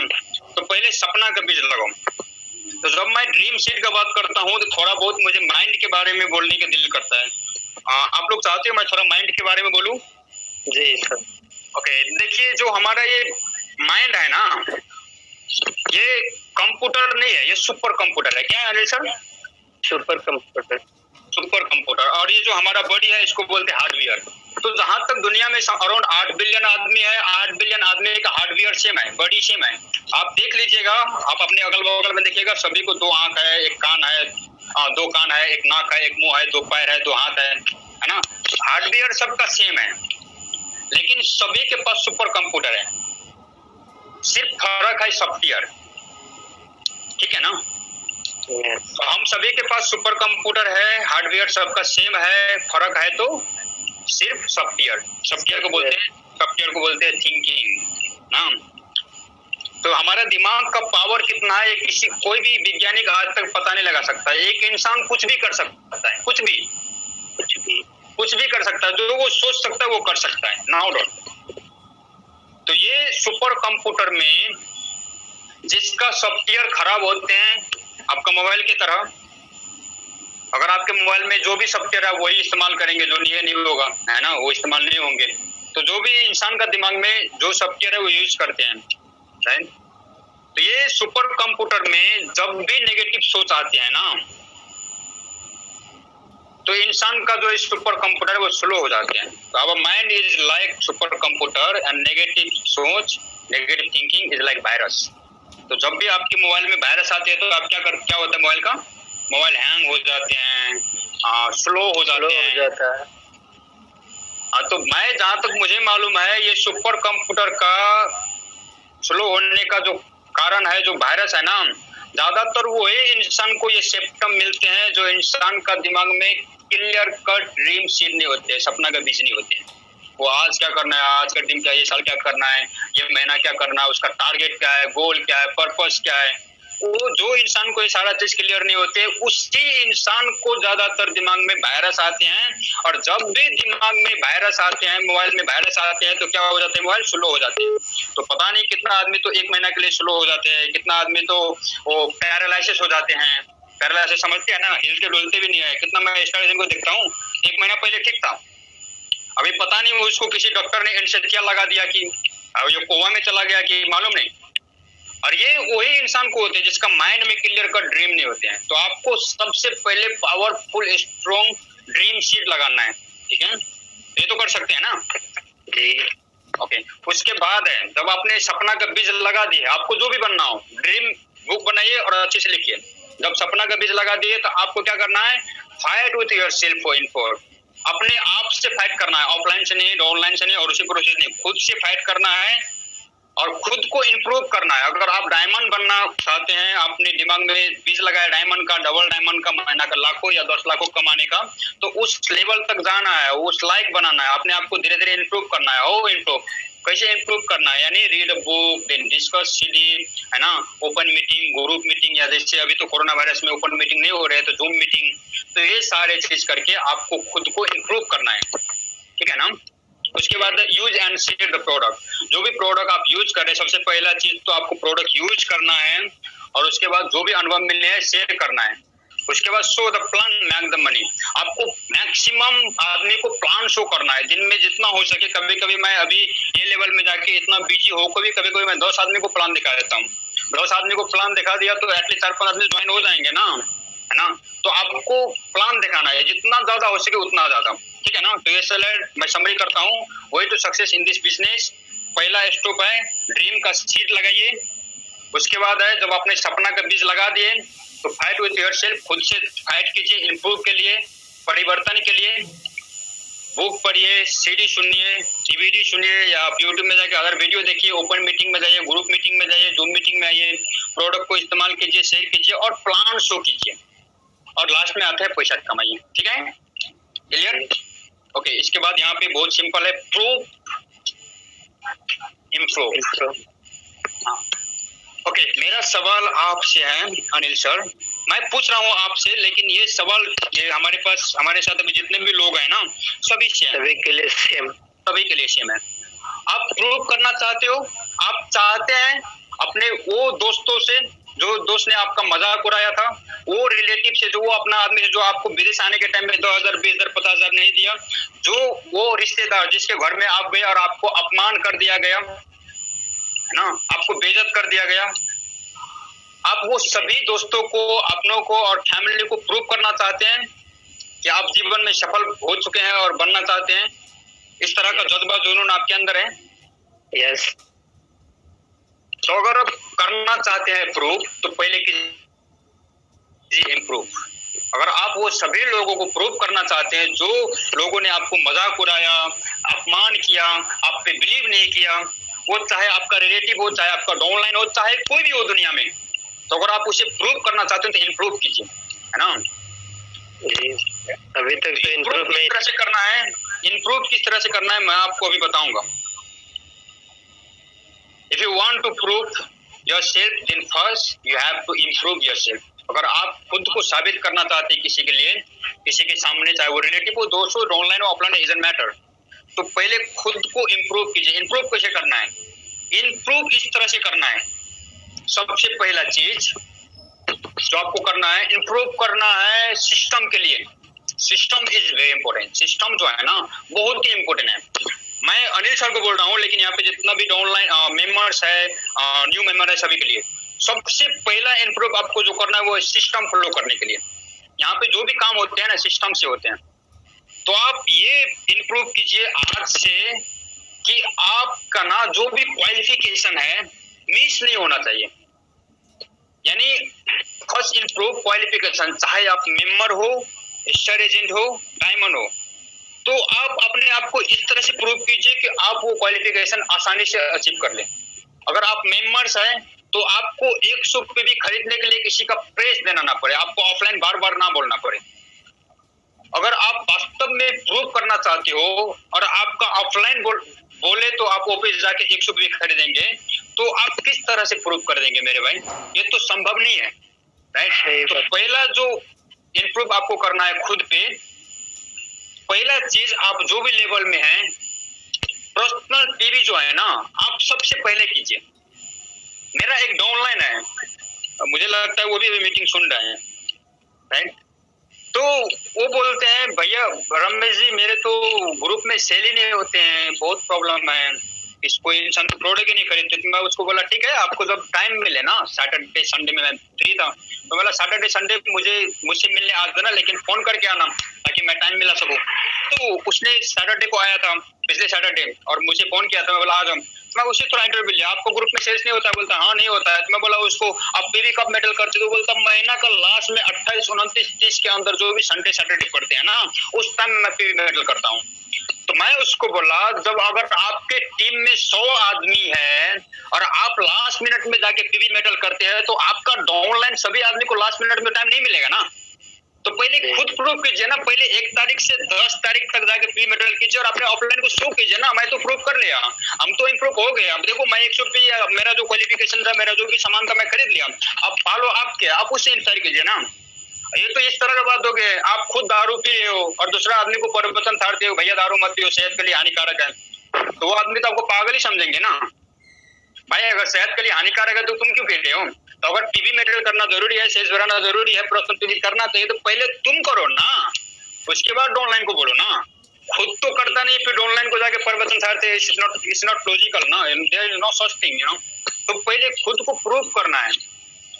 तो पहले सपना का बीज लगाओ। तो जब मैं ड्रीम सीड का बात करता हूँ तो थोड़ा बहुत मुझे माइंड के बारे में बोलने का दिल करता है। आप लोग चाहते हो मैं थोड़ा माइंड के बारे में बोलूं? जी सर। ओके, देखिए जो हमारा ये माइंड है ना, ये कंप्यूटर नहीं है, ये सुपर कंप्यूटर है। क्या है Anil sir? Super computer. Super computer. और ये जो हमारा बॉडी है इसको बोलते हैं हार्डवेयर। तो जहां तक दुनिया में अराउंड 8 बिलियन आदमी है, 8 बिलियन आदमी का हार्डवेयर सेम है, बॉडी सेम है। आप देख लीजिएगा, आप अपने अगल बगल में देखिएगा, सभी को 2 आंख है, 1 कान है, 2 कान है, 1 नाक है, 1 मुंह है, 2 पैर है, 2 हाथ है ना। हार्डवेयर सबका सेम है, लेकिन सभी के पास सुपर कंप्यूटर है, सिर्फ फर्क है सॉफ्टवेयर। ठीक है ना? तो हम सभी के पास सुपर कंप्यूटर है, हार्डवेयर सबका सेम है, फर्क है तो सिर्फ सॉफ्टवेयर। सॉफ्टवेयर को बोलते हैं थिंकिंग ना। तो हमारा दिमाग का पावर कितना है, ये कोई भी वैज्ञानिक आज तक पता नहीं लगा सकता। एक इंसान कुछ भी कर सकता है, कुछ भी कर सकता है, जो वो सोच सकता है वो कर सकता है, नो डाउट। तो ये सुपर कंप्यूटर में जिसका सॉफ्टवेयर खराब होते हैं, आपका मोबाइल की तरह, अगर आपके मोबाइल में जो भी सॉफ्टवेयर है वही इस्तेमाल करेंगे, जो नहीं होगा, है ना, वो इस्तेमाल नहीं होंगे। तो जो भी इंसान का दिमाग में जो सॉफ्टवेयर है वो यूज करते हैं, राइट। तो ये सुपर कंप्यूटर में जब भी नेगेटिव सोच आते हैं ना, तो इंसान का जो सुपर कंप्यूटर है वो स्लो हो जाते हैं। तो our mind is like super computer and negative सोच, negative thinking is like virus. तो जब भी आपके मोबाइल में वायरस आते हैं तो आप क्या होता है, मोबाइल हैंग हो जाते हैं, स्लो हो जाते हैं। जाता है। तो मैं जहां तक मुझे मालूम है ये सुपर कंप्यूटर का स्लो होने का जो कारण है, जो वायरस है ना, ज्यादातर वो है इंसान को ये सिम्टम मिलते हैं जो इंसान का दिमाग में क्लियर कट ड्रीम सीड नहीं होते, सपना का बीज नहीं होते हैं। वो आज क्या करना है, आज का दिन क्या है, ये साल क्या करना है, ये महीना क्या करना है, उसका टारगेट क्या है, गोल क्या है, पर्पस क्या है, वो जो इंसान को ये सारा चीज क्लियर नहीं होते, उसी इंसान को ज्यादातर दिमाग में वायरस आते हैं। और जब भी दिमाग में वायरस आते हैं, मोबाइल में वायरस आते हैं, तो क्या हो जाते हैं, मोबाइल स्लो हो जाते हैं। तो पता नहीं कितना आदमी तो 1 महीना के लिए स्लो हो जाते हैं, कितना आदमी तो वो पैरालिसिस हो जाते हैं। पैरालिसिस समझते हैं ना, हिलते डुलते भी नहीं है। कितना मैं स्टार्टिंग को देखता हूँ, 1 महीना पहले ठीक था, अभी पता नहीं उसको किसी डॉक्टर ने एनेस्थीसिया लगा दिया कि ये कोमा में चला गया कि मालूम नहीं। और ये वही इंसान को होते हैं जिसका माइंड में क्लियर कट ड्रीम नहीं होते हैं। तो आपको सबसे पहले पावरफुल स्ट्रॉन्ग ड्रीम सीड लगाना है, ठीक है, ये तो कर सकते हैं ना जी। ओके। उसके बाद है, जब आपने सपना का बीज लगा दिए, आपको जो भी बनना हो, ड्रीम बुक बनाइए और अच्छे से लिखिए। जब सपना का बीज लगा दिए तो आपको क्या करना है, fight with your self for अपने आप से फाइट करना है, ऑफलाइन से नहीं, ऑनलाइन से नहीं, और उसी प्रोसेस नहीं, खुद से फाइट करना है और खुद को इम्प्रूव करना है। अगर आप डायमंड बनना चाहते हैं, अपने दिमाग में बीज लगाए डायमंड का, डबल डायमंड का, महीना का लाखों या 10 लाखों कमाने का, तो उस लेवल तक जाना है, उस लाइक बनाना है, अपने आप को धीरे धीरे इम्प्रूव करना है। ओ इम्प्रूव कैसे इम्प्रूव करना है, यानी read a book, then discuss CD, है ना, ओपन मीटिंग, ग्रुप मीटिंग, या जैसे अभी तो कोरोना वायरस में ओपन मीटिंग नहीं हो रहे तो जूम मीटिंग। तो ये सारे चीज करके आपको खुद को इम्प्रूव करना है, ठीक है ना। उसके बाद use and share the product. जो भी प्रोडक्ट आप यूज कर रहे हैं, सबसे पहला चीज तो आपको प्रोडक्ट यूज करना है, और उसके बाद जो भी अनुभव मिले हैं शेयर करना है। उसके बाद show the plan make the money. आपको मैक्सिमम आदमी को प्लान शो करना है, दिन में जितना हो सके। कभी कभी मैं अभी ये लेवल में जाके इतना बिजी हो, कभी कभी मैं 10 आदमी को प्लान दिखा देता हूँ। 10 आदमी को प्लान दिखा दिया तो एटलीस्ट 4-5 आदमी ज्वाइन हो जाएंगे ना, है ना। तो आपको प्लान दिखाना है, जितना ज्यादा हो सके उतना ज्यादा, ठीक है ना। तो ये स्लाइड मैं समरी करता हूँ। Way to success in this business, पहला स्टेप है ड्रीम का सीड लगाइए। उसके बाद है, जब आपने सपना का बीज लगा दिए तो फाइट विथ योरसेल्फ, खुद से फाइट कीजिए इम्प्रूव के लिए, परिवर्तन के लिए। बुक पढ़िए, सीडी सुनिए, डीवीडी सुनिए, या आप यूट्यूब में जाके अदर वीडियो देखिए, ओपन मीटिंग में जाइए, ग्रुप मीटिंग में जाइए, जूम मीटिंग में आइए, प्रोडक्ट को इस्तेमाल कीजिए, शेयर कीजिए और प्लान शो कीजिए। और लास्ट में आता है पैसा कमाइए, ठीक है, क्लियर। ओके, इसके बाद यहाँ पे बहुत सिंपल है, प्रूव इम्प्रूव। हाँ ओके, मेरा सवाल आपसे है अनिल सर, मैं पूछ रहा हूँ आपसे, लेकिन ये सवाल ये हमारे पास, हमारे साथ अभी जितने भी लोग हैं ना, सभी के लिए सेम है। आप प्रूव करना चाहते हो, आप चाहते हैं अपने वो दोस्तों से, जो दोस्त ने आपका मजाक उड़ाया था, वो रिलेटिव से, जो वो अपना आदमी जो आपको विदेश आने के टाइम में 2000, 20,000, 50,000 नहीं दिया, जो वो रिश्तेदार जिसके घर में आप गए और आपको अपमान कर दिया गया, है ना, आपको बेइज्जत कर दिया गया, आप वो सभी दोस्तों को, अपनों को और फैमिली को प्रूव करना चाहते हैं कि आप जीवन में सफल हो चुके हैं और बनना चाहते हैं। इस तरह का जज्बा जुनून आपके अंदर है। यस। तो अगर आप करना चाहते हैं प्रूव, तो पहले कीजिए इम्प्रूव। अगर आप वो सभी लोगों को प्रूव करना चाहते हैं जो लोगों ने आपको मजाक उड़ाया, अपमान किया, आप पे बिलीव नहीं किया, वो चाहे आपका रिलेटिव हो, चाहे आपका डाउनलाइन हो, चाहे कोई भी हो दुनिया में, तो अगर आप उसे प्रूव करना चाहते हैं तो इम्प्रूव कीजिए, है ना जी। अभी तक तो इम्प्रूव किस तरह से करना है, इम्प्रूव किस तरह से करना है मैं आपको अभी बताऊंगा। If you want to prove yourself, then first you have to improve yourself. अगर आप खुद को साबित करना चाहते हैं किसी के लिए, किसी के सामने, चाहे वो रिलेटिव हो, दोस्त हो, ऑनलाइन हो, ऑफलाइन, डजंट मैटर, तो पहले खुद को इम्प्रूव कीजिए। इम्प्रूव कैसे करना है, इम्प्रूव इस तरह से करना है, सबसे पहला चीज जो आपको करना है, इम्प्रूव करना है सिस्टम के लिए। System is very important. System जो है ना बहुत ही इंपॉर्टेंट है। मैं अनिल सर को बोल रहा हूँ, लेकिन यहाँ पे जितना भी ऑनलाइन मेंबर्स है, न्यू मेंबर है, सभी के लिए सबसे पहला इम्प्रूव आपको जो करना है वो सिस्टम फॉलो करने के लिए। यहाँ पे जो भी काम होते हैं ना सिस्टम से होते हैं। तो आप ये इम्प्रूव कीजिए आज से कि आपका ना जो भी क्वालिफिकेशन है मिस नहीं होना चाहिए। यानी फर्स्ट इम्प्रूव क्वालिफिकेशन, चाहे आप मेंबर हो, स्टार एजेंट हो, डायमंड हो, तो आप अपने आप को इस तरह से प्रूव कीजिए कि आप वो क्वालिफिकेशन आसानी से अचीव कर लें। अगर आप मेंबर्स हैं तो आपको 100 रुपये भी खरीदने के लिए किसी का प्रेस देना ना पड़े, आपको ऑफलाइन बार बार ना बोलना पड़े। अगर आप वास्तव में प्रूव करना चाहते हो और आपका ऑफलाइन बोले तो आप ऑफिस जाके 100 रुपये खरीदेंगे, तो आप किस तरह से प्रूव कर देंगे मेरे भाई? ये तो संभव नहीं है, राइट? तो पहला जो इम्प्रूव आपको करना है खुद पे, पहला चीज आप जो भी लेवल में हैं, पर्सनल टीवी जो है ना आप सबसे पहले कीजिए। मेरा एक डाउनलाइन है, मुझे लगता है वो भी अभी मीटिंग सुन रहे हैं, राइट? तो वो बोलते हैं भैया रमेश जी मेरे तो ग्रुप में सेल ही नहीं होते हैं, बहुत प्रॉब्लम है, इसको इंसान तो प्रोडक्ट ही नहीं खरीदते। तो मैं उसको बोला ठीक है, आपको जब टाइम मिले ना, सैटरडे संडे में मैं फ्री था, तो बोला सैटरडे संडे मुझसे मिलने आ जाना, लेकिन फोन करके आना ताकि मैं टाइम मिला सकूं। तो उसने सैटरडे को आया था, पिछले सैटरडे, और मुझे फोन किया था। मैं बोला आ जाओ। मैं उससे थोड़ा इंटरव्यू लिया, आपको ग्रुप में सेल्स नहीं होता है? बोलता हाँ नहीं होता है। तो मैं बोला उसको आप पीवी कब मेटल करते हो? बोलता महीना का लास्ट में 28, 29, 30 के अंदर जो भी संडे सैटरडे पड़ते हैं ना, उस टाइम मैं पीवी मेटल करता हूँ। तो मैं उसको बोला जब अगर आपके टीम में 100 आदमी है और आप लास्ट मिनट में जाके पीवी मेटल करते हैं, तो आपका डाउनलाइन सभी आदमी को लास्ट मिनट में टाइम नहीं मिलेगा ना। तो पहले खुद प्रूव कीजिए ना, पहले 1 तारीख से 10 तारीख तक जाके प्री मेटल कीजिए और अपने ऑफलाइन को शो कीजिए ना। मैं तो प्रूव कर लिया, हम तो इम्प्रूव हो गए। अब देखो मैं 100 रुपये मेरा जो क्वालिफिकेशन था, मेरा जो भी सामान था मैं खरीद लिया। अब फॉलो आपके, आप उससे इंतजार कीजिए ना। ये तो इस तरह का बात हो गई, आप खुद दारू पी रहे हो और दूसरा आदमी को प्रवचन थाड़ते हो भैया दारू मत पियो, सेहत के लिए हानिकारक है, तो वो आदमी तो आपको पागल ही समझेंगे ना। भाई अगर सेहत के लिए हानिकारक है तो तुम क्यों पी रहे हो? तो अगर टीवी मेटेरियल करना जरूरी है, सेल्स बढ़ाना जरूरी है, पर्सनल टीवी करना चाहिए, तो पहले तुम करो ना, उसके बाद ऑनलाइन को बोलो ना। खुद तो करता नहीं फिर ऑनलाइन को जाके प्रवचन छाड़ते, इट्स नॉट लॉजिकल ना, there is no such thing, you know. तो पहले खुद को प्रूव करना है,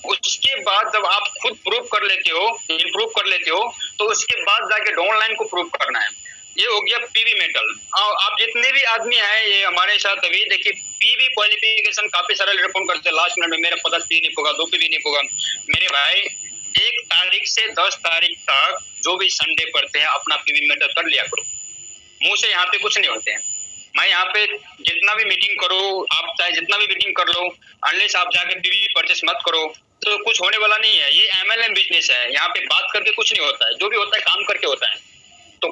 उसके बाद जब आप खुद प्रूव कर लेते हो, इम्प्रूव कर लेते हो, तो उसके बाद जाके ऑनलाइन को प्रूव करना है। ये हो गया पीवी मेटल। आप जितने भी आदमी हैं ये हमारे साथ अभी देखिए, पीवी क्वालिफिकेशन काफी सारे लेटर फोन करते हैं लास्ट मिनट में, मेरा 50 पी नहीं होगा, 2 पीवी नहीं होगा। मेरे भाई 1 तारीख से 10 तारीख तक जो भी संडे पड़ते हैं अपना पीवी मेटल कर लिया करो। मुंह से यहाँ पे कुछ नहीं होते हैं। मैं यहाँ पे जितना भी मीटिंग करो, आप चाहे जितना भी मीटिंग कर लो, अनलेस आप जाके पीवी परचेस मत करो तो कुछ होने वाला नहीं है। ये MLM बिजनेस है, यहाँ पे बात करके कुछ नहीं होता है, जो भी होता है काम करके होता है। तो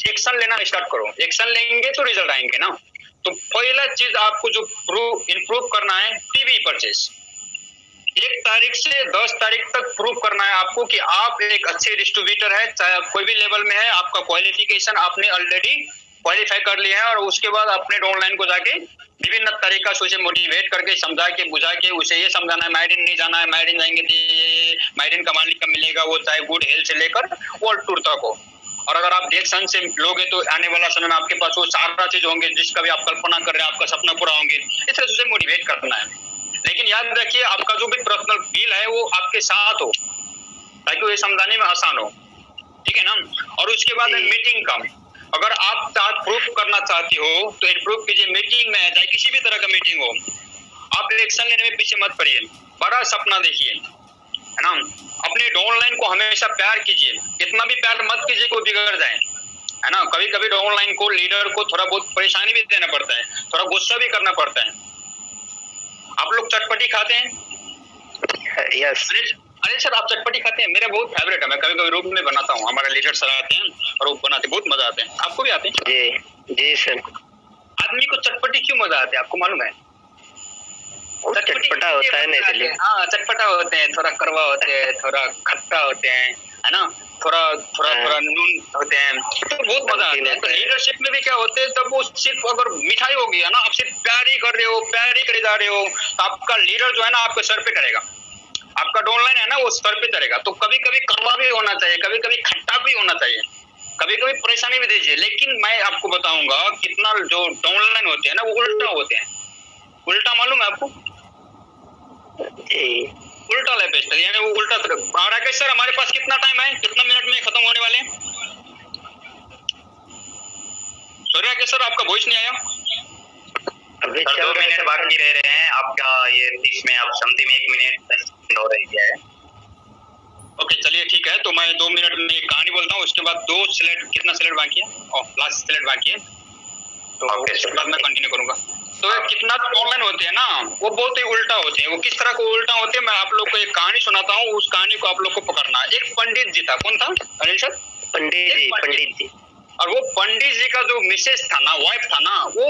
एक्शन लेना स्टार्ट करो, एक्शन लेंगे तो रिजल्ट आएंगे ना। तो पहला चीज आपको जो इम्प्रूव करना है पीवी परचेस। 1 तारीख से 10 तारीख तक प्रूव करना है आपको कि आप एक अच्छे डिस्ट्रीब्यूटर है, चाहे आप कोई भी लेवल में है, आपका क्वालिफिकेशन आपने ऑलरेडी क्वालिफाई कर लिया है। और उसके बाद अपने ऑनलाइन को जाके विभिन्न तरीका से उसे मोटिवेट करके, समझा के, बुझा के उसे ये समझाना है माइडिन नहीं जाना है, माइडिन जाएंगे तो ये माइडिन का मालिक कब मिलेगा, वो चाहे गुड हेल्थ से लेकर वर्ल्ड टूर तक हो। और अगर आप डायरेक्शन से लोगे तो आने वाला समय में आपके पास वो सारा चीज होंगे जिसका भी आप कल्पना कर रहे हैं, आपका सपना पूरा होंगे। इस तरह से उसे मोटिवेट करना है। लेकिन याद रखिए आपका जो भी पर्सनल बिल है वो आपके साथ हो, ताकि वो ये समझाने में आसान हो, ठीक है ना। और उसके बाद मीटिंग कम, अगर आप प्रूफ करना चाहते हो तो इम्प्रूव कीजिए। मीटिंग में चाहे किसी भी तरह का मीटिंग हो, आप इलेक्शन लेने में पीछे मत पड़िए, बड़ा सपना देखिए, है ना। अपने डाउनलाइन को हमेशा प्यार कीजिए, इतना भी प्यार मत कीजिए कि वो बिगड़ जाए, है ना। कभी कभी डाउनलाइन को, लीडर को थोड़ा बहुत परेशानी भी देना पड़ता है, थोड़ा गुस्सा भी करना पड़ता है। आप लोग चटपटी खाते हैं? यस। अरे सर आप चटपटी खाते हैं? मेरा बहुत फेवरेट है, मैं कभी कभी रूम में बनाता हूँ, हमारे लीडर सर आते हैं और वो बनाते, बहुत मजा आते हैं। आपको भी आते हैं? जी जी सर। आदमी को चटपटी क्यों मजा आते हैं आपको मालूम है? चटपटा होता है ना इसलिए। हाँ चटपटा होते हैं, थोड़ा कड़वा होते हैं, थोड़ा खट्टा होते हैं, है ना, थोड़ा नून होते हैं, तो बहुत मजा आता है। तो लीडरशिप में भी क्या होते हैं, तब वो सिर्फ अगर मिठाई हो गया ना, आप सिर्फ प्यार ही कर रहे हो, प्यार ही करे जा रहे हो, तो आपका लीडर जो है ना आपके सर पे करेगा, आपका डाउनलाइन है ना वो सर पे चढ़ेगा। तो कभी कभी कड़वा भी होना चाहिए, कभी कभी खट्टा भी होना चाहिए, कभी कभी परेशानी भी दीजिए। लेकिन मैं आपको बताऊंगा कितना जो डाउनलाइन होते हैं ना वो उल्टा होते हैं। उल्टा मालूम है आपको? उल्टा लय पेस्ट है, यानी वो उल्टा तरफ। राकेश सर हमारे पास कितना टाइम है, कितना मिनट में खत्म होने वाले हैं? सॉरी राकेश सर आपका वॉइस नहीं आया। अभी सर 2 मिनट बाकी रह रहे हैं आपका, ये 30 में आप समथिंग 1 मिनट हो रही है। ओके चलिए ठीक है, तो मैं 2 मिनट में एक कहानी बोलता हूँ, उसके बाद 2 स्लेट, कितना स्लेट बाकी है, लास्ट स्लेट बाकी है, तो उसके बाद मैं कंटिन्यू करूंगा। तो कितना ऑनलाइन होते हैं ना, वो बहुत ही उल्टा होते हैं। वो किस तरह को उल्टा होते हैं, मैं आप लोग को एक कहानी सुनाता हूँ, उस कहानी को आप लोग को पकड़ना है। एक पंडित जी था, कौन था अनिल सर? पंडित जी। और वो पंडित जी का जो मिसेस था ना, वाइफ था ना, वो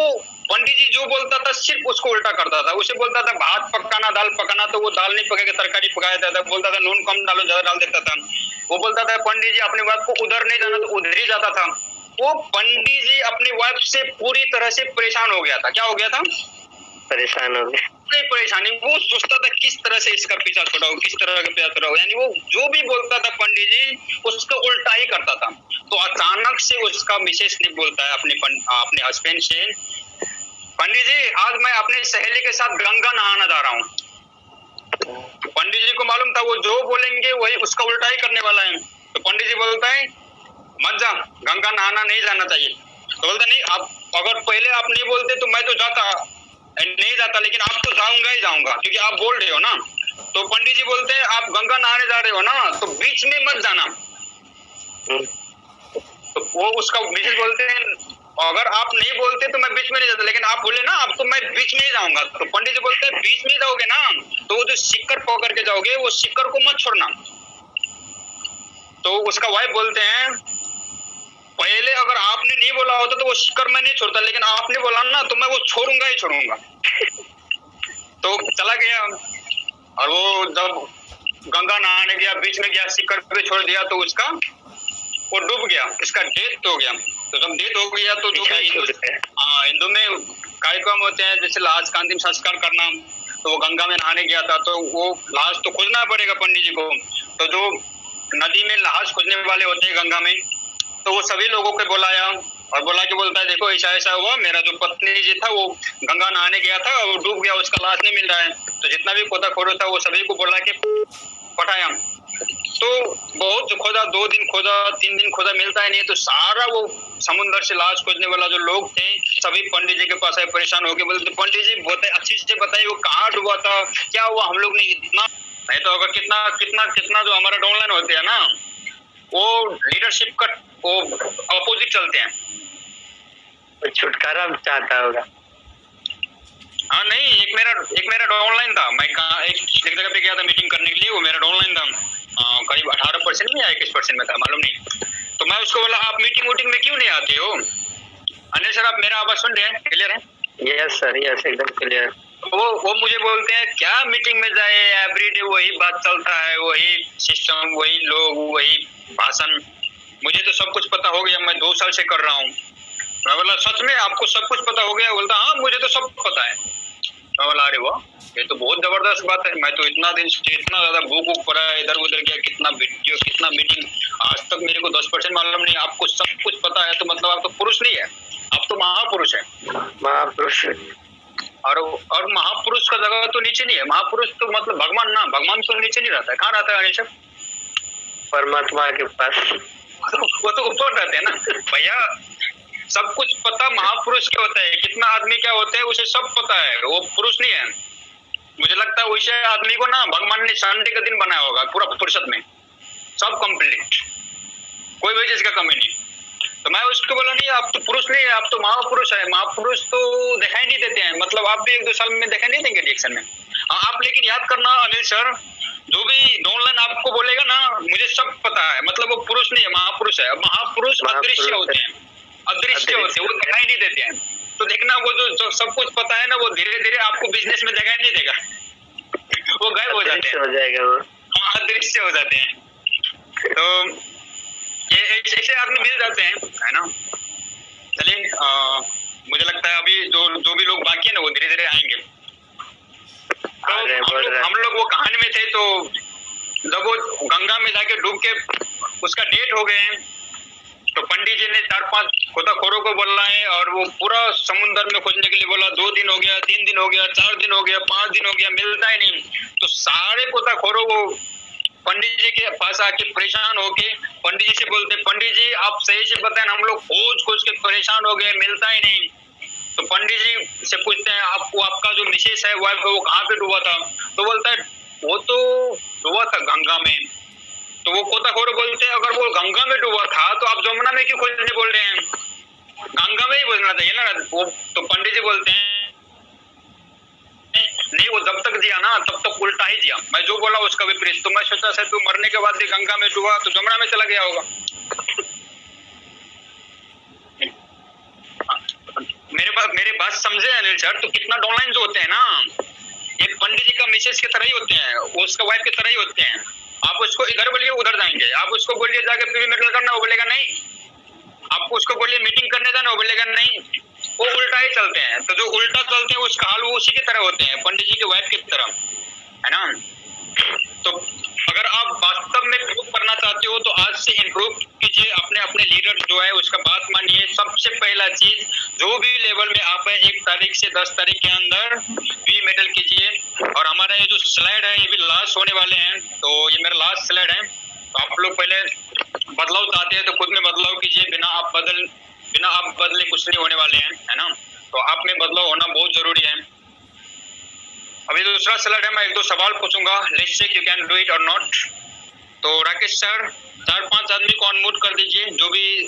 पंडित जी जो बोलता था सिर्फ उसको उल्टा करता था। उसे बोलता था भात पकाना, दाल पकाना, तो वो दाल नहीं पका के तरकारी पकाया देता था। बोलता था नून कम डालो, ज्यादा डाल देता था। वो बोलता था पंडित जी अपनी वाइफ को उधर नहीं जाना, तो उधर ही जाता था। वो पंडित जी अपनी वाइफ से पूरी तरह से परेशान हो गया था। क्या हो गया था? परेशान हो गए। परेशानी। वो सोचता था किस तरह से इसका पीछा छुड़ाओ, किस तरह का पीछा छुड़ाओ, यानी वो जो भी बोलता था पंडित जी उसका उल्टा ही करता था। तो अचानक से उसका मिसेस ने बोलता है अपने हस्बैंड से, पंडित जी आज मैं अपने सहेली के साथ गंगा नहाना जा रहा हूँ। पंडित जी को मालूम था वो जो बोलेंगे वही उसका उल्टा ही करने वाला है। तो पंडित जी बोलता है मत जा, गंगा नहाना नहीं जाना चाहिए। तो बोलता नहीं, आप अगर पहले आप नहीं बोलते तो मैं तो नहीं जाता, लेकिन आप तो जाऊंगा ही जाऊंगा क्योंकि आप बोल रहे हो ना। तो पंडित जी बोलते हैं आप गंगा नहाने जा रहे हो ना, तो बीच में मत जाना। तो वो उसका मिसेस बोलते हैं अगर आप नहीं बोलते तो मैं बीच में नहीं जाता, लेकिन आप बोले ना अब तो मैं बीच में ही जाऊंगा। तो पंडित जी बोलते हैं बीच में जाओगे ना तो वो जो सिक्कर पकड़ के जाओगे वो सिक्कर को मत छोड़ना। तो उसका वाइफ बोलते हैं पहले अगर आपने नहीं बोला होता तो वो सिक्कर मैं नहीं छोड़ता, लेकिन आपने बोला ना तो मैं वो छोड़ूंगा ही छोड़ूंगा। तो चला गया और वो जब गंगा नहाने गया, बीच में गया, सिक्कर पे छोड़ दिया तो उसका वो डूब गया, इसका डेथ हो गया। तो जब डेथ हो गया तो जो हिंदू में कार्यक्रम होते हैं जैसे लाश का अंतिम संस्कार करना, तो वो गंगा में नहाने गया था तो वो लाश तो खोजना पड़ेगा पंडित जी को। तो जो नदी में लाश खोजने वाले होते हैं गंगा में, तो वो सभी लोगों को बुलाया और बुला के बोलता है देखो ऐसा ऐसा हुआ, मेरा जो पत्नी जी था वो गंगा नहाने गया था और डूब गया, उसका लाश नहीं मिल रहा है। तो जितना भी गोताखोर था वो सभी को बुला के पटाया। तो बहुत खोजा, 2 दिन खोजा, 3 दिन खोजा, मिलता है नहीं। तो सारा वो समुद्र से लाश खोजने वाला जो लोग थे सभी पंडित जी के पास आए, परेशान होके बोलते पंडित जी बहुत अच्छी से बताइए वो कहाँ डूबा था, क्या हुआ, हम लोग ने इतना नहीं तो अगर कितना कितना कितना जो हमारा डाउनलाइन होते हैं ना वो लीडरशिप का वो अपोजिट चलते हैं, छुटकारा चाहता होगा। हाँ नहीं, एक मेरा डाउनलाइन था, मैं एक जगह पे गया था मीटिंग करने के लिए, वो मेरा डाउनलाइन था करीब 18% में या 21% में था, मालूम नहीं। तो मैं उसको बोला आप मीटिंग में क्यों नहीं आते हो? अनिल सर आप मेरा आवाज सुन रहे हैं, क्लियर है? यस सर, यस एकदम क्लियर। वो मुझे बोलते हैं क्या मीटिंग में जाए, एवरीडे वही बात चलता है, वही सिस्टम, वही लोग, वही भाषण, मुझे तो सब कुछ पता हो गया, मैं 2 साल से कर रहा हूँ। मैं बोला सच में आपको सब कुछ पता हो गया? बोलता हाँ मुझे तो सब पता है। मैं बोला अरे वाह, ये तो बहुत जबरदस्त बात है, मैं तो इतना दिन से इतना ज्यादा बुक पढ़ा है, इधर उधर गया, कितना वीडियो, कितना मीटिंग, आज तक मेरे को 10% मालूम नहीं, आपको सब कुछ पता है, तो मतलब आप तो पुरुष नहीं है, आप तो महापुरुष है। महापुरुष। और महापुरुष का जगह तो नीचे नहीं है, महापुरुष तो मतलब भगवान ना, भगवान तो नीचे नहीं रहता है, कहाँ रहता है अनिश? परमात्मा के पास। वो तो ऊपर रहते हैं ना भैया, सब कुछ पता महापुरुष क्या होता है, कितना आदमी क्या होते हैं उसे सब पता है, वो पुरुष नहीं है। मुझे लगता है वैसे आदमी को ना भगवान ने संडे का दिन बनाया होगा पूरा फुर्सत में, सब कंप्लीट, कोई भी चीज का कमी नहीं। तो मैं उसको बोला नहीं आप तो पुरुष नहीं है, आप तो महापुरुष है। महापुरुष तो दिखाई नहीं देते हैं, मतलब आप भी 1-2 साल में दिखाई नहीं देंगे रिएक्शन में। हाँ आप लेकिन याद करना अनिल सर, जो भी डाउनलाइन आपको बोलेगा ना मुझे सब पता है, मतलब वो पुरुष नहीं है, महापुरुष है। महापुरुष अदृश्य होते हैं, अदृश्य होते हैं, वो दिखाई नहीं देते हैं। तो देखना वो जो सब कुछ पता है ना वो धीरे धीरे आपको बिजनेस में दिखाई नहीं देगा, वो गायब हो जाते हैं, हो जाएगा वो, हाँ अदृश्य हो जाते हैं। तो ये ऐसे आदमी मिल जाते हैं, है ना। चलिए मुझे लगता है अभी जो भी लोग बाकी है ना वो धीरे धीरे आएंगे। तो हम लोग वो कहानी में थे, तो जब वो गंगा में जाके डूब के उसका डेथ हो गए, तो पंडित जी ने 4-5 गोताखोरों को बोला है और वो पूरा समुद्र में खोजने के लिए बोला। 2 दिन हो गया, 3 दिन हो गया, 4 दिन हो गया, 5 दिन हो गया, मिलता ही नहीं। तो सारे गोताखोरों को पंडित जी के पास आके परेशान होके पंडित जी से बोलते, पंडित जी आप सही से बताएं, हम लोग खोज खोज के परेशान हो गए, मिलता ही नहीं। तो पंडित जी से पूछते हैं, आपका जो मिसेस है वो कहाँ पे डूबा था? तो बोलता है वो तो डूबा था गंगा में। तो वो गोताखोर बोलते हैं, अगर वो गंगा में डूबा था तो आप जमुना में क्यों खोजने बोल रहे हैं? गंगा में ही बोलना चाहिए ना। वो तो पंडित जी बोलते हैं नहीं, वो जब तक जिया ना तब तक उल्टा ही जिया, मैं जो बोला उसका विपरीत। तो मैं सोचा शायद तू मरने के बाद भी गंगा में डूबा तो जमुना में चला गया होगा। मेरे बात समझे अनिल सर? तो कितना डॉनलाइन जो होते हैं ना, एक पंडित जी का मिसेस की तरह ही होते हैं, उसका वाइफ की तरह ही होते हैं। आप उसको इधर बोलिए उधर जाएंगे, आप उसको बोलिए जाके प्री मेडिकल करना, वो बोलेगा नहीं। आप उसको बोलिए मीटिंग करने जाना, वो बोलेगा नहीं। वो उल्टा ही चलते हैं। तो जो उल्टा चलते हैं उसका हाल वो उसी की तरह होते हैं, पंडित जी के वाइफ की तरह, है ना। तो अगर आप वास्तव में इम्प्रूव करना चाहते हो तो आज से इम्प्रूव कीजिए, अपने अपने लीडर जो है उसका बात मानिए। सबसे पहला चीज, जो भी लेवल में आप है 1 तारीख से 10 तारीख के अंदर प्री मेडल कीजिए। और हमारा ये जो स्लाइड है ये भी लास्ट होने वाले हैं, तो ये मेरा लास्ट स्लाइड है। तो आप लोग पहले बदलाव चाहते हैं तो खुद में बदलाव कीजिए, बिना आप बदले कुछ नहीं होने वाले हैं, है ना। तो आप में बदलाव होना बहुत जरूरी है। अभी दूसरा स्लाइड है, मैं 1-2 सवाल पूछूंगा, let's check you can do it or not. तो राकेश सर 4-5 आदमी को अनम्यूट कर दीजिए, जो भी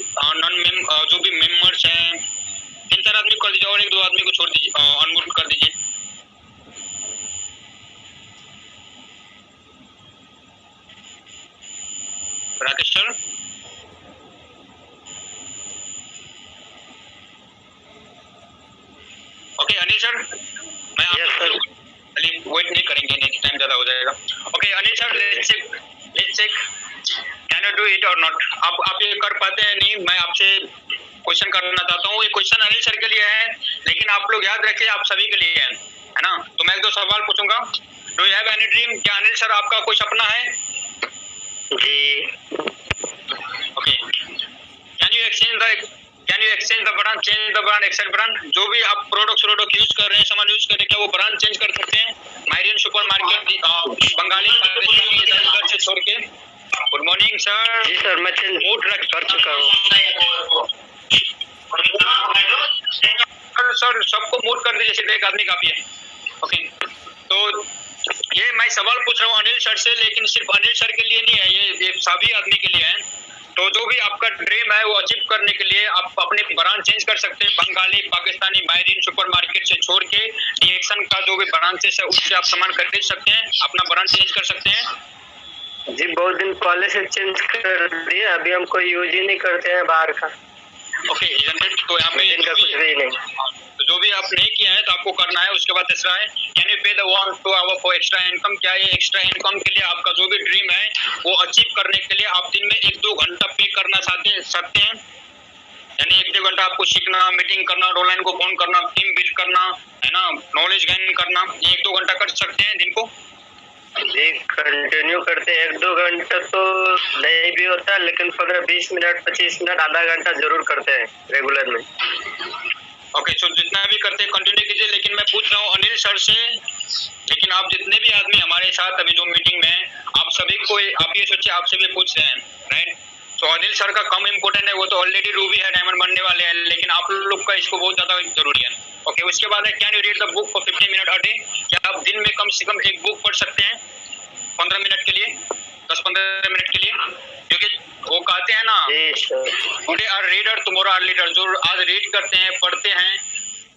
मेंबर्स हैं 3-4 आदमी कर दीजिए और 1-2 आदमी को छोड़ दीजिए, अनम्यूट कर दीजिए। Rakesh sir, okay Anil sir, मैं वेट नहीं करेंगे, नहीं टाइम ज्यादा हो जाएगा। Okay Anil sir, let's check can you do it or not. आप ये कर पाते हैं नहीं? मैं आपसे क्वेश्चन करना चाहता हूँ। ये क्वेश्चन अनिल सर के लिए है, लेकिन आप लोग याद रखिए आप सभी के लिए है ना। तो मैं 1-2 सवाल पूछूंगा। Do you have any dream? क्या अनिल सर आपका कोई सपना है? जी। Okay, can you exchange the brand, change the brand, accept brand? जो भी आप प्रोडक्ट यूज कर रहे हैं, सामान यूज कर रहे हैं, क्या वो ब्रांड चेंज कर सकते हैं? मायरियन सुपरमार्केट बंगाली पाकिस्तानी से छोड़ के। Good morning sir. जी सर, मैं चेंज कर चुका हूँ सर। सबको मूट कर दीजिए, सिर्फ एक आदमी काफी है। ओके, तो ये मैं सवाल पूछ रहा हूँ अनिल सर से, लेकिन सिर्फ अनिल सर के लिए नहीं है, ये सभी आदमी के लिए है। तो जो भी आपका ड्रीम है वो अचीव करने के लिए आप अपने ब्रांड चेंज कर सकते हैं। बंगाली, पाकिस्तानी, मायरिन सुपरमार्केट से छोड़ के रिएक्शन का जो भी ब्रांचेस है उससे आप सामान खरीद सकते हैं, अपना ब्रांड चेंज कर सकते हैं। जी, बहुत दिन पहले से चेंज कर दिया, अभी हम कोई यूज ही नहीं करते हैं बाहर का। ओके, तो यहाँ पे इनका कुछ भी नहीं। तो जो भी आप नहीं किया है तो आपको करना है। उसके बाद तीसरा है, कैन यू पे the 1 to hour for extra income? क्या ये एक्स्ट्रा इनकम के लिए आपका जो भी ड्रीम है वो अचीव करने के लिए आप दिन में 1-2 घंटा पे करना सकते हैं? यानी 1-2 घंटा आपको सीखना, मीटिंग करना, ऑनलाइन को फोन करना, टीम बिल्ड करना, है ना, नॉलेज गेन करना, ये 1-2 घंटा कर सकते हैं दिन को? जी, कंटिन्यू करते हैं। 1-2 घंटा तो नहीं भी होता, लेकिन 15-20 मिनट, 25 मिनट, आधा घंटा जरूर करते हैं रेगुलर में। ओके, तो जितना भी करते हैं कंटिन्यू कीजिए। लेकिन मैं पूछ रहा हूँ अनिल सर से, लेकिन आप जितने भी आदमी हमारे साथ अभी जो मीटिंग में हैं, आप सभी को आप ये सोचिए आपसे भी पूछ रहे हैं, राइट। तो अनिल सर का कम इम्पोर्टेंट है, वो तो ऑलरेडी रूबी है, डायमंड बनने वाले हैं, लेकिन आप लोग का इसको बहुत ज्यादा जरूरी है। ओके, उसके बाद है, can you read the book for 50 minute a day? क्या आप दिन में कम से कम एक बुक पढ़ सकते हैं 15 मिनट के लिए, 10-15 मिनट के लिए? क्योंकि वो कहते हैं ना, today are reader tomorrow are leader. जो आज रीड करते हैं, पढ़ते हैं,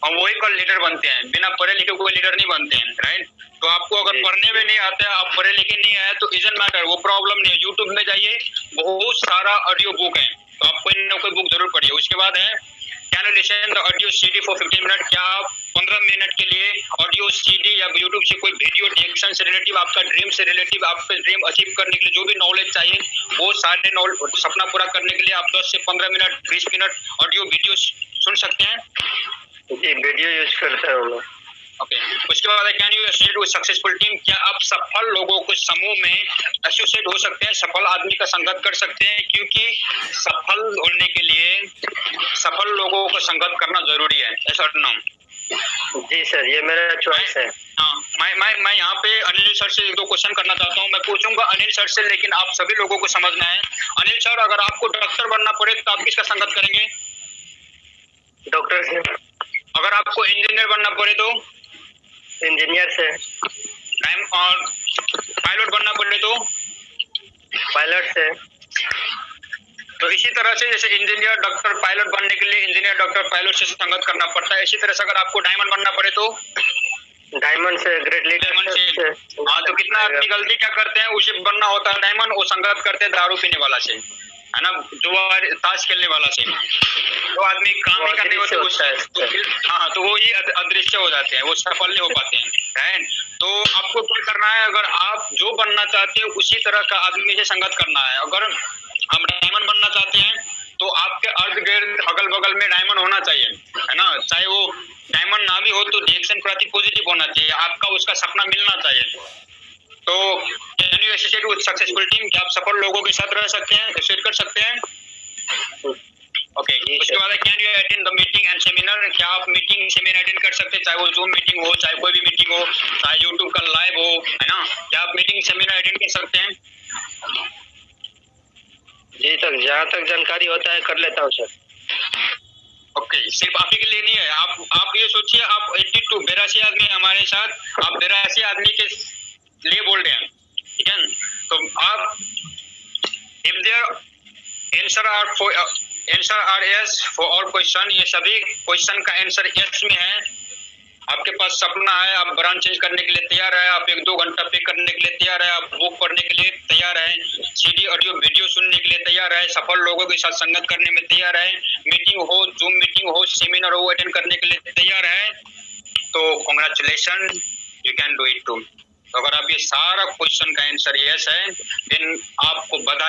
और वही कल लीडर बनते हैं। बिना पढ़े लिखे कोई लीडर नहीं बनते हैं, राइट। तो आपको अगर पढ़ने में नहीं आता है, आप पढ़े लिखे नहीं आए तो इजंट मैटर, वो प्रॉब्लम नहीं है। यूट्यूब में जाइए, बहुत सारा ऑडियो बुक है, तो आप कोई ना कोई बुक जरूर पढ़िए। उसके बाद है, can you listen the audio CD for 15 minute? क्या आप 15 मिनट के लिए ऑडियो सीडी या यूट्यूब से कोई वीडियो डिएक्शन से रिलेटिव, आपका ड्रीम से रिलेटिव, आपके ड्रीम अचीव करने के लिए जो भी नॉलेज चाहिए वो सारे सपना पूरा करने के लिए आप 10 से 15 मिनट, 20 मिनट ऑडियो वीडियो सुन सकते हैं? जी, वीडियो यूज करता हूँ मैं। ओके उसके बाद can you associate with successful team, क्या आप सफल लोगों के समूह में एसोसिएट हो सकते हैं, सफल आदमी का संगत कर सकते हैं, क्योंकि सफल होने के लिए सफल लोगों को संगत करना जरूरी है, ऐसा ना? जी सर, ये मेरा चॉइस है। हाँ, मैं यहाँ पे अनिल सर से एक दो क्वेश्चन करना चाहता हूँ। मैं पूछूंगा अनिल सर से, लेकिन आप सभी लोगों को समझना है। अनिल सर, अगर आपको डॉक्टर बनना पड़े तो आप किसका संगत करेंगे? डॉक्टर से। अगर आपको इंजीनियर बनना पड़े तो? इंजीनियर से। और पायलट बनना पड़े तो? पायलट से। तो इसी तरह से जैसे इंजीनियर डॉक्टर पायलट बनने के लिए इंजीनियर डॉक्टर पायलट से संगत करना पड़ता है, इसी तरह से अगर आपको डायमंड बनना पड़े तो? डायमंड से, ग्रेट लीडर डायमंड से। हाँ, तो कितना आदमी गलती क्या करते हैं, उसे बनना होता है डायमंड, वो संगत करते हैं दारू पीने वाला से, है ना, जुआ ताश खेलने वाला से। तो आदमी काम नहीं करने होता है, हाँ, तो वो ये अदृश्य हो जाते हैं, वो सफल नहीं हो पाते हैं। तो आपको क्या करना है, अगर आप जो बनना चाहते हो उसी तरह का आदमी से संगत करना है। अगर हम डायमंड बनना चाहते हैं तो आपके अर्ध गिर्द अगल बगल में डायमंड होना चाहिए, है ना, चाहे वो डायमंड ना भी हो तो डायरेक्शन प्रति पॉजिटिव होना चाहिए, आपका उसका सपना मिलना चाहिए। तो can you associate with successful team, क्या आप सफल लोगों के साथ रह सकते हैं, एसोसिएट कर सकते हैं? ओके उसके बाद can you attend the meeting and seminar, क्या आप मीटिंग सेमिनार अटेंड कर सकते हैं, चाहे वो जूम मीटिंग हो, चाहे कोई भी मीटिंग हो, चाहे यूट्यूब का लाइव हो, है ना, क्या आप मीटिंग सेमिनार अटेंड कर सकते हैं? जी तक जहाँ तक जानकारी होता है कर लेता हूँ सर। ओके सिर्फ आप ही के लिए नहीं है, आप ये सोचिए, आप 82 आदमी हमारे साथ, आप 82 आदमी के लिए बोल रहे हैं, ठीक है? तो आप if there answer are yes for all question, ये सभी क्वेश्चन का आंसर यस में है, आपके पास सपना है, आप ब्रांच चेंज करने के लिए तैयार है, आप 1-2 घंटा पे करने के लिए तैयार है, आप बुक पढ़ने के लिए तैयार है, सीडी ऑडियो वीडियो सुनने के लिए तैयार है, सफल लोगों के साथ संगत करने में तैयार है, मीटिंग हो, जूम मीटिंग हो, सेमिनार हो, अटेंड करने के लिए तैयार है, तो congratulation, you can do it too. तो अगर आप ये सारा क्वेश्चन का आंसर यस है, देन आपको बधाई।